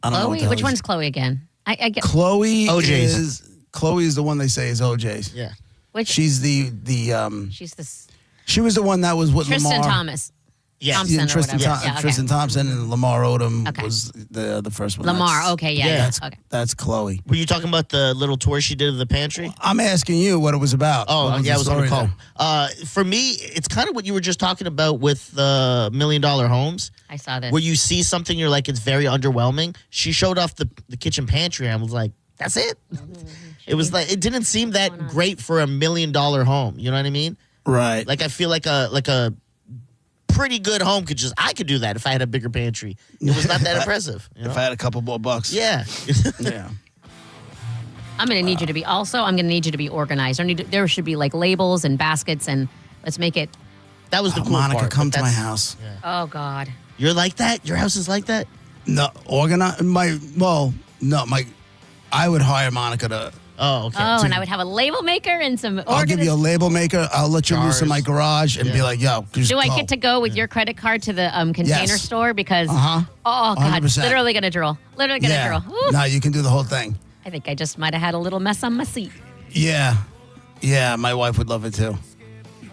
don't know. What the Which hell one's Khloe again? I get Khloe. OJ's. Khloe is the one they say is OJ's. Yeah. Which she's the she's this she was the one that was with Tristan Lamar. Thomas. Yes. Thompson or Tristan, whatever. Yeah, okay. Tristan Thompson and Lamar Odom was the first one. Lamar. Okay. Yeah. Okay. That's Khloe. Were you talking about the little tour she did of the pantry? I'm asking you what it was about. Oh, yeah, I was on the story call. there? For me, it's kind of what you were just talking about with the $1 Million Homes. I saw this. Where you see something, you're like, it's very underwhelming. She showed off the kitchen pantry, and I was like, that's it. It was like, it didn't seem that great for $1 million home. You know what I mean? Right. Like, I feel like a pretty good home I could do that if I had a bigger pantry. It was not that impressive. You know? If I had a couple more bucks. Yeah. Yeah. I'm going to need you to be I'm going to need you to be organized. There should be like labels and baskets, and let's make it. That was the cool Monica, part. come to my house. Yeah. Oh God. You're like that? Your house is like that? No, I would hire Monica to. Oh, okay. Oh, and I would have a label maker and some. I'll give you a label maker. I'll let you loose in my garage and be like, yo, just Do I go. get to go with your credit card to the container Yes. store? Because, Uh-huh. oh, God, 100%. literally going to drool. Literally going to Yeah. drool. Ooh. No, you can do the whole thing. I think I just might have had a little mess on my seat. Yeah. Yeah, my wife would love it too.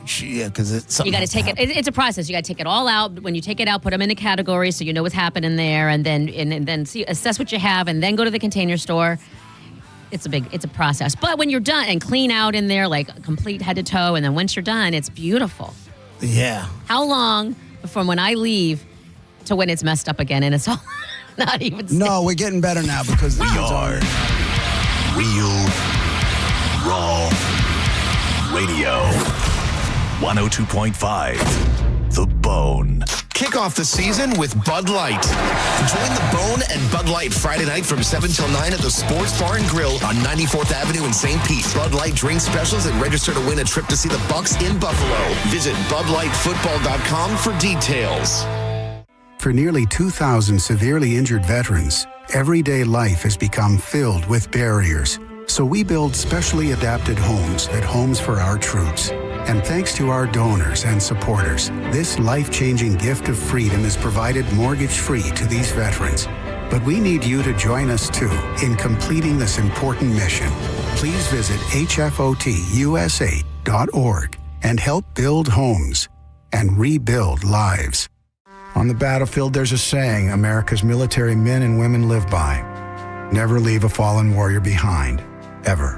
Because it's something. You got to take it. It's a process. You got to take it all out. When you take it out, put them in a category so you know what's happening there, and then see, assess what you have, and then go to the container store. It's a process. But when you're done and clean out in there, like complete head to toe, and then once you're done, it's beautiful. Yeah. How long from when I leave to when it's messed up again and it's all not even? No, we're getting better now because the kids are Real, raw Radio. 102.5 The Bone. Kick off the season with Bud Light. Join the Bone and Bud Light Friday night from 7 till 9 at the Sports Bar and Grill on 94th Avenue in St. Pete. Bud Light drink specials and register to win a trip to see the Bucks in Buffalo. Visit BudLightFootball.com for details. For nearly 2,000 severely injured veterans, everyday life has become filled with barriers. So we build specially adapted homes at Homes for Our Troops. And thanks to our donors and supporters, this life-changing gift of freedom is provided mortgage-free to these veterans. But we need you to join us, too, in completing this important mission. Please visit hfotusa.org and help build homes and rebuild lives. On the battlefield, there's a saying America's military men and women live by. Never leave a fallen warrior behind, ever.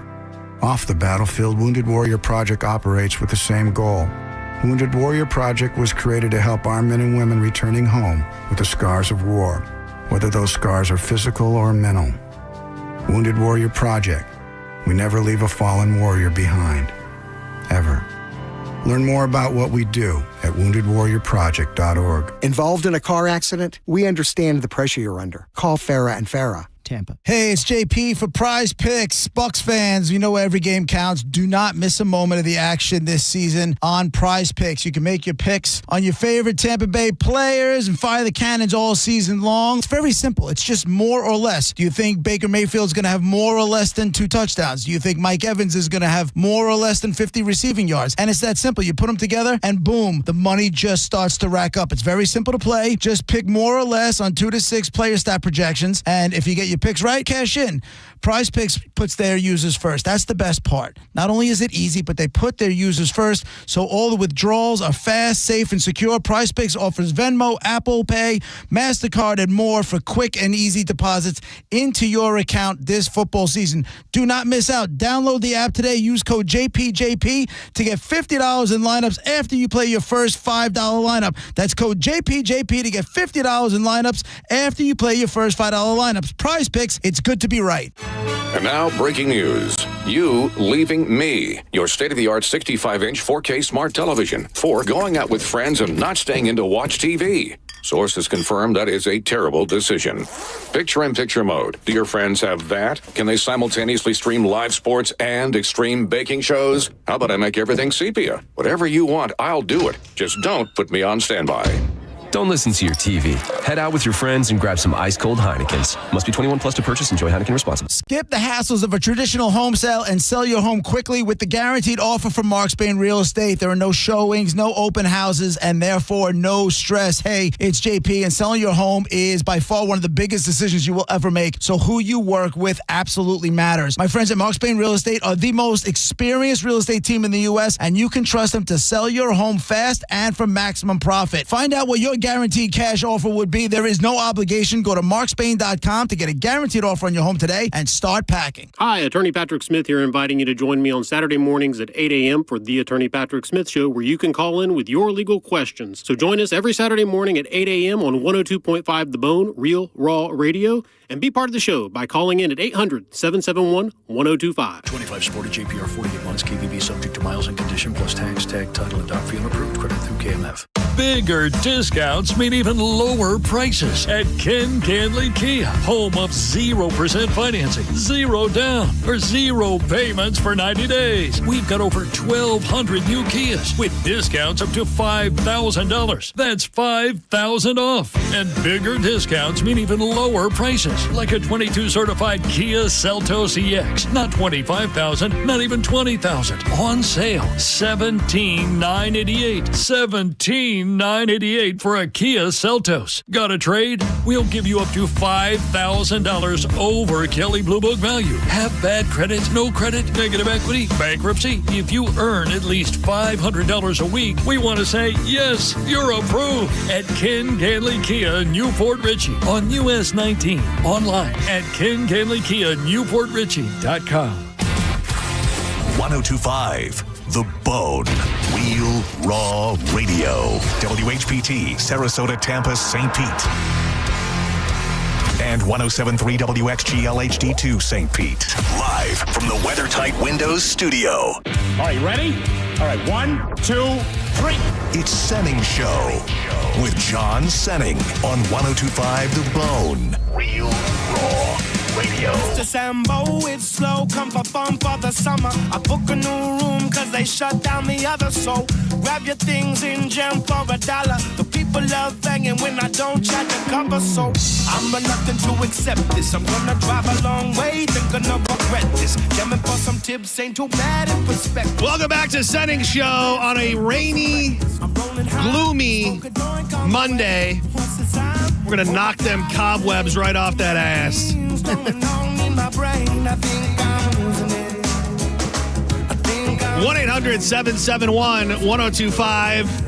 Off the battlefield, Wounded Warrior Project operates with the same goal. Wounded Warrior Project was created to help our men and women returning home with the scars of war, whether those scars are physical or mental. Wounded Warrior Project. We never leave a fallen warrior behind, ever. Learn more about what we do at woundedwarriorproject.org. Involved in a car accident? We understand the pressure you're under. Call Farah and Farah. Tampa. Hey, it's JP for Prize Picks. Bucks fans, you know every game counts. Do not miss a moment of the action this season on Prize Picks. You can make your picks on your favorite Tampa Bay players and fire the cannons all season long. It's very simple. It's just more or less. Do you think Baker Mayfield's going to have more or less than 2 touchdowns? Do you think Mike Evans is going to have more or less than 50 receiving yards? And it's that simple. You put them together and boom, the money just starts to rack up. It's very simple to play. Just pick more or less on 2 to 6 player stat projections. And if you get your picks right, cash in. Prize Picks puts their users first. That's the best part. Not only is it easy, but they put their users first, so all the withdrawals are fast, safe, and secure. Prize Picks offers Venmo, Apple Pay, MasterCard, and more for quick and easy deposits into your account this football season. Do not miss out. Download the app today. Use code JPJP to get $50 in lineups after you play your first $5 lineup. That's code JPJP to get $50 in lineups after you play your first $5 lineups. Prize Picks, it's good to be right. And now, breaking news. You leaving me, your state-of-the-art 65-inch 4K smart television, for going out with friends and not staying in to watch TV. Sources confirm that is a terrible decision. Picture-in-picture mode. Do your friends have that? Can they simultaneously stream live sports and extreme baking shows? How about I make everything sepia? Whatever you want, I'll do it. Just don't put me on standby. Don't listen to your TV. Head out with your friends and grab some ice-cold Heinekens. Must be 21 plus to purchase. Enjoy Heineken responsibly. Skip the hassles of a traditional home sale and sell your home quickly with the guaranteed offer from Mark Spain Real Estate. There are no showings, no open houses, and therefore no stress. Hey, it's JP, and selling your home is by far one of the biggest decisions you will ever make. So who you work with absolutely matters. My friends at Mark Spain Real Estate are the most experienced real estate team in the U.S., and you can trust them to sell your home fast and for maximum profit. Find out what your guaranteed cash offer would be. There is no obligation. Go to markspain.com to get a guaranteed offer on your home today and start packing. Hi, Attorney Patrick Smith here, inviting you to join me on Saturday mornings at 8 a.m. for the Attorney Patrick Smith Show, where you can call in with your legal questions. So join us every Saturday morning at 8 a.m. on 102.5 The Bone, Real Raw Radio, and be part of the show by calling in at 800-771-1025. 25 Sporty JPR 48 months KBB subject to miles and condition plus tax, tag, title, and doc fee unapproved. Credit through KMF. Bigger discounts mean even lower prices at Ken Canley Kia. Home of 0% financing, 0 down, or 0 payments for 90 days. We've got over 1,200 new Kias with discounts up to $5,000. That's $5,000 off. And bigger discounts mean even lower prices, like a 22 certified Kia Seltos EX. Not $25,000, not even $20,000. On sale, $17,988. $17,988 for a Kia Seltos. Got a trade? We'll give you up to $5,000 over Kelley Blue Book value. Have bad credit, no credit, negative equity, bankruptcy? If you earn at least $500 a week, we want to say, yes, you're approved at Ken Canley Kia, Newport Richey on US 19. Online at KenCanleyKia, NewportRichey.com. 102.5 The Bone. Real Raw Radio. WHPT, Sarasota, Tampa, St. Pete. and 107.3 WXGL HD2 St. Pete. Live from the WeatherTight Windows studio. All right, you ready? All right, 1, 2, 3. It's Senning Show with John Senning on 102.5 The Bone. Real Raw Radio. Mr. Sambo, it's slow, come for fun for the summer. I book a new room cause they shut down the other, so grab your things in jam for $1. The people love banging when I don't chat the cover, so I'm reluctant to accept this. I'm gonna drive a long way, think gonna regret this. Jamming for some tips ain't too bad in perspective. Welcome back to Senning Show on a rainy, gloomy Monday. We're gonna knock them cobwebs right off that ass. 1-800-771-1025.